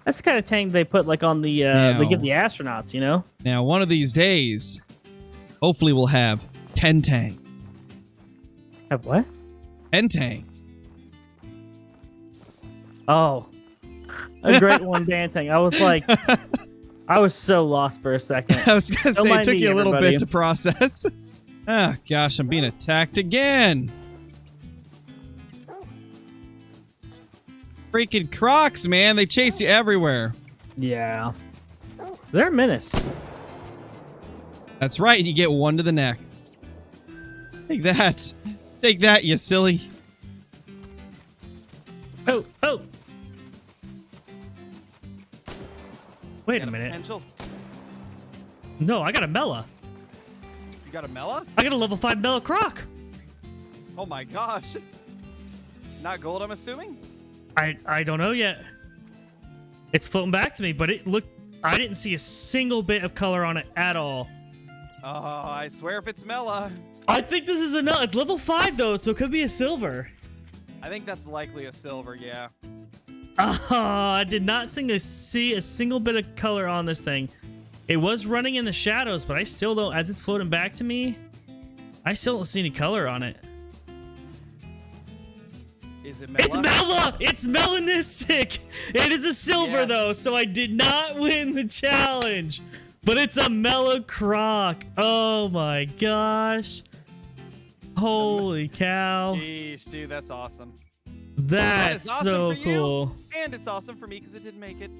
That's the kind of tang they put like on the they give the astronauts. You know. Now, one of these days, hopefully, we'll have 10 tang. Have what? 10 tang. Oh, a great one, Dantang. I was like, I was so lost for a second. I was gonna Don't say it mind took me, you a little everybody. bit to process. Ah, gosh, I'm being attacked again. Freaking crocs, man. They chase you everywhere. Yeah. They're a menace. That's right. You get one to the neck. Take that. Take that, you silly. Oh, oh. Wait a minute. Potential. No, I got a Mela. You got a Mela? I got a level 5 Mela Croc. Oh my gosh. Not gold, I'm assuming? I don't know yet. It's floating back to me, but I didn't see a single bit of color on it at all. Oh, I swear if it's Mela. I think this is a Mela. It's level 5 though, so it could be a silver. I think that's likely a silver, yeah. I did not see a single bit of color on this thing. It was running in the shadows, but I still don't, as it's floating back to me, I still don't see any color on it. Is it Mela? It's Mela! It's Melanistic! It is a silver though, so I did not win the challenge. But it's a Mela Croc. Oh my gosh. Holy cow. Yeesh, dude, that's awesome. That's awesome so for cool. You, and it's awesome for me because it didn't make it.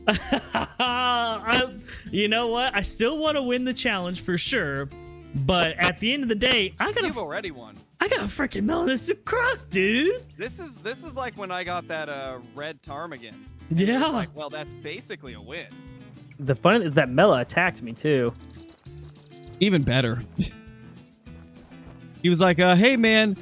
You know what? I still want to win the challenge for sure. But at the end of the day, You've already won. I got a freaking Melanistic Croc, dude. This is like when I got that red ptarmigan. Yeah. Like, well, that's basically a win. The fun is that Mela attacked me too. Even better. He was like, hey man,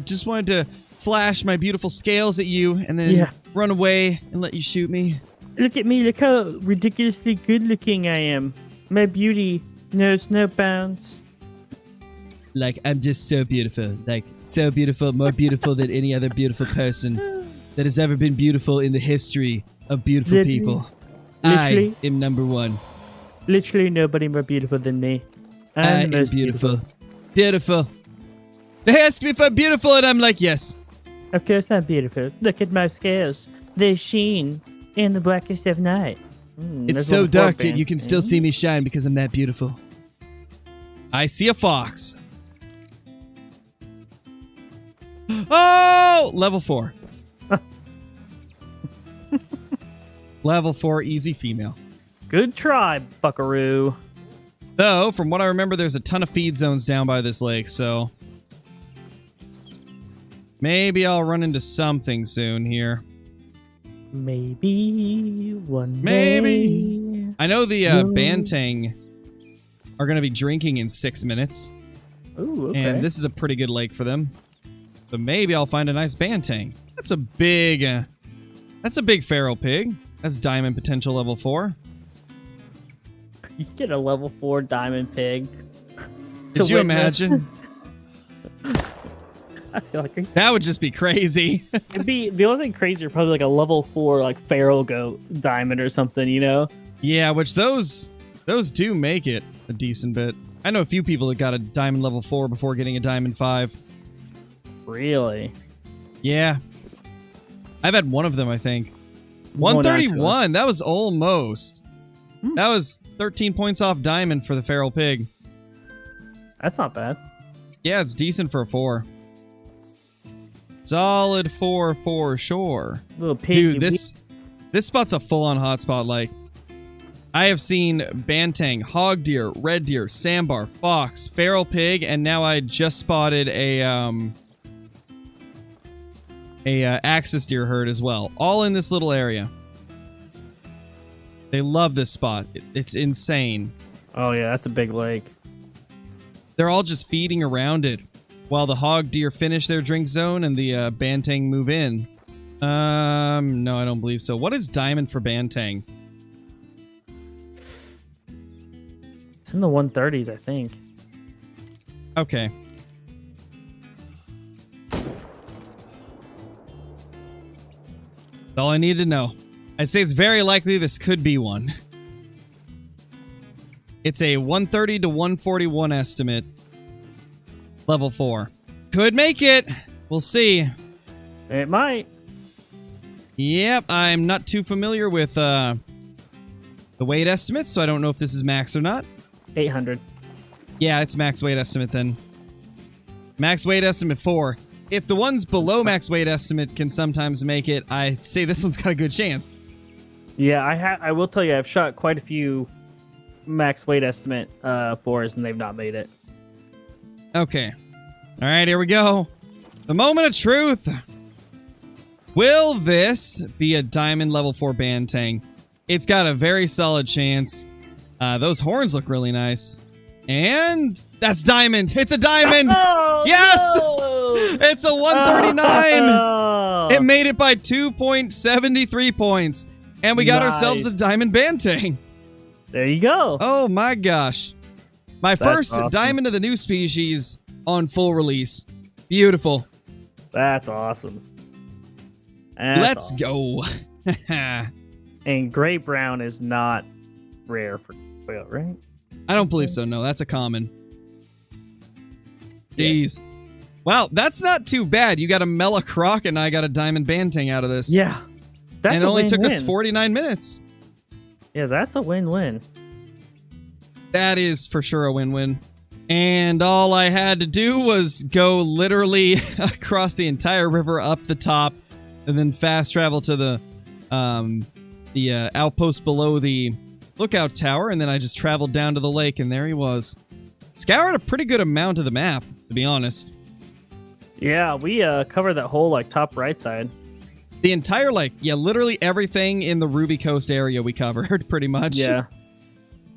just wanted to flash my beautiful scales at you and then run away and let you shoot me. Look at me, look how ridiculously good looking I am. My beauty knows no bounds. Like, I'm just so beautiful. Like, so beautiful, more beautiful than any other beautiful person that has ever been beautiful in the history of beautiful people. I am number one. Literally nobody more beautiful than me. I am beautiful. Beautiful. They ask me if I'm beautiful and I'm like, yes. Of course I'm beautiful. Look at my scales. They sheen in the blackest of night. It's so dark that you can still see me shine because I'm that beautiful. I see a fox. Oh! Level 4. Level 4 easy female. Good try, buckaroo. Though, from what I remember, there's a ton of feed zones down by this lake, so maybe I'll run into something soon here. Maybe one Maybe. day. I know the Bantang are going to be drinking in 6 minutes. Ooh, okay. And this is a pretty good lake for them. So maybe I'll find a nice Bantang. That's a big feral pig. That's diamond potential level 4. You get a level 4 diamond pig. Could you imagine? I feel like That would just be crazy. it'd be the only thing crazier, probably like a level 4 like feral goat diamond or something, you know? Yeah, which those do make it a decent bit. I know a few people that got a diamond level 4 before getting a diamond 5. Really? Yeah. I've had one of them, I think. 131. That was almost. That was 13 points off diamond for the feral pig. That's not bad. Yeah, it's decent for a 4. Solid 4 for sure. Little pig. Dude, this spot's a full-on hotspot. Like, I have seen bantang, hog deer, red deer, sambar, fox, feral pig, and now I just spotted a axis deer herd as well. All in this little area. They love this spot. It's insane. Oh yeah, that's a big lake. They're all just feeding around it while the hog deer finish their drink zone and the bantang move in. No, I don't believe so. What is diamond for bantang? It's in the 130s, I think. Okay. That's all I need to know. I'd say it's very likely this could be one. It's a 130 to 141 estimate. Level 4. Could make it. We'll see. It might. Yep, I'm not too familiar with the weight estimates, so I don't know if this is max or not. 800. Yeah, it's max weight estimate then. Max weight estimate 4. If the ones below max weight estimate can sometimes make it, I'd say this one's got a good chance. Yeah, I will tell you, I've shot quite a few max weight estimate 4s, and they've not made it. Okay. All right, here we go. The moment of truth. Will this be a diamond level 4 bantang? It's got a very solid chance. Those horns look really nice. And that's diamond. It's a diamond. Oh, yes! No! It's a 139. Oh. It made it by 2.73 points. And we got ourselves a Nice. diamond bantang. There you go. Oh my gosh. My first awesome. diamond of the new species on full release. Beautiful. That's awesome. That's Let's awesome. go. And gray brown is not rare for quail, right? I don't believe so. No, that's a common. Jeez. Wow, that's not too bad. You got a Mela Croc and I got a diamond bantang out of this. Yeah. That's and it a only took us win-win. 49 minutes. Yeah, that's a win-win. That is for sure a win-win. And all I had to do was go literally across the entire river up the top and then fast travel to the outpost below the lookout tower, and then I just traveled down to the lake, and there he was. Scoured a pretty good amount of the map, to be honest. Yeah, we covered that whole like top right side. The entire lake, yeah, literally everything in the Ruby Coast area we covered, pretty much. Yeah.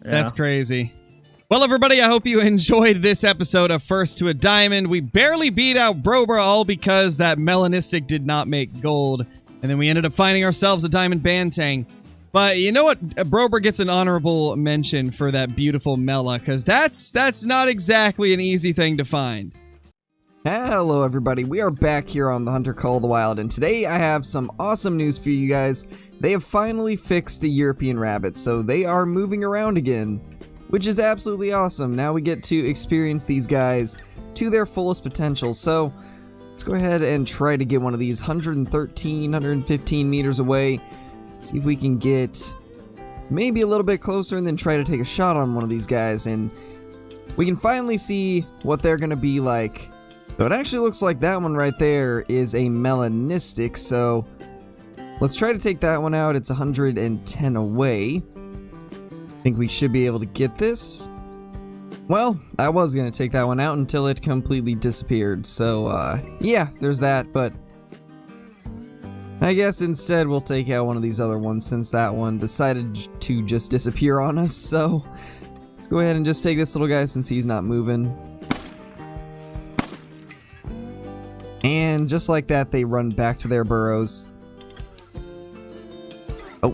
That's crazy. Well, everybody, I hope you enjoyed this episode of First to a Diamond. We barely beat out Brobra, all because that Melanistic did not make gold. And then we ended up finding ourselves a diamond bantang. But you know what? Brobra gets an honorable mention for that beautiful Mela, because that's not exactly an easy thing to find. Hello everybody, we are back here on the Hunter Call of the Wild, and today I have some awesome news for you guys. They have finally fixed the European rabbits, so they are moving around again, which is absolutely awesome. Now we get to experience these guys to their fullest potential, so let's go ahead and try to get one of these 113, 115 meters away. See if we can get maybe a little bit closer and then try to take a shot on one of these guys, and we can finally see what they're going to be like. So it actually looks like that one right there is a Melanistic, so let's try to take that one out. It's 110 away. I think we should be able to get this. Well, I was going to take that one out until it completely disappeared, so yeah, there's that, but I guess instead we'll take out one of these other ones since that one decided to just disappear on us, so let's go ahead and just take this little guy since he's not moving. And just like that, they run back to their burrows. Oh.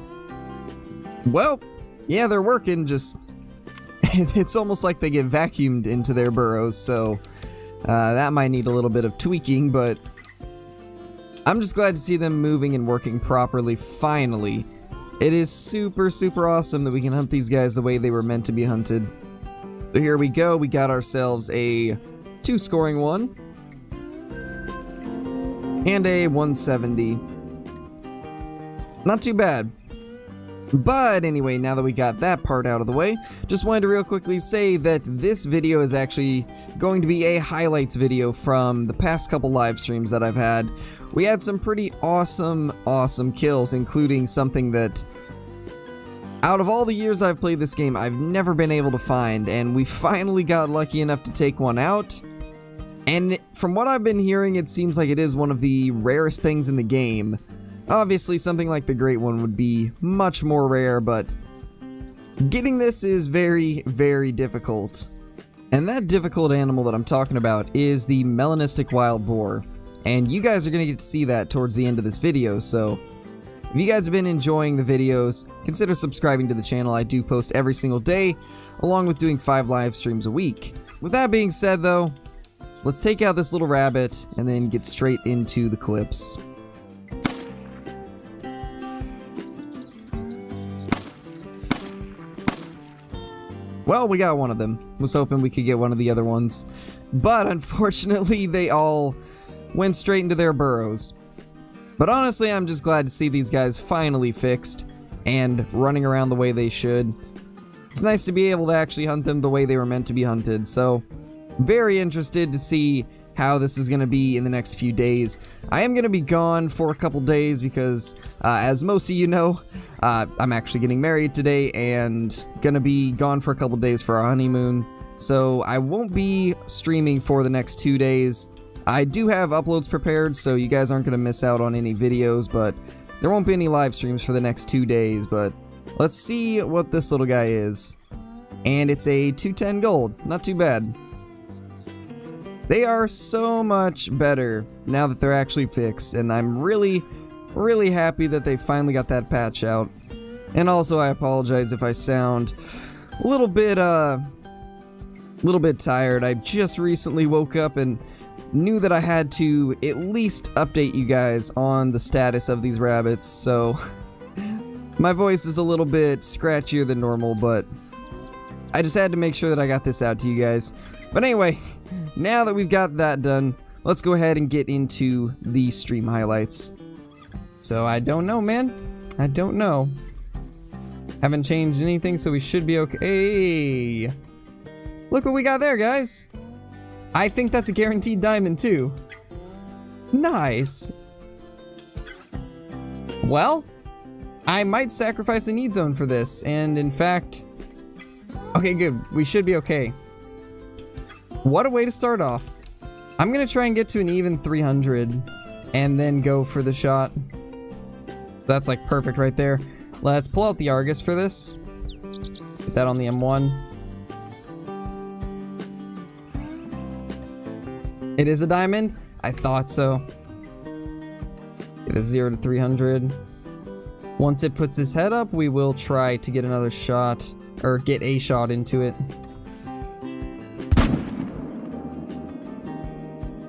Well, yeah, they're working, just it's almost like they get vacuumed into their burrows, so that might need a little bit of tweaking, but I'm just glad to see them moving and working properly, finally. It is super, super awesome that we can hunt these guys the way they were meant to be hunted. So here we go, we got ourselves a 2-scoring one. And a 170. Not too bad. But anyway, now that we got that part out of the way, just wanted to real quickly say that this video is actually going to be a highlights video from the past couple live streams that I've had. We had some pretty awesome kills, including something that Out of all the years I've played this game, I've never been able to find, and we finally got lucky enough to take one out. And from what I've been hearing, it seems like it is one of the rarest things in the game. Obviously, something like the Great One would be much more rare, but getting this is very, very difficult. And that difficult animal that I'm talking about is the Melanistic wild boar. And you guys are going to get to see that towards the end of this video, so if you guys have been enjoying the videos, consider subscribing to the channel. I do post every single day, along with doing 5 live streams a week. With that being said though, let's take out this little rabbit and then get straight into the clips. Well, we got one of them. Was hoping we could get one of the other ones, but unfortunately they all went straight into their burrows. But honestly, I'm just glad to see these guys finally fixed and running around the way they should. It's nice to be able to actually hunt them the way they were meant to be hunted, so very interested to see how this is going to be in the next few days. I am going to be gone for a couple days because, as most of you know, I'm actually getting married today and going to be gone for a couple days for our honeymoon. So I won't be streaming for the next 2 days. I do have uploads prepared, so you guys aren't going to miss out on any videos, but there won't be any live streams for the next 2 days. But let's see what this little guy is. And it's a 210 gold. Not too bad. They are so much better now that they're actually fixed, and I'm really, really happy that they finally got that patch out. And also, I apologize if I sound a little bit tired. I just recently woke up and knew that I had to at least update you guys on the status of these rabbits, so my voice is a little bit scratchier than normal, but I just had to make sure that I got this out to you guys. But anyway, now that we've got that done, let's go ahead and get into the stream highlights. So I don't know, man. I don't know. Haven't changed anything, so we should be okay. Look what we got there, guys. I think that's a guaranteed diamond, too. Nice. Well, I might sacrifice a need zone for this, and in fact... Okay, good. We should be okay. What a way to start off. I'm gonna try and get to an even 300, and then go for the shot. That's like perfect right there. Let's pull out the Argus for this. Put that on the M1. It is a diamond? I thought so. It is 0 to 300. Once it puts his head up, we will try to get another shot, or get a shot into it.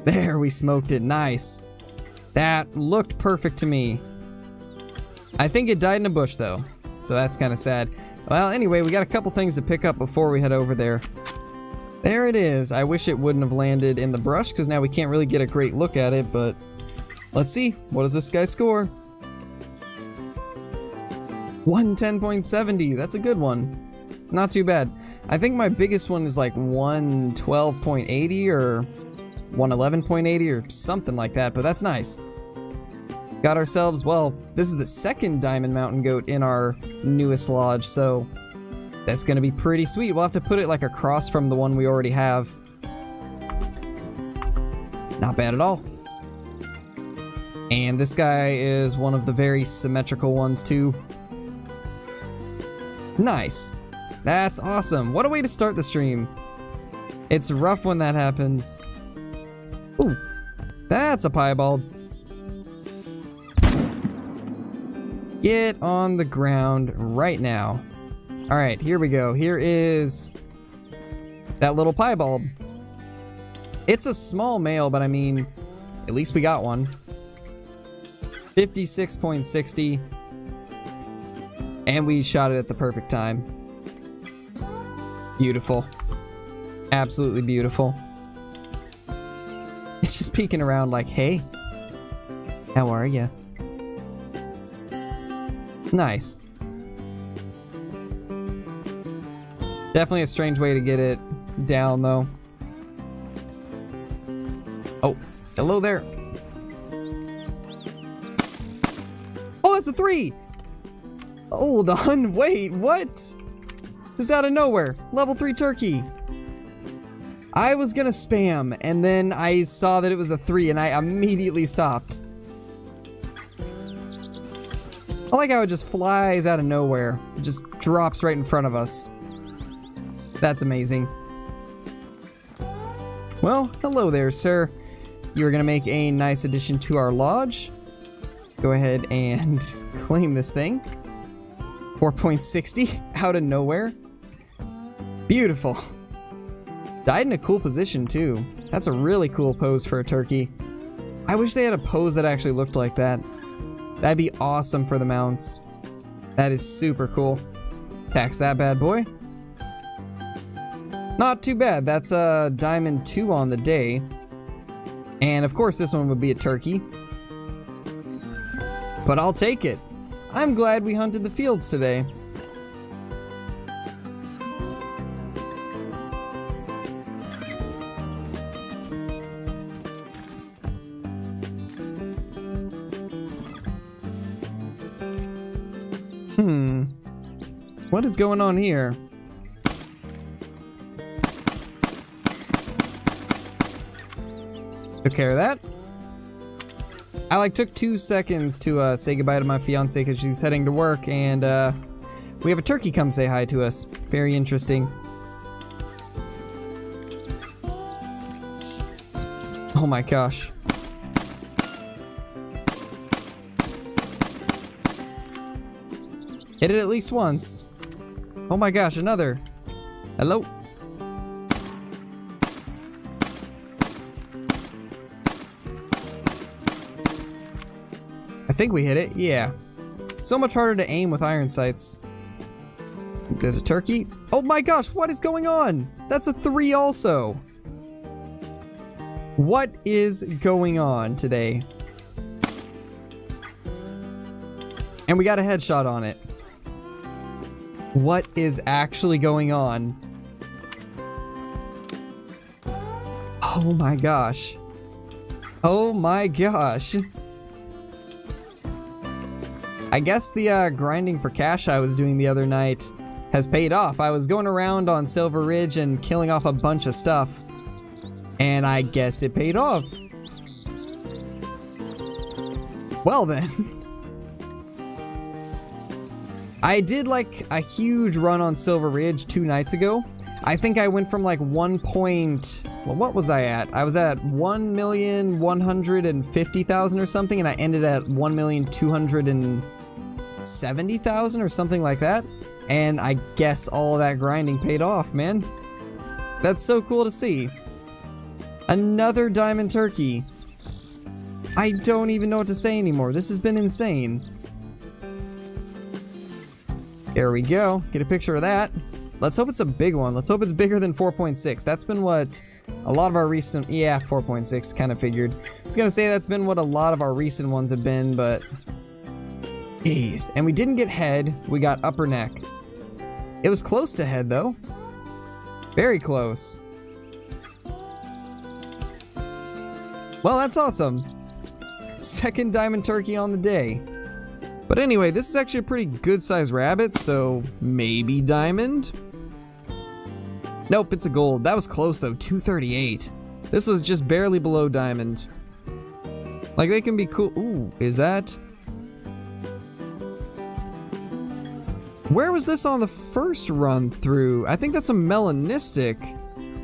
There, we smoked it. Nice. That looked perfect to me. I think it died in a bush, though, so that's kind of sad. Well, anyway, we got a couple things to pick up before we head over there. There it is. I wish it wouldn't have landed in the brush, because now we can't really get a great look at it, but let's see. What does this guy score? 110.70. That's a good one. Not too bad. I think my biggest one is like 112.80 or 111.80 or something like that, but that's nice. Got ourselves, well, this is the second Diamond Mountain Goat in our newest lodge, so that's gonna be pretty sweet. We'll have to put it like across from the one we already have. Not bad at all. And this guy is one of the very symmetrical ones too. Nice. That's awesome. What a way to start the stream. It's rough when that happens. Ooh, that's a piebald. Get on the ground right now. Alright, here we go. Here is that little piebald. It's a small male, but I mean, at least we got one. 56.60. And we shot it at the perfect time. Beautiful. Absolutely beautiful. It's just peeking around like, hey, how are ya? Nice. Definitely a strange way to get it down, though. Oh, hello there. Oh, that's a 3! Hold on, wait, what? Just out of nowhere, level 3 turkey. I was gonna spam, and then I saw that it was a 3, and I immediately stopped. I like how it just flies out of nowhere. It just drops right in front of us. That's amazing. Well, hello there, sir. You're gonna make a nice addition to our lodge. Go ahead and claim this thing. 4.60 out of nowhere. Beautiful. Died in a cool position too. That's a really cool pose for a turkey. I wish they had a pose that actually looked like that. That'd be awesome for the mounts. That is super cool. Tax that bad boy. Not too bad. That's a diamond 2 on the day. And of course this one would be a turkey. But I'll take it. I'm glad we hunted the fields today. What is going on here? Took care of that. I took 2 seconds to say goodbye to my fiance because she's heading to work, and we have a turkey come say hi to us. Very interesting. Oh my gosh. Hit it at least once. Oh my gosh, another. Hello. I think we hit it, yeah. So much harder to aim with iron sights. There's a turkey. Oh my gosh, what is going on? That's a 3 also. What is going on today? And we got a headshot on it. What is actually going on? Oh my gosh. Oh my gosh. I guess the grinding for cash I was doing the other night has paid off. I was going around on Silver Ridge and killing off a bunch of stuff. And I guess it paid off. Well then. I did like a huge run on Silver Ridge 2 nights ago. I think I went from like well, what was I at? I was at 1,150,000 or something, and I ended at 1,270,000 or something like that. And I guess all of that grinding paid off, man. That's so cool to see. Another diamond turkey. I don't even know what to say anymore. This has been insane. There we go. Get a picture of that. Let's hope it's a big one. Let's hope it's bigger than 4.6. That's been what a lot of our recent... Yeah, 4.6, kind of figured. I was going to say that's been what a lot of our recent ones have been, but... Jeez. And we didn't get head. We got upper neck. It was close to head, though. Very close. Well, that's awesome. Second diamond turkey on the day. But anyway, this is actually a pretty good-sized rabbit, so maybe diamond? Nope, it's a gold. That was close, though. 238. This was just barely below diamond. Like, they can be cool. Ooh, is that... Where was this on the first run through? I think that's a Melanistic.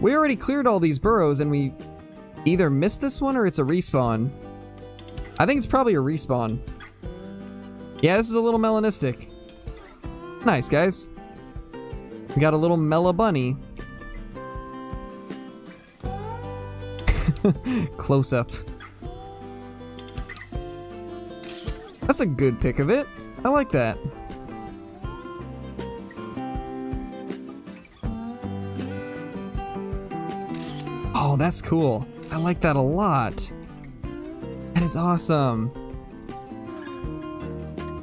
We already cleared all these burrows, and we either missed this one or it's a respawn. I think it's probably a respawn. Yeah, this is a little Melanistic. Nice, guys. We got a little Mela bunny. Close up. That's a good pick of it. I like that. Oh, that's cool. I like that a lot. That is awesome.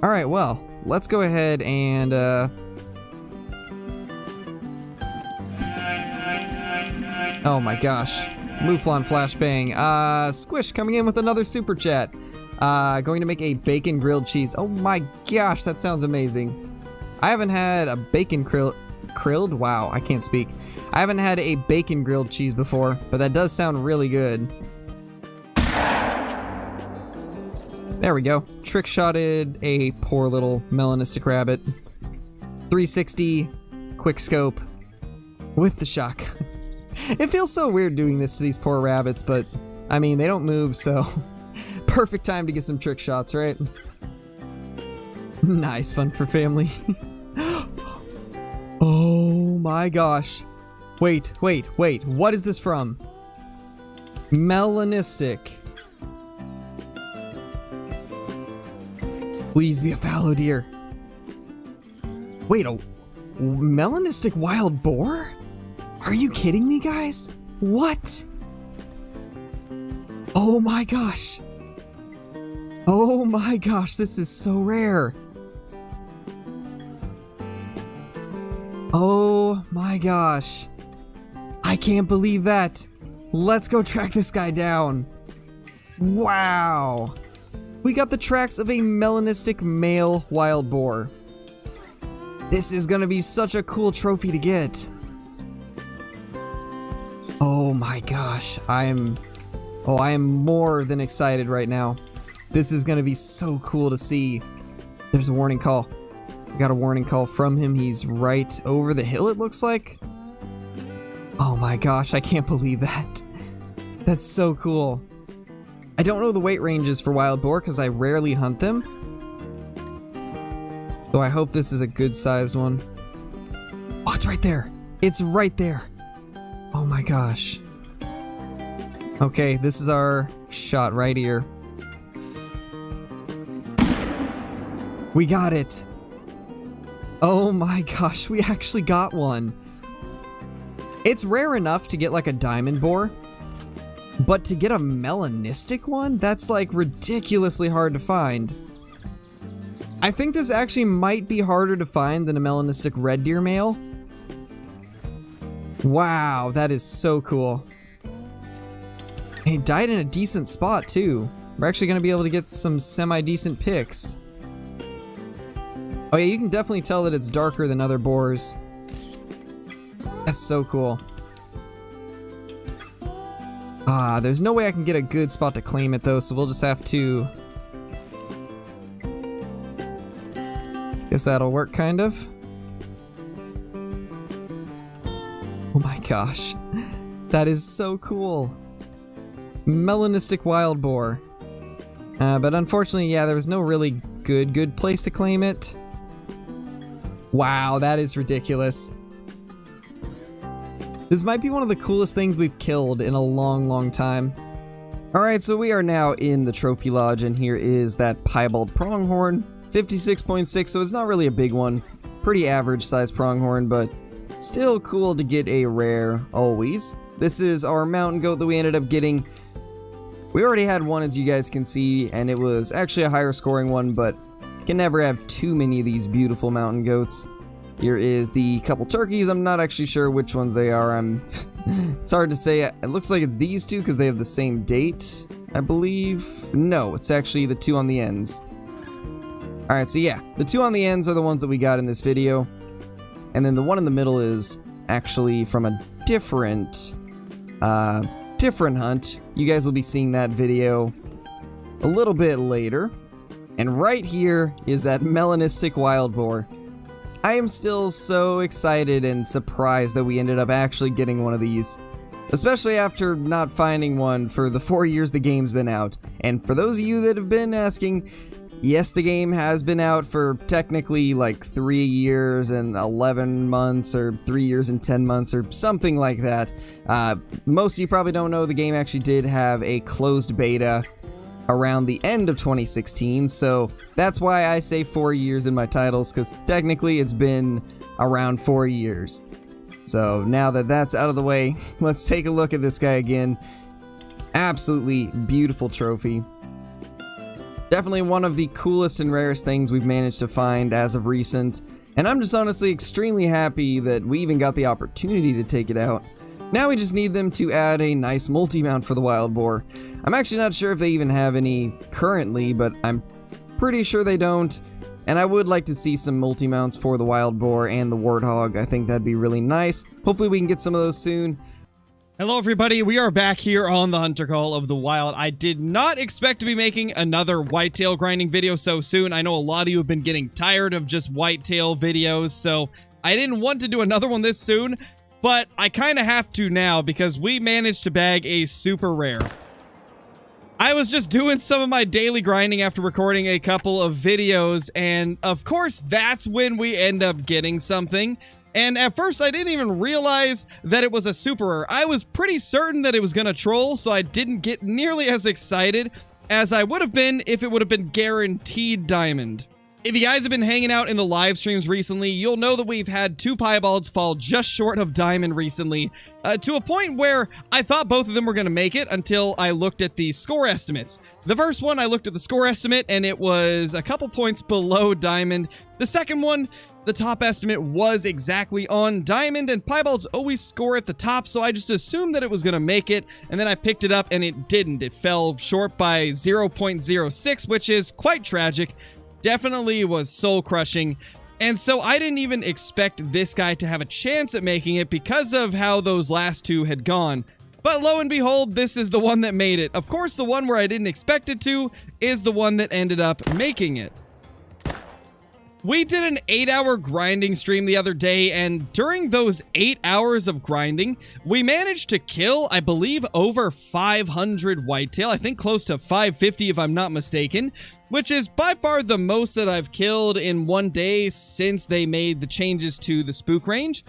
Alright, well, let's go ahead and, oh my gosh. Mouflon Flashbang. Squish coming in with another super chat. Going to make a bacon grilled cheese. Oh my gosh, that sounds amazing. I haven't had a bacon grilled? Wow, I can't speak. I haven't had a bacon grilled cheese before, but that does sound really good. There we go. Trick shotted a poor little melanistic rabbit. 360, quick scope, with the shotgun. It feels so weird doing this to these poor rabbits, but I mean, they don't move, so perfect time to get some trick shots, right? Nice, fun for family. Oh my gosh. Wait, what is this from? Melanistic. Please be a fallow deer. Wait, a melanistic wild boar? Are you kidding me, guys? What? Oh my gosh. Oh my gosh, this is so rare. Oh my gosh. I can't believe that. Let's go track this guy down. Wow. We got the tracks of a melanistic male wild boar. This is gonna be such a cool trophy to get. Oh my gosh, I am more than excited right now. This is gonna be so cool to see. There's a warning call. We got a warning call from him. He's right over the hill, it looks like. Oh my gosh, I can't believe that. That's so cool. I don't know the weight ranges for wild boar because I rarely hunt them. So I hope this is a good sized one. Oh, it's right there. It's right there. Oh my gosh. Okay, this is our shot right here. We got it. Oh my gosh, we actually got one. It's rare enough to get like a diamond boar, but to get a melanistic one, that's like ridiculously hard to find. I think this actually might be harder to find than a melanistic red deer male. Wow, that is so cool. He died in a decent spot too. We're actually going to be able to get some semi-decent pics. Oh yeah, you can definitely tell that it's darker than other boars. That's so cool. Ah, there's no way I can get a good spot to claim it though, so we'll just have to... Guess that'll work, kind of. Oh my gosh. That is so cool. Melanistic wild boar. But unfortunately, yeah, there was no really good place to claim it. Wow, that is ridiculous. This might be one of the coolest things we've killed in a long time. Alright, so we are now in the trophy lodge, and here is that piebald pronghorn. 56.6, so it's not really a big one. Pretty average size pronghorn, but still cool to get a rare always. This is our mountain goat that we ended up getting. We already had one, as you guys can see, and it was actually a higher scoring one, but can never have too many of these beautiful mountain goats. Here is the couple turkeys. I'm not actually sure which ones they are. It's hard to say. It looks like it's these two because they have the same date, I believe. No, it's actually the two on the ends. Alright, so yeah, the two on the ends are the ones that we got in this video. And then the one in the middle is actually from a different hunt. You guys will be seeing that video a little bit later. And right here is that melanistic wild boar. I am still so excited and surprised that we ended up actually getting one of these. Especially after not finding one for the 4 years the game's been out. And for those of you that have been asking, yes, the game has been out for technically like 3 years and 11 months or 3 years and 10 months or something like that. Most of you probably don't know the game actually did have a closed beta around the end of 2016, so that's why I say 4 years in my titles, because technically it's been around 4 years. So now that that's out of the way, let's take a look at this guy again. Absolutely beautiful trophy. Definitely one of the coolest and rarest things we've managed to find as of recent, and I'm just honestly extremely happy that we even got the opportunity to take it out. Now we just need them to add a nice multi-mount for the wild boar. I'm actually not sure if they even have any currently, but I'm pretty sure they don't. And I would like to see some multi-mounts for the wild boar and the warthog. I think that'd be really nice. Hopefully we can get some of those soon. Hello everybody, we are back here on the Hunter Call of the Wild. I did not expect to be making another whitetail grinding video so soon. I know a lot of you have been getting tired of just whitetail videos, so I didn't want to do another one this soon, but I kind of have to now because we managed to bag a super rare. I was just doing some of my daily grinding after recording a couple of videos, and of course, that's when we end up getting something. And at first, I didn't even realize that it was a super rare. I was pretty certain that it was gonna troll, so I didn't get nearly as excited as I would have been if it would have been guaranteed diamond. If you guys have been hanging out in the live streams recently, you'll know that we've had 2 piebalds fall just short of diamond recently, to a point where I thought both of them were going to make it until I looked at the score estimates. The first one, I looked at the score estimate, and it was a couple points below diamond. The second one, the top estimate was exactly on diamond, and piebalds always score at the top, so I just assumed that it was going to make it, and then I picked it up, and it didn't. It fell short by 0.06, which is quite tragic. Definitely was soul-crushing, and so I didn't even expect this guy to have a chance at making it because of how those last 2 had gone. But lo and behold, this is the one that made it. Of course, the one where I didn't expect it to is the one that ended up making it. We did an 8-hour grinding stream the other day, and during those 8 hours of grinding, we managed to kill, I believe, over 500 whitetail. I think close to 550 if I'm not mistaken, which is by far the most that I've killed in one day since they made the changes to the spook range.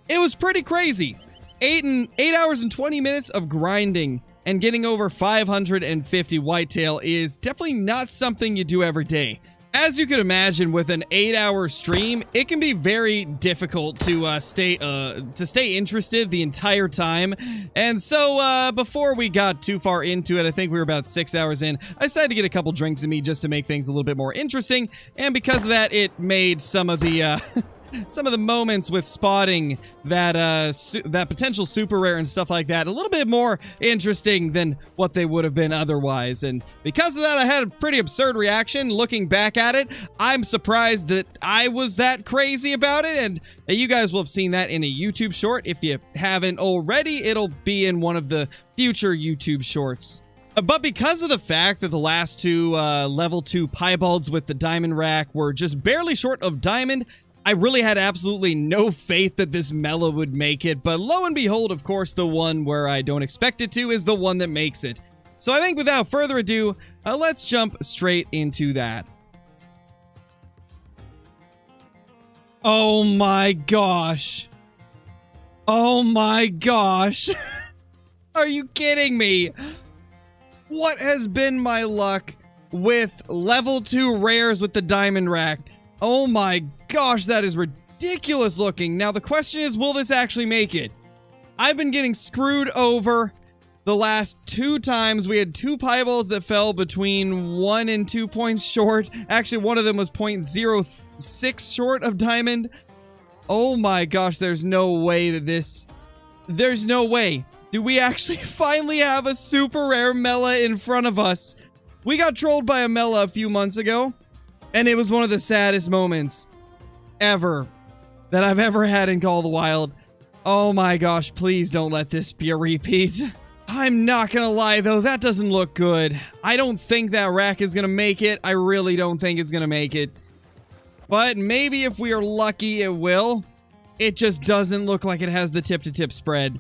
It was pretty crazy. 8 hours and 20 minutes of grinding and getting over 550 whitetail is definitely not something you do every day. As you can imagine, with an 8-hour stream, it can be very difficult to stay interested the entire time. And so, before we got too far into it, I think we were about 6 hours in, I decided to get a couple drinks in me just to make things a little bit more interesting. And because of that, it made some of the, some of the moments with spotting that that potential super rare and stuff like that a little bit more interesting than what they would have been otherwise. And because of that, I had a pretty absurd reaction. Looking back at it, I'm surprised that I was that crazy about it, and you guys will have seen that in a YouTube short. If you haven't already, it'll be in one of the future YouTube shorts. But because of the fact that the last 2 level 2 piebalds with the diamond rack were just barely short of diamond, I really had absolutely no faith that this Mela would make it, but lo and behold, of course, the one where I don't expect it to is the one that makes it. So I think without further ado, let's jump straight into that. Oh my gosh. Oh my gosh. Are you kidding me? What has been my luck with level 2 rares with the diamond rack? Oh my gosh, that is ridiculous looking. Now the question is, will this actually make it? I've been getting screwed over the last 2 times. We had 2 piebalds that fell between 1 and 2 points short. Actually, one of them was 0.06 short of diamond. Oh my gosh, there's no way that this... There's no way. Do we actually finally have a super rare Mela in front of us? We got trolled by a Mela a few months ago, and it was one of the saddest moments ever that I've ever had in Call of the Wild. Oh my gosh, please don't let this be a repeat. I'm not gonna lie though, that doesn't look good. I don't think that rack is gonna make it. I really don't think it's gonna make it. But maybe if we are lucky, it will. It just doesn't look like it has the tip-to-tip spread.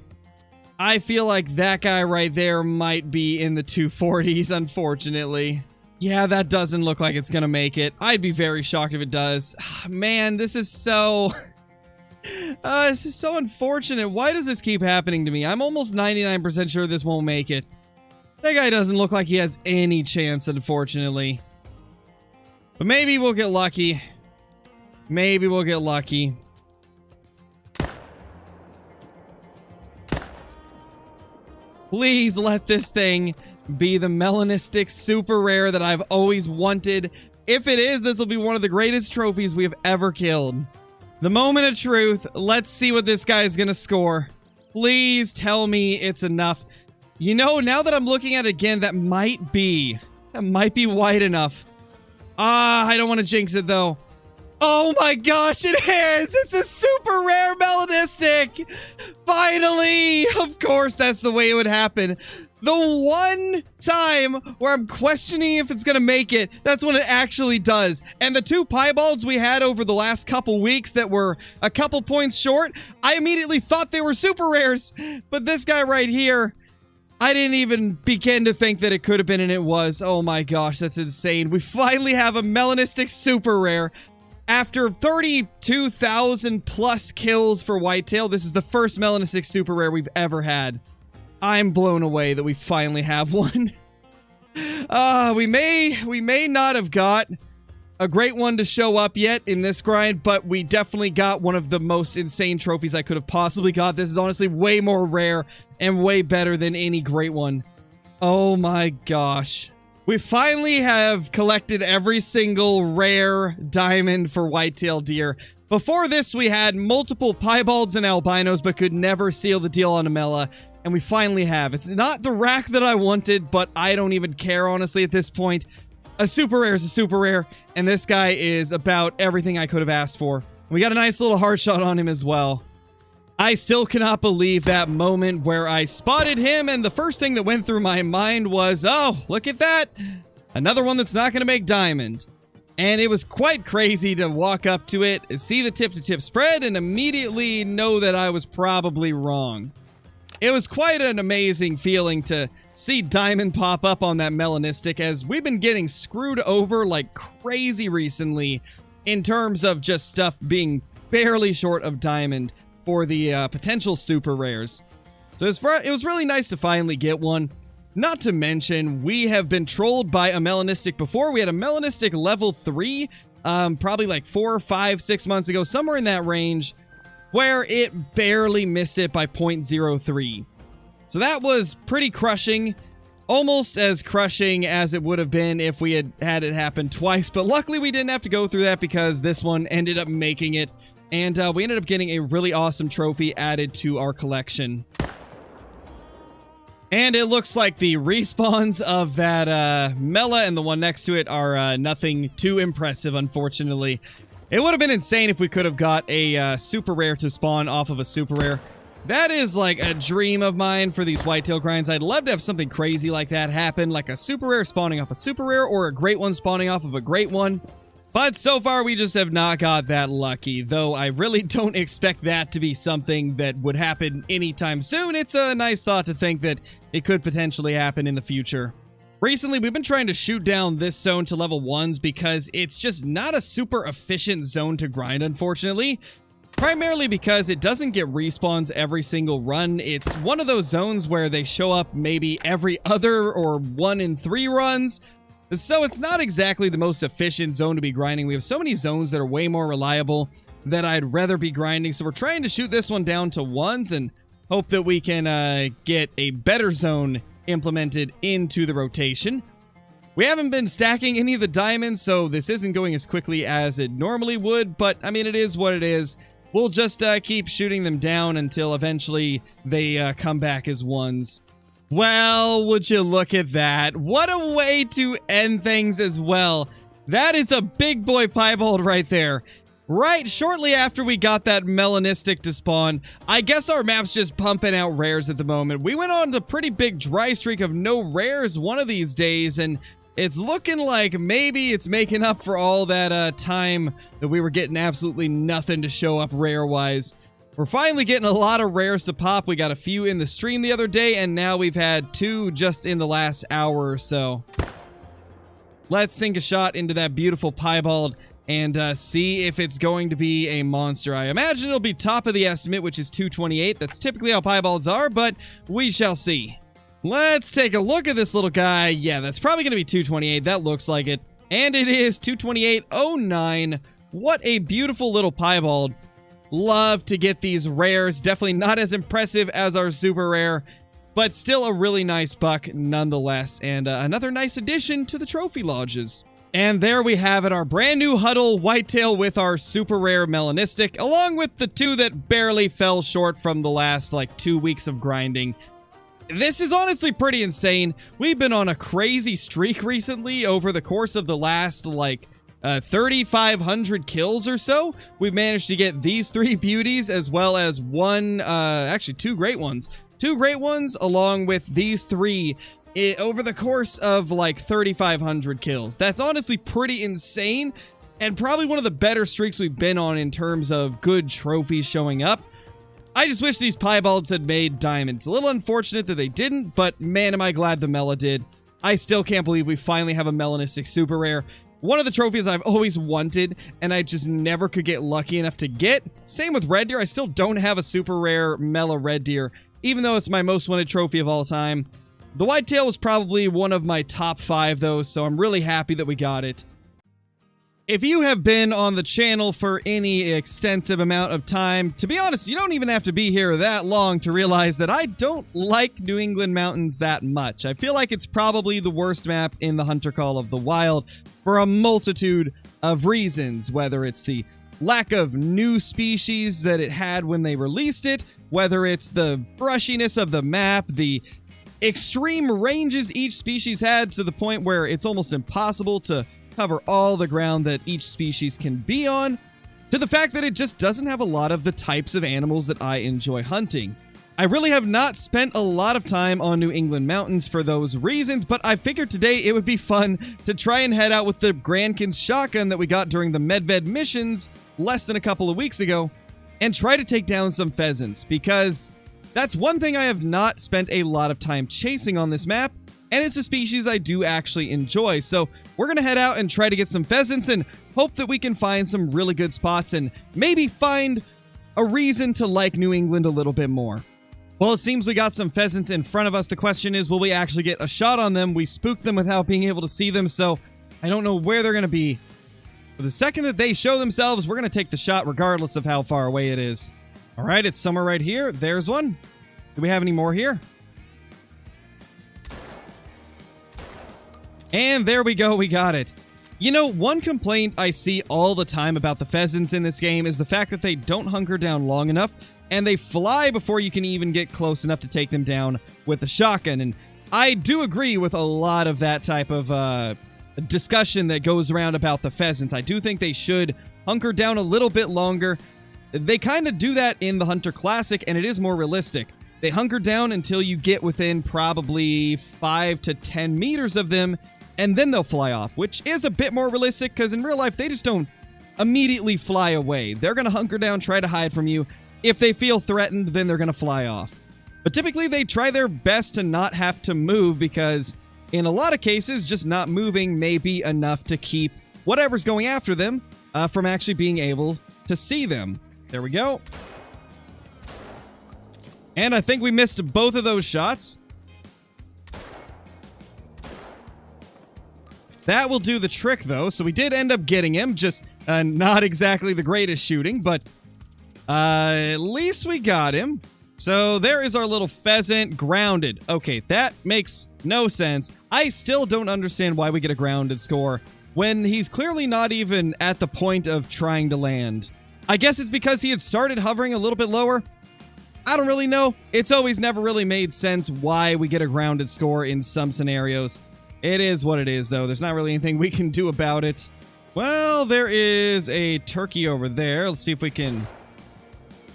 I feel like that guy right there might be in the 240s, unfortunately. Yeah, that doesn't look like it's gonna make it. I'd be very shocked if it does. Man, this is so... this is so unfortunate. Why does this keep happening to me? I'm almost 99% sure this won't make it. That guy doesn't look like he has any chance, unfortunately. But maybe we'll get lucky. Maybe we'll get lucky. Please let this thing be the Melanistic super rare that I've always wanted. If it is, this will be one of the greatest trophies we have ever killed. The moment of truth. Let's see what this guy is gonna score. Please tell me it's enough. You know, now that I'm looking at it again, that might be wide enough. I don't want to jinx it, though. Oh my gosh, it is! It's a super rare Melanistic! Finally! Of course, that's the way it would happen. The one time where I'm questioning if it's gonna make it, that's when it actually does. And the two piebalds we had over the last couple weeks that were a couple points short, I immediately thought they were super rares. But this guy right here, I didn't even begin to think that it could have been, and it was. Oh my gosh, that's insane. We finally have a Melanistic super rare. After 32,000 plus kills for Whitetail, this is the first Melanistic super rare we've ever had. I'm blown away that we finally have one. We may not have got a great one to show up yet in this grind, but we definitely got one of the most insane trophies I could have possibly got. This is honestly way more rare and way better than any great one. Oh my gosh. We finally have collected every single rare diamond for whitetail deer. Before this, we had multiple piebalds and albinos, but could never seal the deal on a Mela. And we finally have. It's not the rack that I wanted, but I don't even care, honestly, at this point. A super rare is a super rare, and this guy is about everything I could have asked for. We got a nice little heart shot on him as well. I still cannot believe that moment where I spotted him, and the first thing that went through my mind was, oh, look at that! Another one that's not going to make diamond. And it was quite crazy to walk up to it, see the tip-to-tip spread, and immediately know that I was probably wrong. It was quite an amazing feeling to see diamond pop up on that Melanistic, as we've been getting screwed over like crazy recently in terms of just stuff being barely short of diamond for the potential super rares. So it was really nice to finally get one. Not to mention, we have been trolled by a Melanistic before. We had a Melanistic level 3, probably like 4, 5, 6 months ago, somewhere in that range, where it barely missed it by 0.03. So that was pretty crushing. Almost as crushing as it would have been if we had had it happen twice. But luckily we didn't have to go through that because this one ended up making it. And we ended up getting a really awesome trophy added to our collection. And it looks like the respawns of that Mela and the one next to it are nothing too impressive, unfortunately. It would have been insane if we could have got a super rare to spawn off of a super rare. That is like a dream of mine for these whitetail grinds. I'd love to have something crazy like that happen, like a super rare spawning off a super rare or a great one spawning off of a great one. But so far, we just have not got that lucky, though I really don't expect that to be something that would happen anytime soon. It's a nice thought to think that it could potentially happen in the future. Recently, we've been trying to shoot down this zone to level 1s because it's just not a super efficient zone to grind, unfortunately. Primarily because it doesn't get respawns every single run. It's one of those zones where they show up maybe every other or 1 in 3 runs. So it's not exactly the most efficient zone to be grinding. We have so many zones that are way more reliable that I'd rather be grinding. So we're trying to shoot this one down to 1s and hope that we can get a better zone implemented into the rotation. We haven't been stacking any of the diamonds, so this isn't going as quickly as it normally would. But, I mean, it is what it is. We'll just keep shooting them down until eventually they come back as 1s. Well, would you look at that? What a way to end things as well. That is a big boy piebald right there. Right shortly after we got that Melanistic to spawn, I guess our map's just pumping out rares at the moment. We went on a pretty big dry streak of no rares one of these days, and it's looking like maybe it's making up for all that time that we were getting absolutely nothing to show up rare-wise. We're finally getting a lot of rares to pop. We got a few in the stream the other day, and now we've had 2 just in the last hour or so. Let's sink a shot into that beautiful piebald and see if it's going to be a monster. I imagine it'll be top of the estimate, which is 228. That's typically how piebalds are, but we shall see. Let's take a look at this little guy. Yeah, that's probably going to be 228. That looks like it. And it is 228.09. What a beautiful little piebald. Love to get these rares. Definitely not as impressive as our super rare, but still a really nice buck nonetheless. And another nice addition to the trophy lodges. And there we have it, our brand new huddle whitetail with our super rare Melanistic, along with the 2 that barely fell short from the last like 2 weeks of grinding. This is honestly pretty insane. We've been on a crazy streak recently over the course of the last, like, 3,500 kills or so. We've managed to get these 3 beauties as well as actually 2 great ones. 2 great ones along with these 3 over the course of like 3,500 kills. That's honestly pretty insane and probably one of the better streaks we've been on in terms of good trophies showing up. I just wish these piebalds had made diamonds. A little unfortunate that they didn't, but man, am I glad the Mela did. I still can't believe we finally have a Melanistic super rare. One of the trophies I've always wanted, and I just never could get lucky enough to get. Same with Red Deer. I still don't have a super rare Mela Red Deer, even though it's my most wanted trophy of all time. The Whitetail was probably one of my top 5, though, so I'm really happy that we got it. If you have been on the channel for any extensive amount of time, to be honest, you don't even have to be here that long to realize that I don't like New England Mountains that much. I feel like it's probably the worst map in the Hunter Call of the Wild for a multitude of reasons, whether it's the lack of new species that it had when they released it, whether it's the brushiness of the map, the extreme ranges each species had to the point where it's almost impossible to cover all the ground that each species can be on, to the fact that it just doesn't have a lot of the types of animals that I enjoy hunting. I really have not spent a lot of time on New England Mountains for those reasons, but I figured today it would be fun to try and head out with the Grankins shotgun that we got during the Megavid missions less than a couple of weeks ago and try to take down some pheasants, because that's one thing I have not spent a lot of time chasing on this map, and it's a species I do actually enjoy. So we're going to head out and try to get some pheasants and hope that we can find some really good spots and maybe find a reason to like New England a little bit more. Well, it seems we got some pheasants in front of us. The question is, will we actually get a shot on them? We spooked them without being able to see them, so I don't know where they're going to be. But the second that they show themselves, we're going to take the shot regardless of how far away it is. All right, it's somewhere right here. There's one. Do we have any more here? And there we go, we got it. You know, one complaint I see all the time about the pheasants in this game is the fact that they don't hunker down long enough, and they fly before you can even get close enough to take them down with a shotgun. And I do agree with a lot of that type of discussion that goes around about the pheasants. I do think they should hunker down a little bit longer. They kind of do that in the Hunter Classic, and it is more realistic. They hunker down until you get within probably 5 to 10 meters of them, and then they'll fly off, which is a bit more realistic because in real life, they just don't immediately fly away. They're going to hunker down, try to hide from you. If they feel threatened, then they're going to fly off. But typically, they try their best to not have to move because in a lot of cases, just not moving may be enough to keep whatever's going after them from actually being able to see them. There we go. And I think we missed both of those shots. That will do the trick, though. So we did end up getting him. Just not exactly the greatest shooting, but at least we got him. So there is our little pheasant grounded. Okay, that makes no sense. I still don't understand why we get a grounded score when he's clearly not even at the point of trying to land. I guess it's because he had started hovering a little bit lower. I don't really know. It's always never really made sense why we get a grounded score in some scenarios. It is what it is, though. There's not really anything we can do about it. Well, there is a turkey over there. Let's see if we can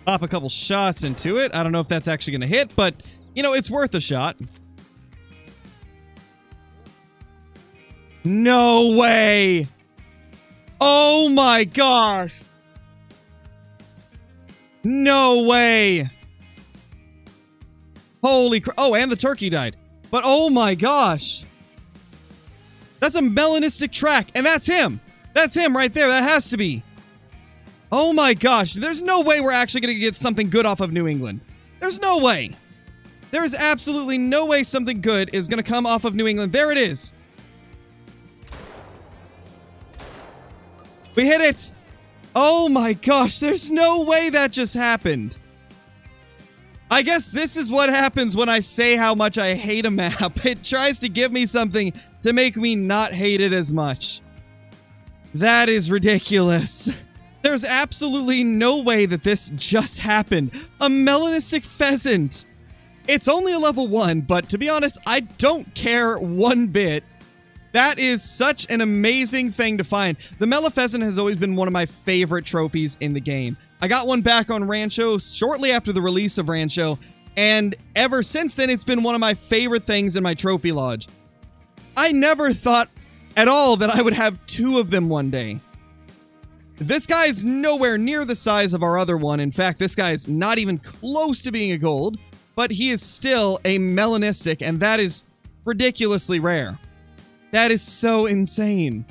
pop a couple shots into it. I don't know if that's actually going to hit, but, you know, it's worth a shot. No way! Oh my gosh! No way! Holy crap. Oh, and the turkey died. But oh my gosh! That's a melanistic track, and that's him! That's him right there, that has to be. Oh my gosh, there's no way we're actually going to get something good off of New England. There's no way. There is absolutely no way something good is going to come off of New England. There it is. We hit it. Oh my gosh, there's no way that just happened. I guess this is what happens when I say how much I hate a map. It tries to give me something to make me not hate it as much. That is ridiculous. There's absolutely no way that this just happened. A melanistic pheasant. It's only a level 1, but to be honest, I don't care one bit. That is such an amazing thing to find. The Mela Pheasant has always been one of my favorite trophies in the game. I got one back on Rancho shortly after the release of Rancho, and ever since then, it's been one of my favorite things in my trophy lodge. I never thought at all that I would have 2 of them one day. This guy's nowhere near the size of our other one. In fact, this guy's not even close to being a gold, but he is still a Melanistic, and that is ridiculously rare. That is so insane.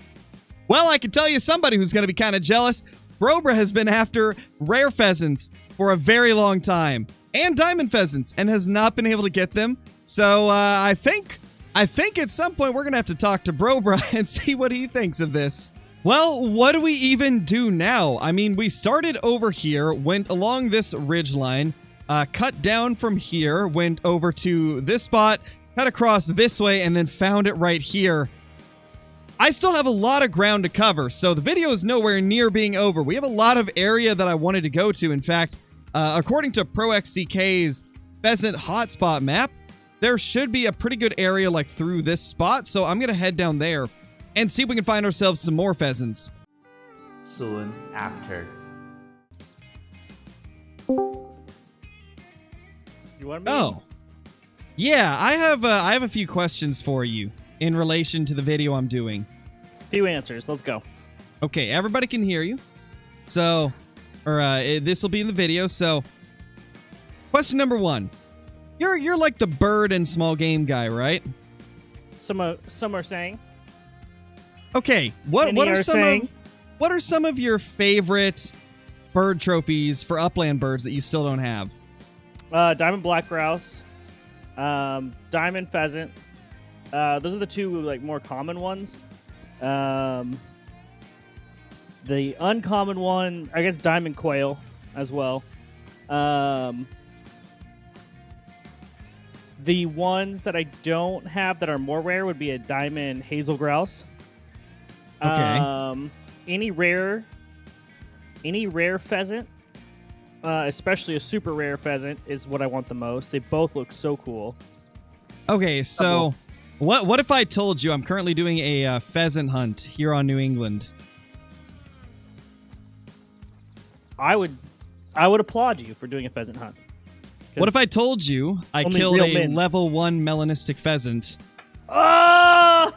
Well, I can tell you somebody who's going to be kind of jealous. Brobra has been after rare pheasants for a very long time, and diamond pheasants, and has not been able to get them. So I think at some point we're going to have to talk to Brobra and see what he thinks of this. Well, what do we even do now? I mean, we started over here, went along this ridge line, cut down from here, went over to this spot, cut across this way, and then found it right here. I still have a lot of ground to cover, so the video is nowhere near being over. We have a lot of area that I wanted to go to. In fact, according to ProXCK's pheasant hotspot map, there should be a pretty good area like through this spot, so I'm going to head down there and see if we can find ourselves some more pheasants. Soon after. You want me? Oh. Yeah, I have a few questions for you in relation to the video I'm doing. Few answers. Let's go. Okay, everybody can hear you. So, this will be in the video. So, question number 1. You're like the bird and small game guy, right? Some are saying. Okay, what are some of your favorite bird trophies for upland birds that you still don't have? Diamond black grouse, diamond pheasant. Those are the 2 like more common ones. The uncommon one, I guess, diamond quail as well. The ones that I don't have that are more rare would be a diamond hazel grouse. Okay. Any rare pheasant, especially a super rare pheasant, is what I want the most. They both look so cool. Okay, so what if I told you I'm currently doing a pheasant hunt here on New England? I would applaud you for doing a pheasant hunt. What if I told you I killed a level 1 melanistic pheasant? Oh,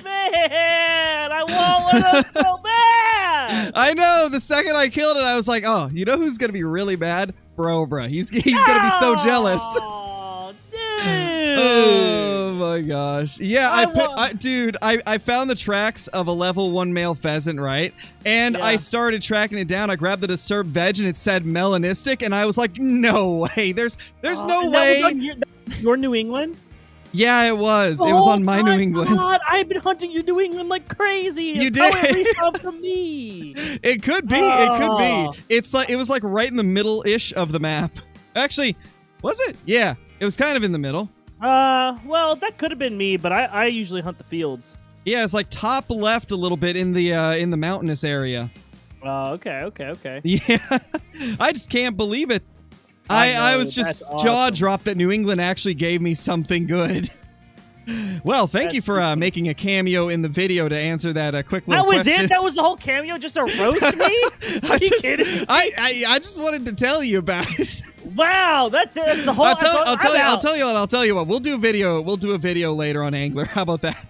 man! I want one of those so bad! I know! The second I killed it, I was like, oh, you know who's going to be really bad? Brobra. He's going to be so jealous. Oh, dude! Oh, my gosh. Yeah, I found the tracks of a level 1 male pheasant, right? And I started tracking it down. I grabbed the disturbed veg, and it said melanistic, and I was like, no way. There's no way. Was on your New England? Yeah, it was. It was on my New England. God, I've been hunting your New England like crazy. You did. It's come from me. It could be. It could be. It's like it was like right in the middle-ish of the map. Actually, was it? Yeah, it was kind of in the middle. Well, that could have been me, but I usually hunt the fields. Yeah, it's like top left a little bit in the mountainous area. Okay. Yeah, I just can't believe it. I was just jaw-dropped that New England actually gave me something good. Well, thank you for making a cameo in the video to answer that quick little question. That was it? That was the whole cameo? Just to roast me? Are you kidding me? I just wanted to tell you about it. Wow, that's it. That's the whole. I'll tell you what. We'll do a video later on Angler. How about that?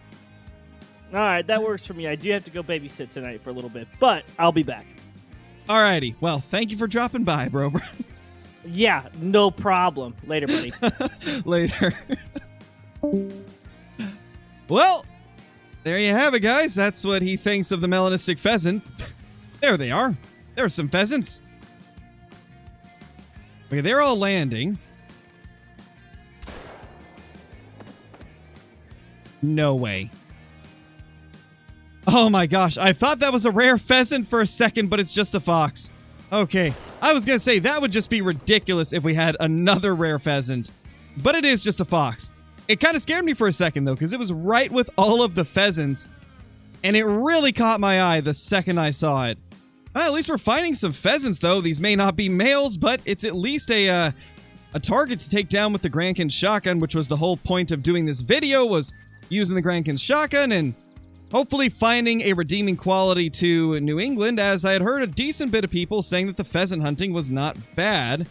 All right, that works for me. I do have to go babysit tonight for a little bit, but I'll be back. Alrighty. Well, thank you for dropping by, bro. Yeah, no problem. Later, buddy. Later. Well, there you have it, guys. That's what he thinks of the melanistic pheasant. There they are. There are some pheasants. Okay, they're all landing. No way. Oh my gosh, I thought that was a rare pheasant for a second, but it's just a fox. Okay, I was gonna say that would just be ridiculous if we had another rare pheasant, but it is just a fox. It kind of scared me for a second though, because it was right with all of the pheasants, and it really caught my eye the second I saw it. Well, at least we're finding some pheasants though. These may not be males, but it's at least a a target to take down with the Grankin shotgun, which was the whole point of doing this video, was using the Grankin shotgun and hopefully finding a redeeming quality to New England, as I had heard a decent bit of people saying that the pheasant hunting was not bad.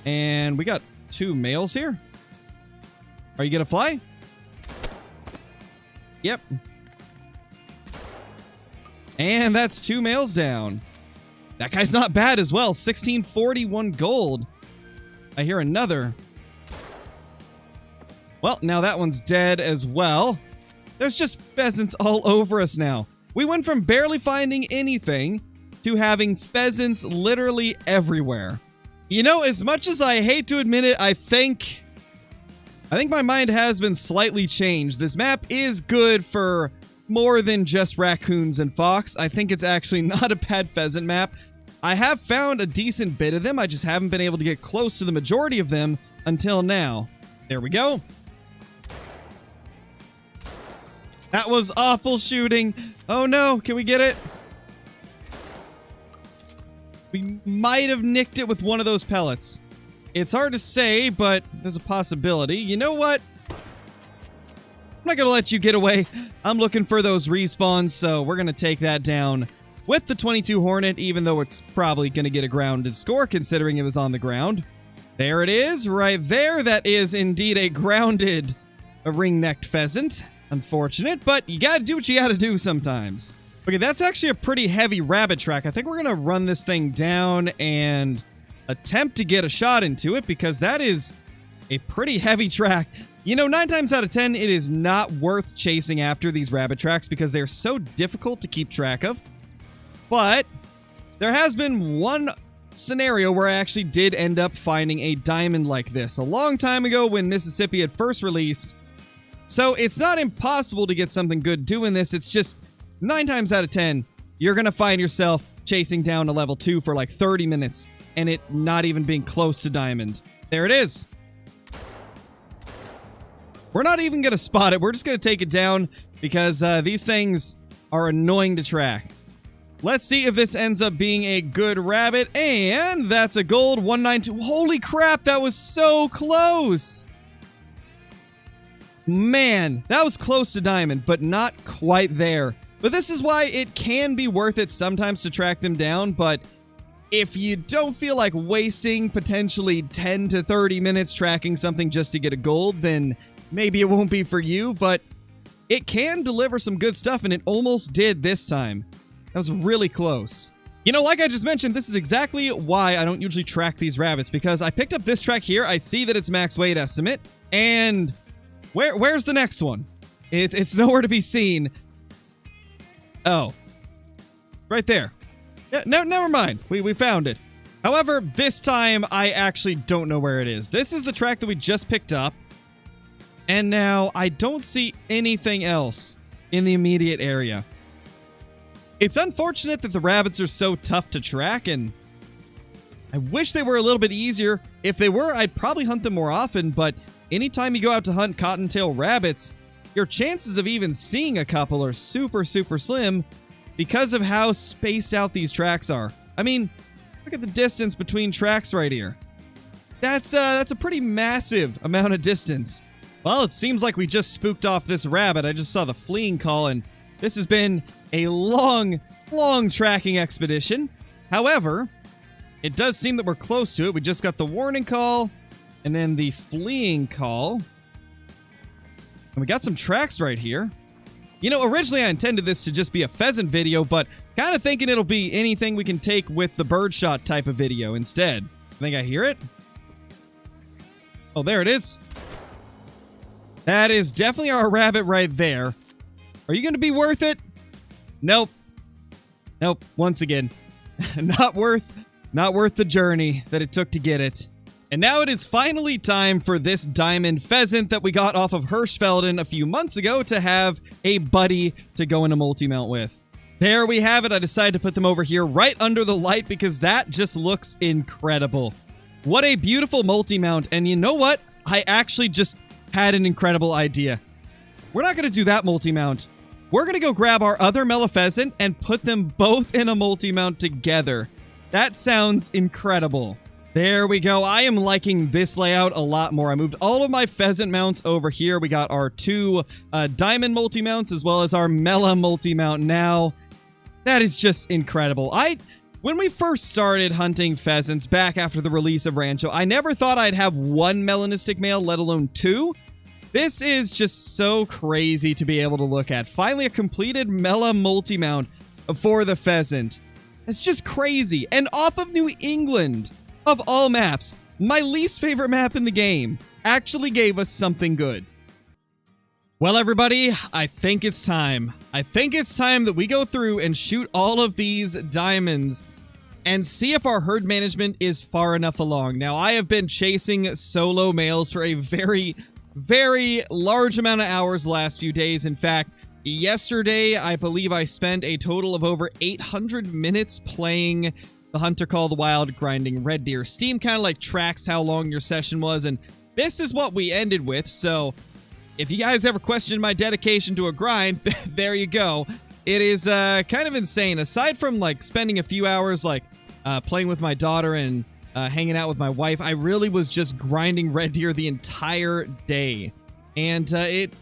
And we got 2 males here. Are you gonna fly? Yep. And that's 2 males down. That guy's not bad as well. 1641 gold. I hear another. Well, now that one's dead as well. There's just pheasants all over us now. We went from barely finding anything to having pheasants literally everywhere. You know, as much as I hate to admit it, I think my mind has been slightly changed. This map is good for more than just raccoons and fox. I think it's actually not a bad pheasant map. I have found a decent bit of them. I just haven't been able to get close to the majority of them until now. There we go. That was awful shooting. Oh no, can we get it? We might have nicked it with one of those pellets. It's hard to say, but there's a possibility. You know what? I'm not gonna let you get away. I'm looking for those respawns, so we're gonna take that down with the 22 Hornet, even though it's probably gonna get a grounded score considering it was on the ground. There it is, right there. That is indeed a grounded ring-necked pheasant. Unfortunate, but you gotta do what you gotta do sometimes. Okay, that's actually a pretty heavy rabbit track. I think we're gonna run this thing down and attempt to get a shot into it, because that is a pretty heavy track. You know, 9 times out of 10, it is not worth chasing after these rabbit tracks because they're so difficult to keep track of. But there has been one scenario where I actually did end up finding a diamond like this a long time ago when Mississippi had first released. So it's not impossible to get something good doing this. It's just 9 times out of 10, you're going to find yourself chasing down to level 2 for like 30 minutes and it not even being close to diamond. There it is. We're not even going to spot it. We're just going to take it down because these things are annoying to track. Let's see if this ends up being a good rabbit. And that's a gold 192. Holy crap, that was so close. Man, that was close to diamond, but not quite there. But this is why it can be worth it sometimes to track them down, but if you don't feel like wasting potentially 10 to 30 minutes tracking something just to get a gold, then maybe it won't be for you, but it can deliver some good stuff, and it almost did this time. That was really close. You know, like I just mentioned, this is exactly why I don't usually track these rabbits, because I picked up this track here, I see that it's max weight estimate, and where's the next one? It's nowhere to be seen. Oh. Right there. Yeah, no, never mind. We found it. However, this time, I actually don't know where it is. This is the track that we just picked up. And now, I don't see anything else in the immediate area. It's unfortunate that the rabbits are so tough to track, and I wish they were a little bit easier. If they were, I'd probably hunt them more often, but anytime you go out to hunt cottontail rabbits, your chances of even seeing a couple are super, super slim because of how spaced out these tracks are. I mean, look at the distance between tracks right here. That's a pretty massive amount of distance. Well, it seems like we just spooked off this rabbit. I just saw the fleeing call, and this has been a long, long tracking expedition. However, it does seem that we're close to it. We just got the warning call, and then the fleeing call. And we got some tracks right here. You know, originally I intended this to just be a pheasant video, but kind of thinking it'll be anything we can take with the birdshot type of video instead. I think I hear it. Oh, there it is. That is definitely our rabbit right there. Are you going to be worth it? Nope. Nope. Once again, not worth the journey that it took to get it. And now it is finally time for this diamond pheasant that we got off of Hirschfelden a few months ago to have a buddy to go in a multi-mount with. There we have it. I decided to put them over here right under the light because that just looks incredible. What a beautiful multi-mount. And you know what? I actually just had an incredible idea. We're not going to do that multi-mount. We're going to go grab our other Mela pheasant and put them both in a multi-mount together. That sounds incredible. There we go. I am liking this layout a lot more. I moved all of my pheasant mounts over here. We got our two diamond multi-mounts as well as our Mela multi-mount now. That is just incredible. When we first started hunting pheasants back after the release of Rancho, I never thought I'd have one melanistic male, let alone two. This is just so crazy to be able to look at. Finally, a completed Mela multi-mount for the pheasant. It's just crazy. And off of New England, of all maps, my least favorite map in the game actually gave us something good. Well, everybody, I think it's time. I think it's time that we go through and shoot all of these diamonds and see if our herd management is far enough along. Now, I have been chasing solo males for a very, very large amount of hours the last few days. In fact, yesterday, I believe I spent a total of over 800 minutes playing the Hunter Call the Wild, grinding red deer. Steam kind of like tracks how long your session was, and this is what we ended with. So if you guys ever questioned my dedication to a grind, there you go. It is kind of insane. Aside from like spending a few hours like playing with my daughter and hanging out with my wife, I really was just grinding red deer the entire day. And it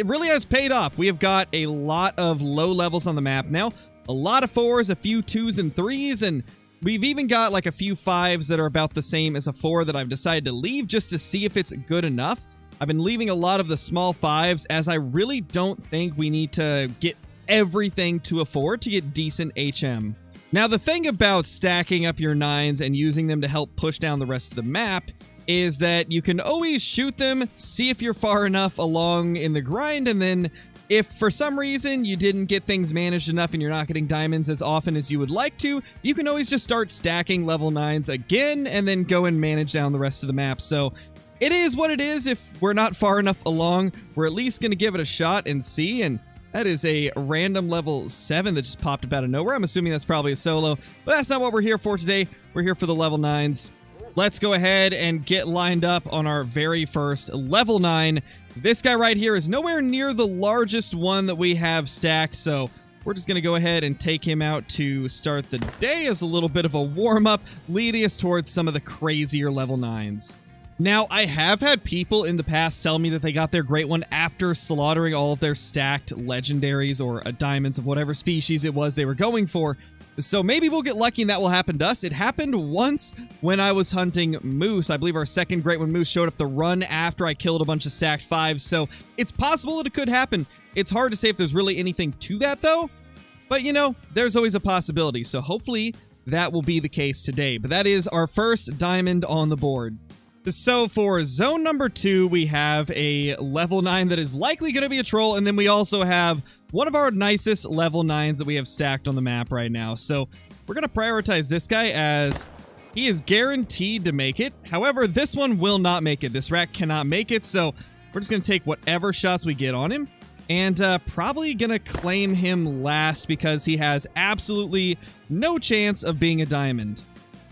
really has paid off. We have got a lot of low levels on the map now. A lot of 4s, a few 2s and 3s, and we've even got like a few 5s that are about the same as a 4 that I've decided to leave just to see if it's good enough. I've been leaving a lot of the small 5s as I really don't think we need to get everything to a 4 to get decent HM. Now, the thing about stacking up your 9s and using them to help push down the rest of the map is that you can always shoot them, see if you're far enough along in the grind, and then if for some reason you didn't get things managed enough and you're not getting diamonds as often as you would like to, you can always just start stacking level 9s again and then go and manage down the rest of the map. So it is what it is. If we're not far enough along, we're at least going to give it a shot and see. And that is a random level 7 that just popped up out of nowhere. I'm assuming that's probably a solo, but that's not what we're here for today. We're here for the level 9s. Let's go ahead and get lined up on our very first level 9. This guy right here is nowhere near the largest one that we have stacked, so we're just going to go ahead and take him out to start the day as a little bit of a warm-up, leading us towards some of the crazier level 9s. Now, I have had people in the past tell me that they got their great one after slaughtering all of their stacked legendaries or diamonds of whatever species it was they were going for. So maybe we'll get lucky and that will happen to us. It happened once when I was hunting moose. I believe our second great one moose showed up the run after I killed a bunch of stacked 5s. So it's possible that it could happen. It's hard to say if there's really anything to that though. But you know, there's always a possibility. So hopefully that will be the case today. But that is our first diamond on the board. So for zone number 2, we have a level 9 that is likely going to be a troll. And then we also have one of our nicest level 9s that we have stacked on the map right now. So we're going to prioritize this guy as he is guaranteed to make it. However, this one will not make it. This rat cannot make it. So we're just going to take whatever shots we get on him. And probably going to claim him last because he has absolutely no chance of being a diamond.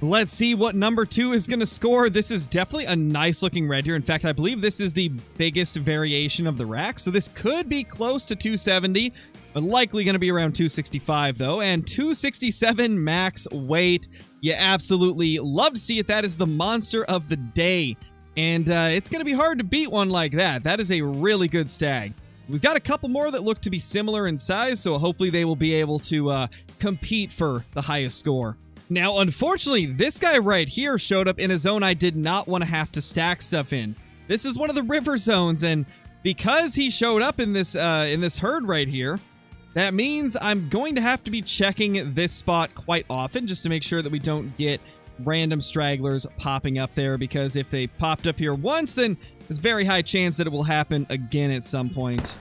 Let's see what number 2 is going to score. This is definitely a nice looking red deer. In fact, I believe this is the biggest variation of the rack. So this could be close to 270, but likely going to be around 265 though. And 267 max weight. You absolutely love to see it. That is the monster of the day. And it's going to be hard to beat one like that. That is a really good stag. We've got a couple more that look to be similar in size, so hopefully they will be able to compete for the highest score. Now, unfortunately, this guy right here showed up in a zone I did not want to have to stack stuff in. This is one of the river zones, and because he showed up in this herd right here, that means I'm going to have to be checking this spot quite often just to make sure that we don't get random stragglers popping up there, because if they popped up here once, then there's a very high chance that it will happen again at some point.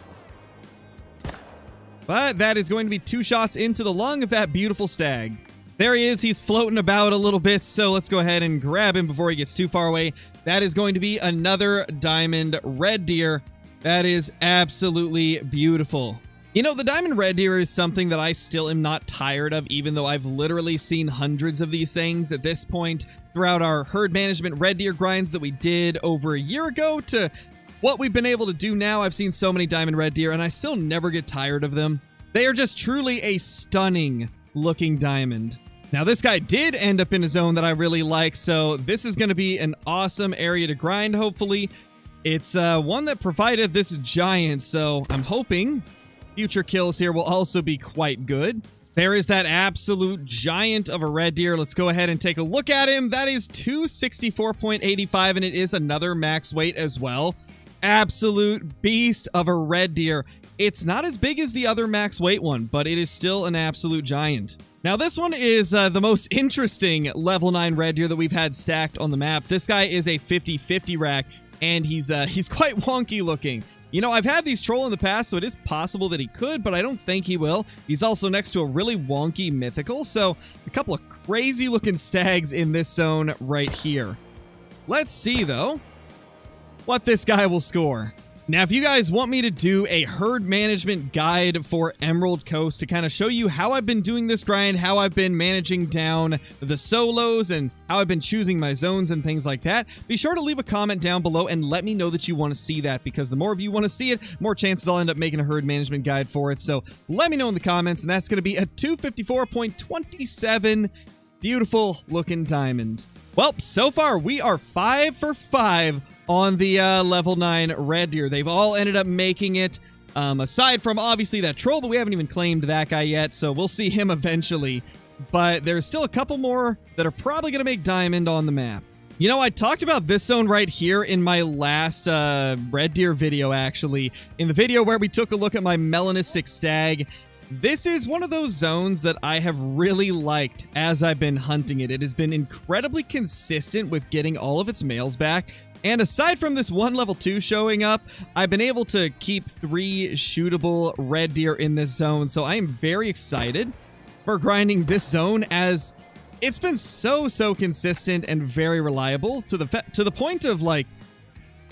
But that is going to be 2 shots into the lung of that beautiful stag. There he is. He's floating about a little bit, so let's go ahead and grab him before he gets too far away. That is going to be another diamond red deer. That is absolutely beautiful. You know, the diamond red deer is something that I still am not tired of, even though I've literally seen hundreds of these things at this point throughout our herd management red deer grinds that we did over a year ago to what we've been able to do now. I've seen so many diamond red deer, and I still never get tired of them. They are just truly a stunning looking diamond. Now, this guy did end up in a zone that I really like, so this is going to be an awesome area to grind, hopefully. It's one that provided this giant, so I'm hoping future kills here will also be quite good. There is that absolute giant of a red deer. Let's go ahead and take a look at him. That is 264.85, and it is another max weight as well. Absolute beast of a red deer. It's not as big as the other max weight one, but it is still an absolute giant. Now, this one is the most interesting level 9 red deer that we've had stacked on the map. This guy is a 50-50 rack, and he's quite wonky looking. You know, I've had these troll in the past, so it is possible that he could, but I don't think he will. He's also next to a really wonky mythical, so a couple of crazy-looking stags in this zone right here. Let's see, though, what this guy will score. Now, if you guys want me to do a herd management guide for Emerald Coast to kind of show you how I've been doing this grind, how I've been managing down the solos, and how I've been choosing my zones and things like that, be sure to leave a comment down below and let me know that you want to see that, because the more of you want to see it, more chances I'll end up making a herd management guide for it. So let me know in the comments, and that's going to be a 254.27 beautiful looking diamond. Well, so far we are 5 for 5 on the level 9 red deer. They've all ended up making it, aside from obviously that troll, but we haven't even claimed that guy yet, so we'll see him eventually. But there's still a couple more that are probably going to make diamond on the map. You know, I talked about this zone right here in my last red deer video, actually. In the video where we took a look at my Melanistic stag. This is one of those zones that I have really liked as I've been hunting it. It has been incredibly consistent with getting all of its males back. And aside from this one level 2 showing up, I've been able to keep 3 shootable red deer in this zone. So I am very excited for grinding this zone, as it's been so consistent and very reliable to the point of, like,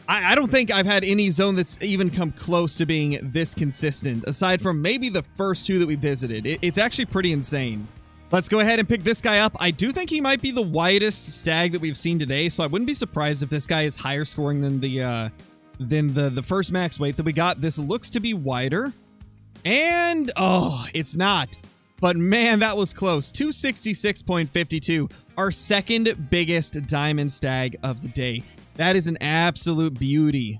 I don't think I've had any zone that's even come close to being this consistent, aside from maybe the first 2 that we visited. It's actually pretty insane. Let's go ahead and pick this guy up. I do think he might be the widest stag that we've seen today, so I wouldn't be surprised if this guy is higher scoring than the first max weight that we got. This looks to be wider. And, oh, it's not. But man, that was close. 266.52, our second biggest diamond stag of the day. That is an absolute beauty.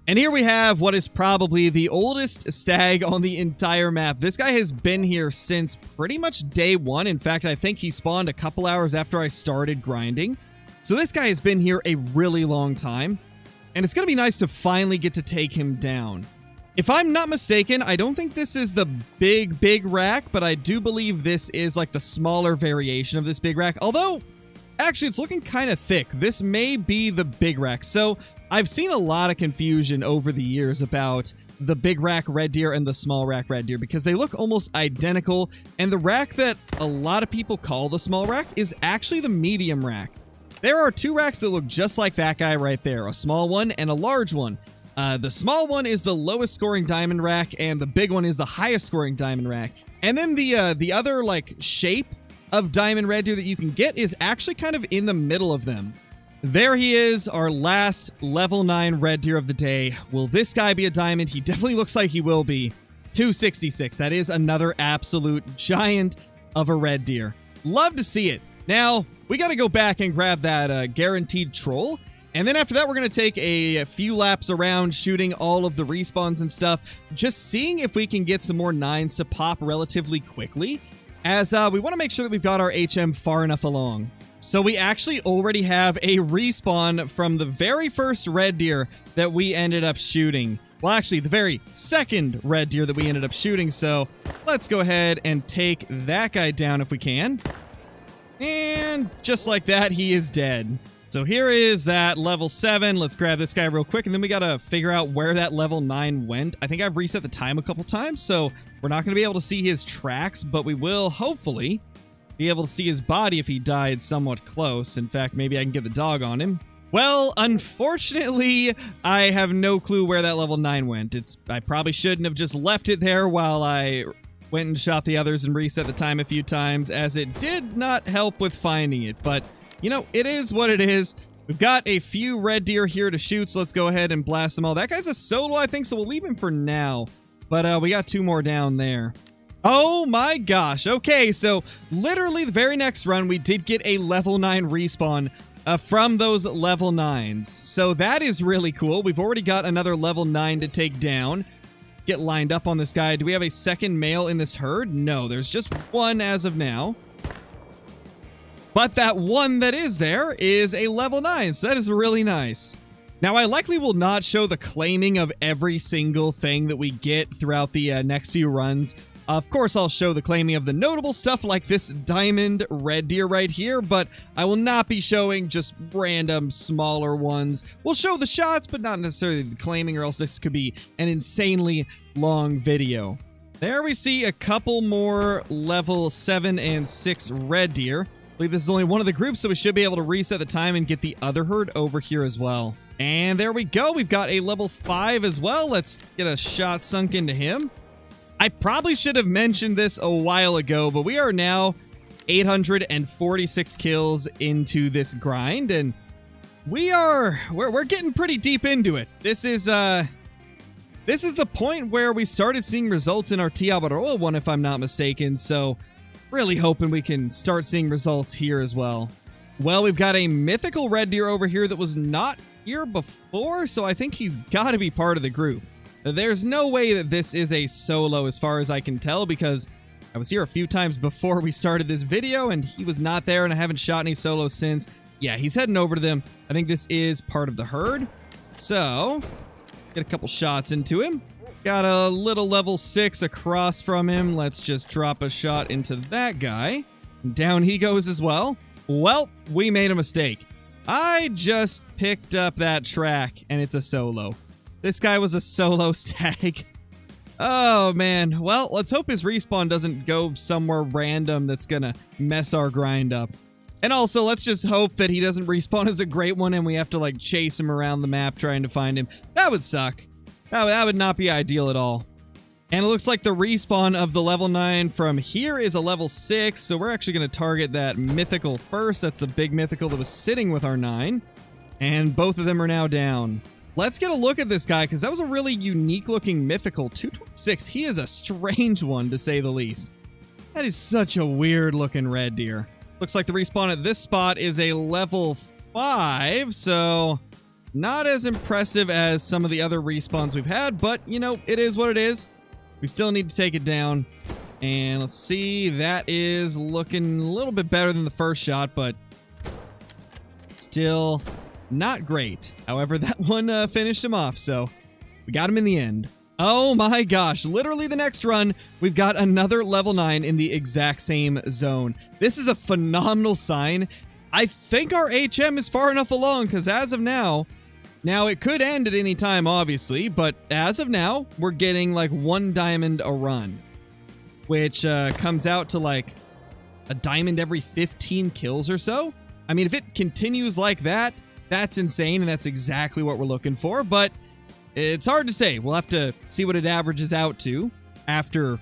And here we have what is probably the oldest stag on the entire map. This guy has been here since pretty much day 1. In fact, I think he spawned a couple hours after I started grinding. So this guy has been here a really long time. And it's going to be nice to finally get to take him down. If I'm not mistaken, I don't think this is the big rack, but I do believe this is like the smaller variation of this big rack. Although, actually, it's looking kind of thick. This may be the big rack. So I've seen a lot of confusion over the years about the big rack red deer and the small rack red deer, because they look almost identical, and the rack that a lot of people call the small rack is actually the medium rack. There are 2 racks that look just like that guy right there, a small one and a large one. The small one is the lowest scoring diamond rack, and the big one is the highest scoring diamond rack. And then the other, like, shape of diamond red deer that you can get is actually kind of in the middle of them. There he is, our last level 9 red deer of the day. Will this guy be a diamond? He definitely looks like he will be. 266. That is another absolute giant of a red deer. Love to see it. Now, we got to go back and grab that guaranteed troll. And then after that, we're going to take a few laps around shooting all of the respawns and stuff. Just seeing if we can get some more 9s to pop relatively quickly, as we want to make sure that we've got our HM far enough along. So we actually already have a respawn from the very first red deer that we ended up shooting. Well, actually, the very second red deer that we ended up shooting. So let's go ahead and take that guy down if we can. And just like that, he is dead. So here is that level 7. Let's grab this guy real quick, and then we got to figure out where that level 9 went. I think I've reset the time a couple times, so we're not going to be able to see his tracks, but we will hopefully be able to see his body if he died somewhat close. In fact, maybe I can get the dog on him. Well, unfortunately, I have no clue where that level 9 went. I probably shouldn't have just left it there while I went and shot the others and reset the time a few times, as it did not help with finding it. But, you know, it is what it is. We've got a few red deer here to shoot, so let's go ahead and blast them all. That guy's a solo, I think, so we'll leave him for now. But we got 2 more down there. Oh my gosh. Okay, so literally the very next run, we did get a level 9 respawn from those level 9s. So that is really cool. We've already got another level 9 to take down. Get lined up on this guy. Do we have a second male in this herd? No, there's just one as of now. But that one that is there is a level 9, so that is really nice. Now, I likely will not show the claiming of every single thing that we get throughout the next few runs. Of course, I'll show the claiming of the notable stuff like this diamond red deer right here, but I will not be showing just random smaller ones. We'll show the shots, but not necessarily the claiming, or else this could be an insanely long video. There we see a couple more level 7 and 6 red deer. I believe this is only one of the groups, so we should be able to reset the time and get the other herd over here as well. And there we go. We've got a level 5 as well. Let's get a shot sunk into him. I probably should have mentioned this a while ago, but we are now 846 kills into this grind, and we're getting pretty deep into it. This is the point where we started seeing results in our Tiabaroa one, if I'm not mistaken, so really hoping we can start seeing results here as well. Well, we've got a mythical red deer over here that was not here before, so I think he's got to be part of the group. There's no way that this is a solo as far as I can tell, because I was here a few times before we started this video and he was not there, and I haven't shot any solos since. Yeah, he's heading over to them. I think this is part of the herd. So, get a couple shots into him. Got a little level 6 across from him. Let's just drop a shot into that guy. Down he goes as well. Well, we made a mistake. I just picked up that track and it's a solo. This guy was a solo stag. Oh, man. Well, let's hope his respawn doesn't go somewhere random that's gonna mess our grind up. And also, let's just hope that he doesn't respawn as a great one and we have to, like, chase him around the map trying to find him. That would suck. That would not be ideal at all. And it looks like the respawn of the level 9 from here is a level 6, so we're actually going to target that mythical first. That's the big mythical that was sitting with our 9. And both of them are now down. Let's get a look at this guy, because that was a really unique-looking mythical. 226, he is a strange one, to say the least. That is such a weird-looking red deer. Looks like the respawn at this spot is a level 5, so not as impressive as some of the other respawns we've had, but, you know, it is what it is. We still need to take it down. And let's see, that is looking a little bit better than the first shot, but still not great. However, that one finished him off, so we got him in the end. Oh my gosh, literally the next run, we've got another level 9 in the exact same zone. This is a phenomenal sign. I think our HM is far enough along, because as of now it could end at any time, obviously, but as of now, we're getting like 1 diamond a run, which comes out to like a diamond every 15 kills or so. I mean, if it continues like that, that's insane, and that's exactly what we're looking for, but it's hard to say. We'll have to see what it averages out to after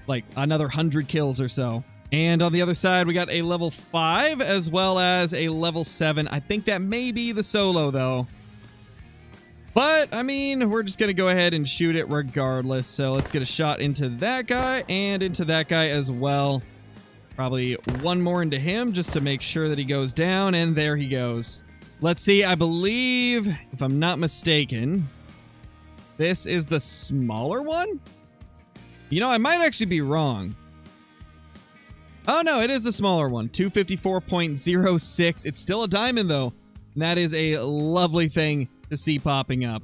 like another 100 kills or so. And on the other side, we got a level 5 as well as a level 7. I think that may be the solo, though. But, I mean, we're just going to go ahead and shoot it regardless. So let's get a shot into that guy and into that guy as well. Probably one more into him just to make sure that he goes down. And there he goes. Let's see. I believe, if I'm not mistaken, this is the smaller one? You know, I might actually be wrong. Oh, no, it is the smaller one. 254.06. It's still a diamond, though. And that is a lovely thing to see popping up.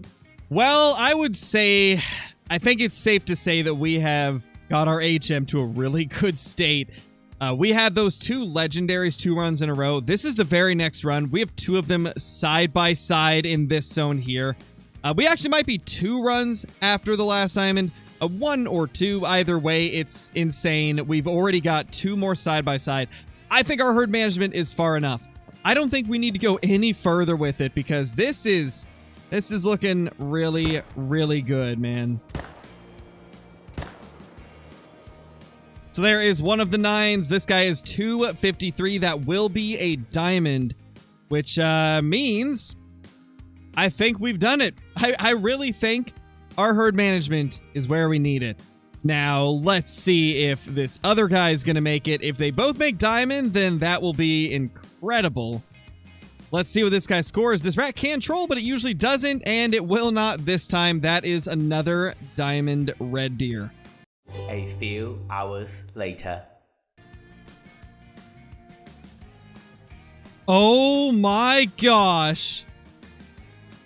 Well, I would say, I think it's safe to say that we have got our HM to a really good state. We had those 2 legendaries 2 runs in a row. This is the very next run. We have 2 of them side by side in this zone here. We actually might be 2 runs after the last diamond. 1 or 2, either way, it's insane. We've already got 2 more side by side. I think our herd management is far enough. I don't think we need to go any further with it, because this is looking really, really good, man. So there is one of the 9s. This guy is 253. That will be a diamond, which means I think we've done it. I really think our herd management is where we need it. Now, let's see if this other guy is going to make it. If they both make diamond, then that will be incredible. Let's see what this guy scores. This rat can troll, but it usually doesn't, and it will not this time. That is another diamond red deer. A few hours later. Oh my gosh.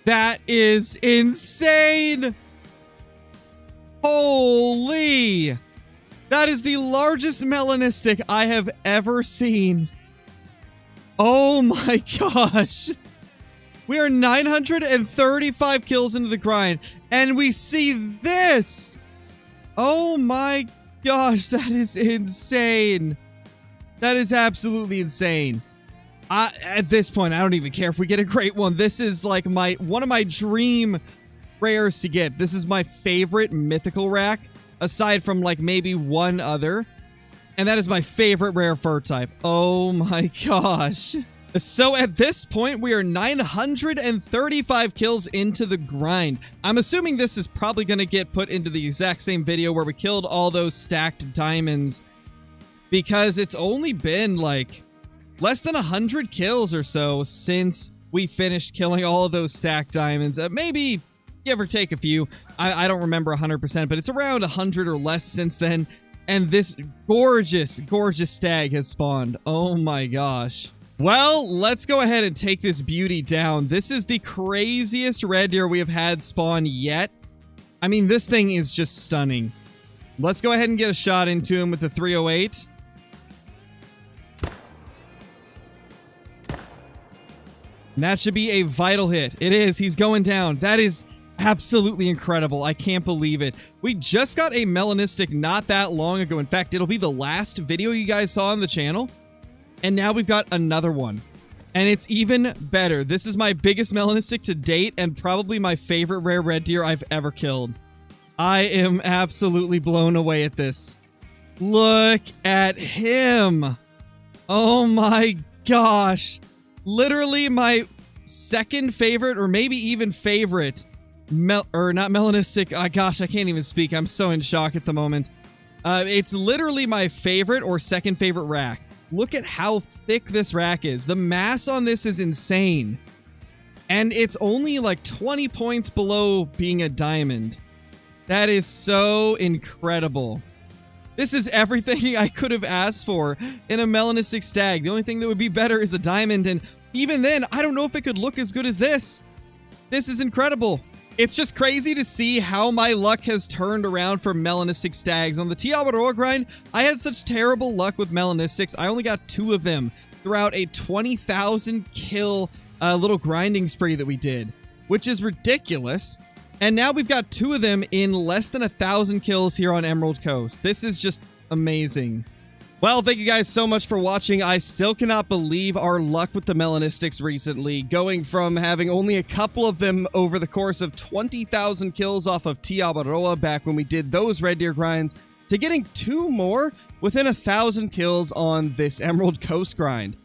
That is insane. Holy. That is the largest melanistic I have ever seen. Oh my gosh. We are 935 kills into the grind, and we see this. Oh my gosh, that is insane. That is absolutely insane. At this point, I don't even care if we get a great one. This is like one of my dream rares to get. This is my favorite mythical rack, aside from like maybe one other. And that is my favorite rare fur type. Oh my gosh. So at this point, we are 935 kills into the grind. I'm assuming this is probably going to get put into the exact same video where we killed all those stacked diamonds, because it's only been like less than 100 kills or so since we finished killing all of those stacked diamonds. Maybe give or take a few. I don't remember 100%, but it's around 100 or less since then. And this gorgeous, gorgeous stag has spawned. Oh my gosh. Well, let's go ahead and take this beauty down. This is the craziest red deer we have had spawn yet. I mean, this thing is just stunning. Let's go ahead and get a shot into him with the 308. And that should be a vital hit. It is. He's going down. That is absolutely incredible. I can't believe it. We just got a Melanistic not that long ago. In fact, it'll be the last video you guys saw on the channel. And now we've got another one. And it's even better. This is my biggest Melanistic to date and probably my favorite rare red deer I've ever killed. I am absolutely blown away at this. Look at him. Oh my gosh. Literally my second favorite, or maybe even favorite, not Melanistic. Gosh, I can't even speak. I'm so in shock at the moment. It's literally my favorite or second favorite rack. Look at how thick this rack is. The mass on this is insane. And it's only like 20 points below being a diamond. That is so incredible. This is everything I could have asked for in a Melanistic stag. The only thing that would be better is a diamond, and even then, I don't know if it could look as good as this. This is incredible. It's just crazy to see how my luck has turned around for Melanistic stags. On the Tiawaroa grind, I had such terrible luck with Melanistics. I only got 2 of them throughout a 20,000 kill little grinding spree that we did, which is ridiculous. And now we've got 2 of them in less than 1,000 kills here on Emerald Coast. This is just amazing. Well, thank you guys so much for watching. I still cannot believe our luck with the Melanistics recently, going from having only a couple of them over the course of 20,000 kills off of Tiawaroa back when we did those red deer grinds, to getting 2 more within 1,000 kills on this Emerald Coast grind.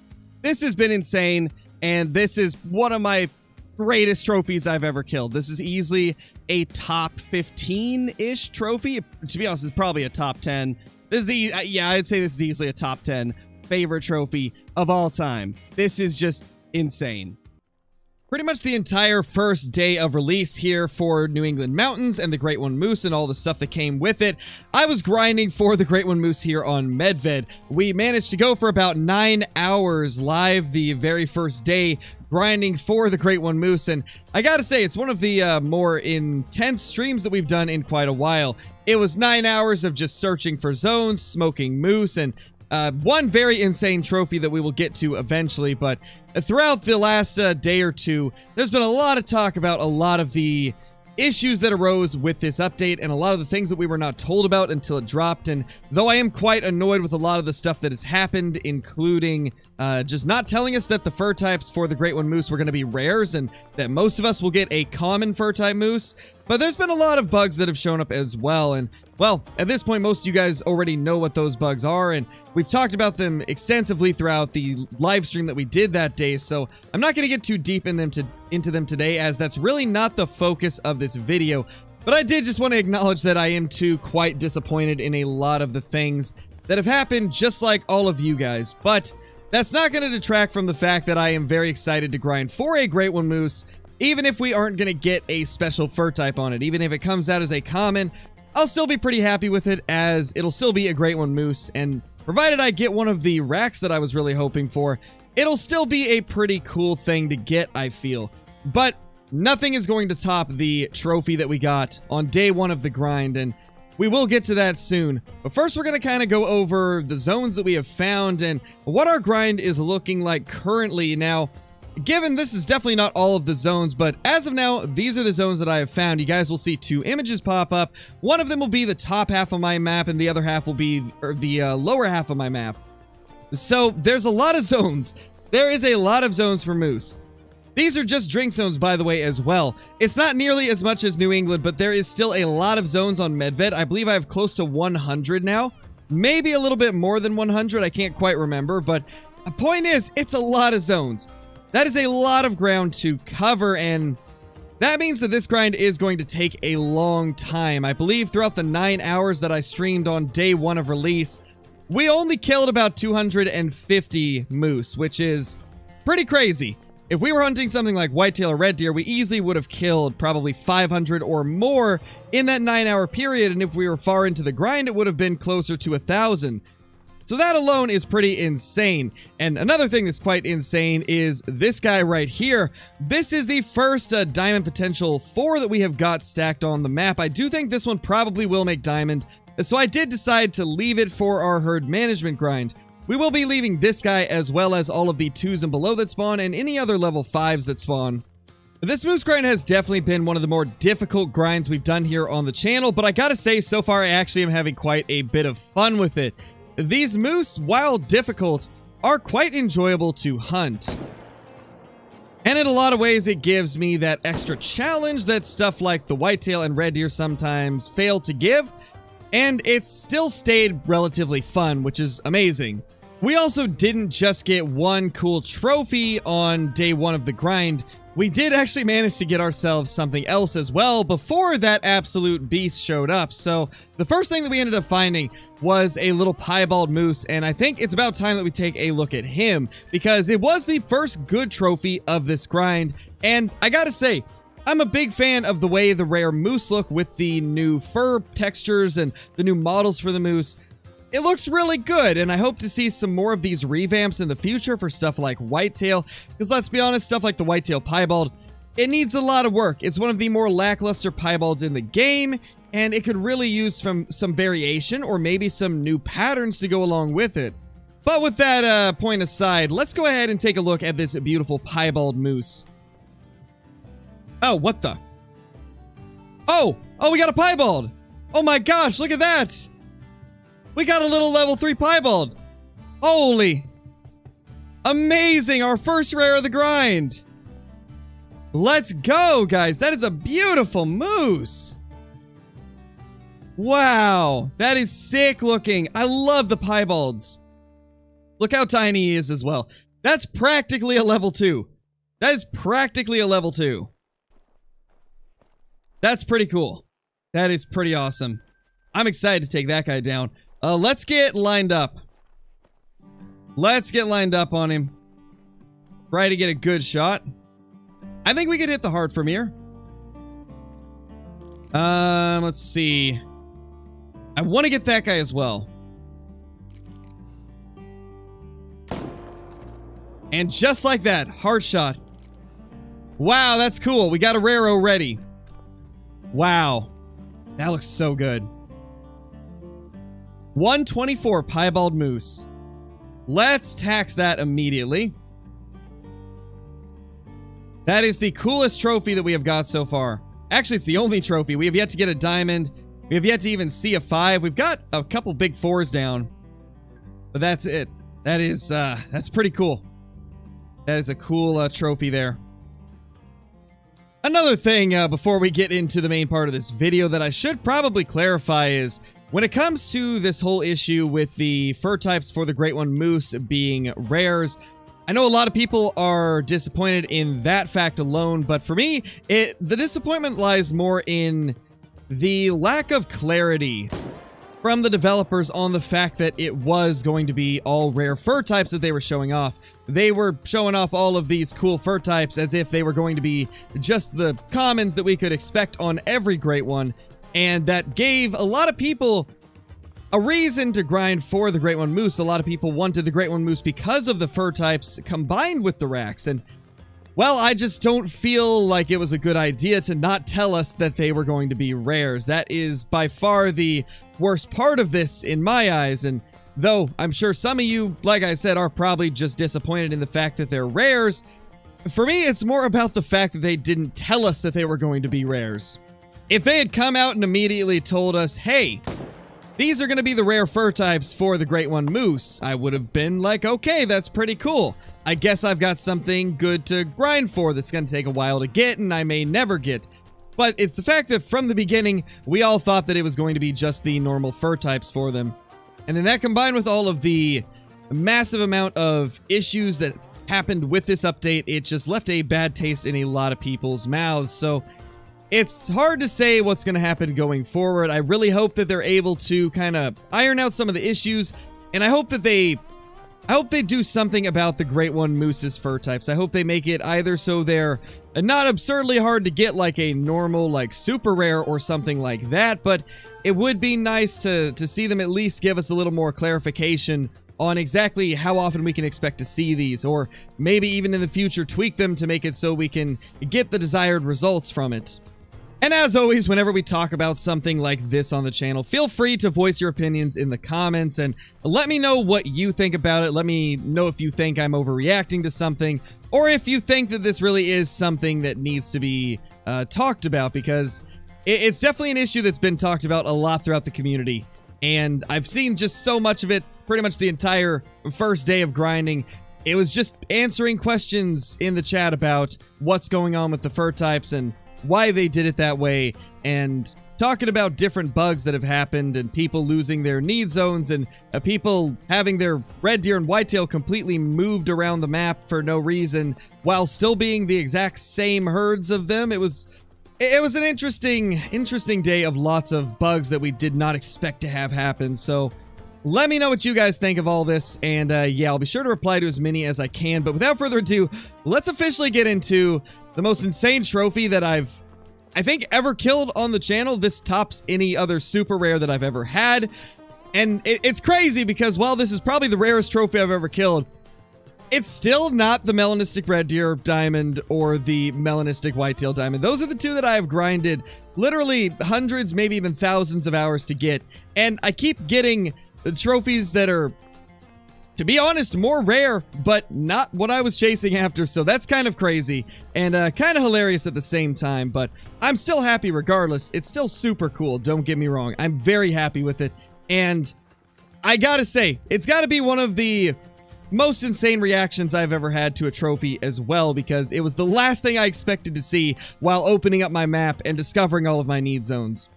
This has been insane, and this is one of my greatest trophies I've ever killed. This is easily a top 15-ish trophy. To be honest, it's probably a top 10. This is yeah, I'd say this is easily a top 10 favorite trophy of all time. This is just insane. Pretty much the entire first day of release here for New England Mountains and the Great One Moose and all the stuff that came with it, I was grinding for the Great One Moose here on Megavid. We managed to go for about 9 hours live the very first day grinding for the Great One Moose, and I gotta say, it's one of the more intense streams that we've done in quite a while. It was 9 hours of just searching for zones, smoking moose, and one very insane trophy that we will get to eventually. But throughout the last day or two, there's been a lot of talk about a lot of the issues that arose with this update and a lot of the things that we were not told about until it dropped. And though I am quite annoyed with a lot of the stuff that has happened, including just not telling us that the fur types for the Great One Moose were going to be rares and that most of us will get a common fur type moose, but there's been a lot of bugs that have shown up as well. And well, at this point, most of you guys already know what those bugs are, and we've talked about them extensively throughout the live stream that we did that day, so I'm not going to get too deep into them today, as that's really not the focus of this video. But I did just want to acknowledge that I am too quite disappointed in a lot of the things that have happened, just like all of you guys. But that's not going to detract from the fact that I am very excited to grind for a Great One Moose, even if we aren't going to get a special fur type on it. Even if it comes out as a common, I'll still be pretty happy with it, as it'll still be a Great One Moose, and provided I get one of the racks that I was really hoping for, it'll still be a pretty cool thing to get, I feel. But nothing is going to top the trophy that we got on day 1 of the grind, and we will get to that soon. But first, we're going to kind of go over the zones that we have found and what our grind is looking like currently. Now, given this is definitely not all of the zones, but as of now, these are the zones that I have found. You guys will see 2 images pop up. One of them will be the top half of my map, and the other half will be the lower half of my map. So there's a lot of zones. There is a lot of zones for moose. These are just drink zones, by the way, as well. It's not nearly as much as New England, but there is still a lot of zones on Megavid. I believe I have close to 100 now. Maybe a little bit more than 100. I can't quite remember, but the point is, it's a lot of zones. That is a lot of ground to cover, and that means that this grind is going to take a long time. I believe throughout the 9 hours that I streamed on day 1 of release, we only killed about 250 moose, which is pretty crazy. If we were hunting something like whitetail or red deer, we easily would have killed probably 500 or more in that 9-hour period, and if we were far into the grind, it would have been closer to 1,000. So that alone is pretty insane. And another thing that's quite insane is this guy right here. This is the first Diamond Potential 4 that we have got stacked on the map. I do think this one probably will make Diamond, so I did decide to leave it for our herd management grind. We will be leaving this guy as well as all of the 2s and below that spawn and any other level 5s that spawn. This moose grind has definitely been one of the more difficult grinds we've done here on the channel, but I gotta say, so far I actually am having quite a bit of fun with it. These moose, while difficult, are quite enjoyable to hunt. And in a lot of ways, it gives me that extra challenge that stuff like the whitetail and red deer sometimes fail to give, and it's still stayed relatively fun, which is amazing. We also didn't just get one cool trophy on day 1 of the grind. We did actually manage to get ourselves something else as well before that absolute beast showed up. So the first thing that we ended up finding was a little piebald moose, and I think it's about time that we take a look at him, because it was the first good trophy of this grind. And I gotta say, I'm a big fan of the way the rare moose look with the new fur textures and the new models for the moose. It looks really good, and I hope to see some more of these revamps in the future for stuff like whitetail, because let's be honest, stuff like the whitetail piebald, it needs a lot of work. It's one of the more lackluster piebalds in the game, and it could really use some variation or maybe some new patterns to go along with it. But with that point aside, let's go ahead and take a look at this beautiful piebald moose. Oh, what the? Oh, we got a piebald. Oh my gosh, look at that. We got a little level 3 piebald. Holy. Amazing, our first rare of the grind. Let's go, guys. That is a beautiful moose. Wow, that is sick looking. I love the piebalds. Look how tiny he is as well. That's practically a level 2. That is practically a level 2. That's pretty cool. That is pretty awesome. I'm excited to take that guy down. Let's get lined up. Let's get lined up on him. Try to get a good shot. I think we could hit the heart from here. Let's see. I want to get that guy as well. And just like that, heart shot. Wow, that's cool. We got a rare already. Wow. That looks so good. 124 piebald moose. Let's tax that immediately. That is the coolest trophy that we have got so far. Actually, it's the only trophy. We have yet to get a diamond. We have yet to even see a 5. We've got a couple big 4s down. But that's it. That is, that's pretty cool. That is a cool trophy there. Another thing before we get into the main part of this video that I should probably clarify is, when it comes to this whole issue with the fur types for the Great One Moose being rares, I know a lot of people are disappointed in that fact alone, but for me, the disappointment lies more in the lack of clarity from the developers on the fact that it was going to be all rare fur types that they were showing off. They were showing off all of these cool fur types as if they were going to be just the commons that we could expect on every Great One, and that gave a lot of people a reason to grind for the Great One Moose. A lot of people wanted the Great One Moose because of the fur types combined with the racks, and well, I just don't feel like it was a good idea to not tell us that they were going to be rares. That is by far the worst part of this in my eyes, and though I'm sure some of you, like I said, are probably just disappointed in the fact that they're rares, for me it's more about the fact that they didn't tell us that they were going to be rares. If they had come out and immediately told us, hey, these are going to be the rare fur types for the Great One Moose, I would have been like, okay, that's pretty cool. I guess I've got something good to grind for that's going to take a while to get and I may never get. But it's the fact that from the beginning, we all thought that it was going to be just the normal fur types for them. And then that combined with all of the massive amount of issues that happened with this update, it just left a bad taste in a lot of people's mouths. So it's hard to say what's going to happen going forward. I really hope that they're able to kind of iron out some of the issues, and I hope they do something about the Great One Moose's fur types. I hope they make it either so they're not absurdly hard to get like a normal, like super rare or something like that, but it would be nice to see them at least give us a little more clarification on exactly how often we can expect to see these, or maybe even in the future tweak them to make it so we can get the desired results from it. And as always, whenever we talk about something like this on the channel, feel free to voice your opinions in the comments and let me know what you think about it. Let me know if you think I'm overreacting to something, or if you think that this really is something that needs to be talked about, because it's definitely an issue that's been talked about a lot throughout the community. And I've seen just so much of it pretty much the entire first day of grinding. It was just answering questions in the chat about what's going on with the fur types and why they did it that way, and talking about different bugs that have happened and people losing their need zones and people having their red deer and whitetail completely moved around the map for no reason while still being the exact same herds of them. It was an interesting day of lots of bugs that we did not expect to have happen. So let me know what you guys think of all this, and yeah, I'll be sure to reply to as many as I can. But without further ado, let's officially get into the most insane trophy that I think ever killed on the channel. This tops any other super rare that I've ever had. And it's crazy because while this is probably the rarest trophy I've ever killed, it's still not the Melanistic Red Deer Diamond or the Melanistic Whitetail Diamond. Those are the two that I have grinded literally hundreds, maybe even thousands of hours to get. And I keep getting the trophies that are, to be honest, more rare, but not what I was chasing after, so that's kind of crazy, and kind of hilarious at the same time, but I'm still happy regardless. It's still super cool, don't get me wrong. I'm very happy with it, and I gotta say, it's gotta be one of the most insane reactions I've ever had to a trophy as well, because it was the last thing I expected to see while opening up my map and discovering all of my need zones.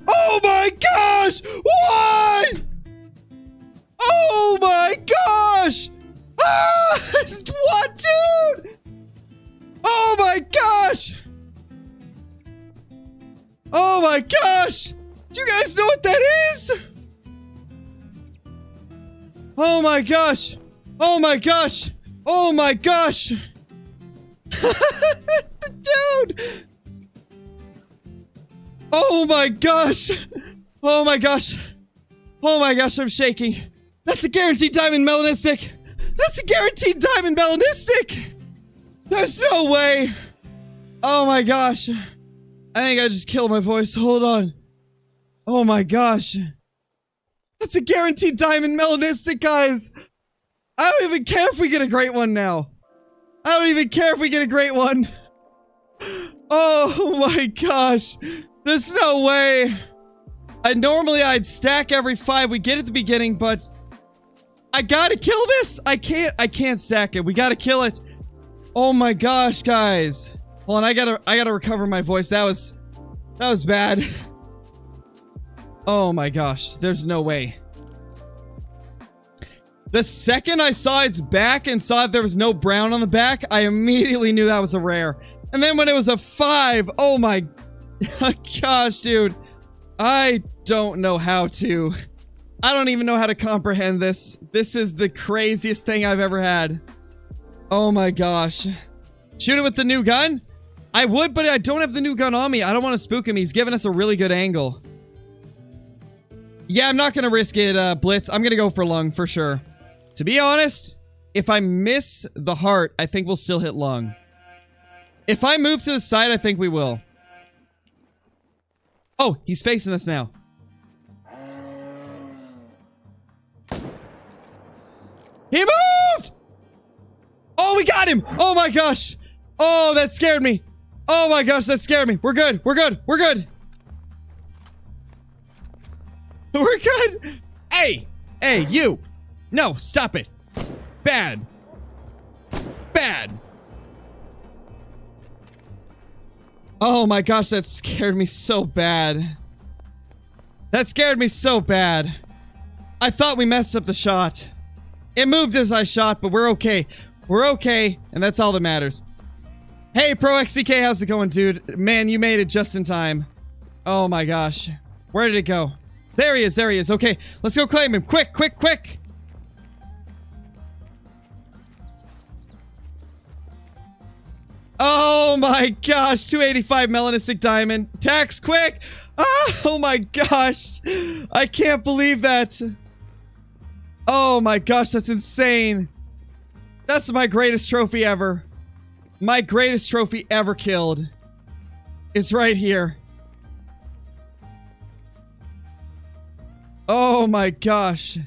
Oh my gosh! What? Oh my gosh! Ah! What, dude? Oh my gosh! Oh my gosh! Do you guys know what that is? Oh my gosh! Oh my gosh! Oh my gosh! Dude! Oh my gosh! Oh my gosh! Oh my gosh, I'm shaking. That's a guaranteed diamond Melanistic! That's a guaranteed diamond Melanistic! There's no way! Oh my gosh. I think I just killed my voice. Hold on. Oh my gosh. That's a guaranteed diamond Melanistic, guys! I don't even care if we get a great one now. I don't even care if we get a great one. Oh my gosh. There's no way. I'd stack every 5 we get at the beginning, but I gotta kill this. I can't stack it. We gotta kill it. Oh my gosh, guys. Hold on, I gotta recover my voice. That was bad. Oh my gosh, there's no way. The second I saw its back and saw that there was no brown on the back, I immediately knew that was a rare. And then when it was a 5, oh my gosh, dude. I don't know how to. I don't even know how to comprehend this. This is the craziest thing I've ever had. Oh my gosh. Shoot it with the new gun? I would, but I don't have the new gun on me. I don't want to spook him. He's giving us a really good angle. Yeah, I'm not going to risk it, Blitz. I'm going to go for lung for sure. To be honest, if I miss the heart, I think we'll still hit lung. If I move to the side, I think we will. Oh, he's facing us now. He moved! Oh, we got him! Oh my gosh! Oh, that scared me. Oh my gosh, that scared me. We're good. We're good. We're good. We're good. Hey! Hey, you! No, stop it. Bad. Bad. Oh my gosh, that scared me so bad. That scared me so bad. I thought we messed up the shot. It moved as I shot, but we're okay. We're okay, and that's all that matters. Hey, Pro XCK, how's it going, dude? Man, you made it just in time. Oh my gosh. Where did it go? There he is, there he is. Okay, let's go claim him. Quick, quick, quick! Oh my gosh, 285 Melanistic Diamond. Tax, quick! Oh my gosh! I can't believe that. Oh my gosh, that's insane. That's my greatest trophy ever. My greatest trophy ever killed is right here. Oh my gosh.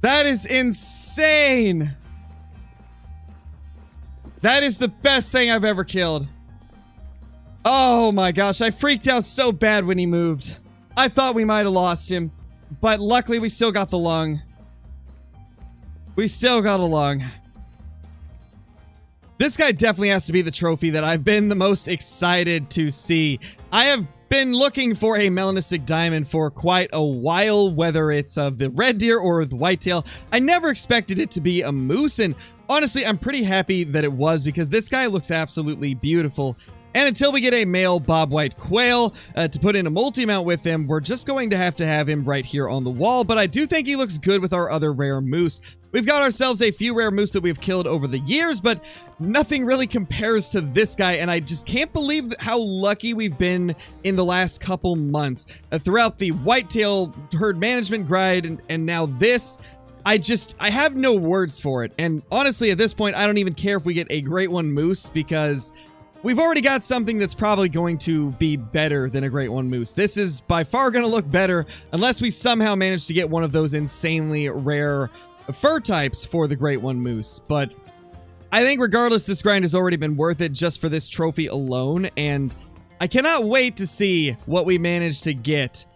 That is insane. That is the best thing I've ever killed. Oh my gosh, I freaked out so bad when he moved. I thought we might have lost him, but luckily we still got the lung. We still got a lung. This guy definitely has to be the trophy that I've been the most excited to see. I have been looking for a Melanistic Diamond for quite a while, whether it's of the red deer or the whitetail. I never expected it to be a moose, and honestly, I'm pretty happy that it was because this guy looks absolutely beautiful. And until we get a male bobwhite quail to put in a multi-mount with him, we're just going to have him right here on the wall. But I do think he looks good with our other rare moose. We've got ourselves a few rare moose that we've killed over the years, but nothing really compares to this guy. And I just can't believe how lucky we've been in the last couple months. Throughout the whitetail herd management grind and now this, I have no words for it. And honestly, at this point, I don't even care if we get a great one moose because we've already got something that's probably going to be better than a great one moose. This is by far going to look better unless we somehow manage to get one of those insanely rare fur types for the great one moose. But I think regardless, this grind has already been worth it just for this trophy alone. And I cannot wait to see what we manage to get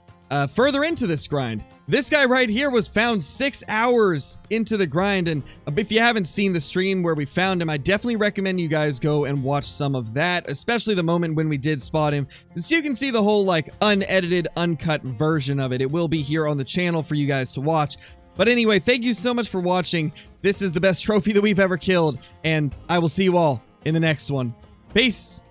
further into this grind. This guy right here was found 6 hours into the grind, and if you haven't seen the stream where we found him, I definitely recommend you guys go and watch some of that, especially the moment when we did spot him, so you can see the whole, like, unedited, uncut version of it. It will be here on the channel for you guys to watch. But anyway, thank you so much for watching. This is the best trophy that we've ever killed, and I will see you all in the next one. Peace!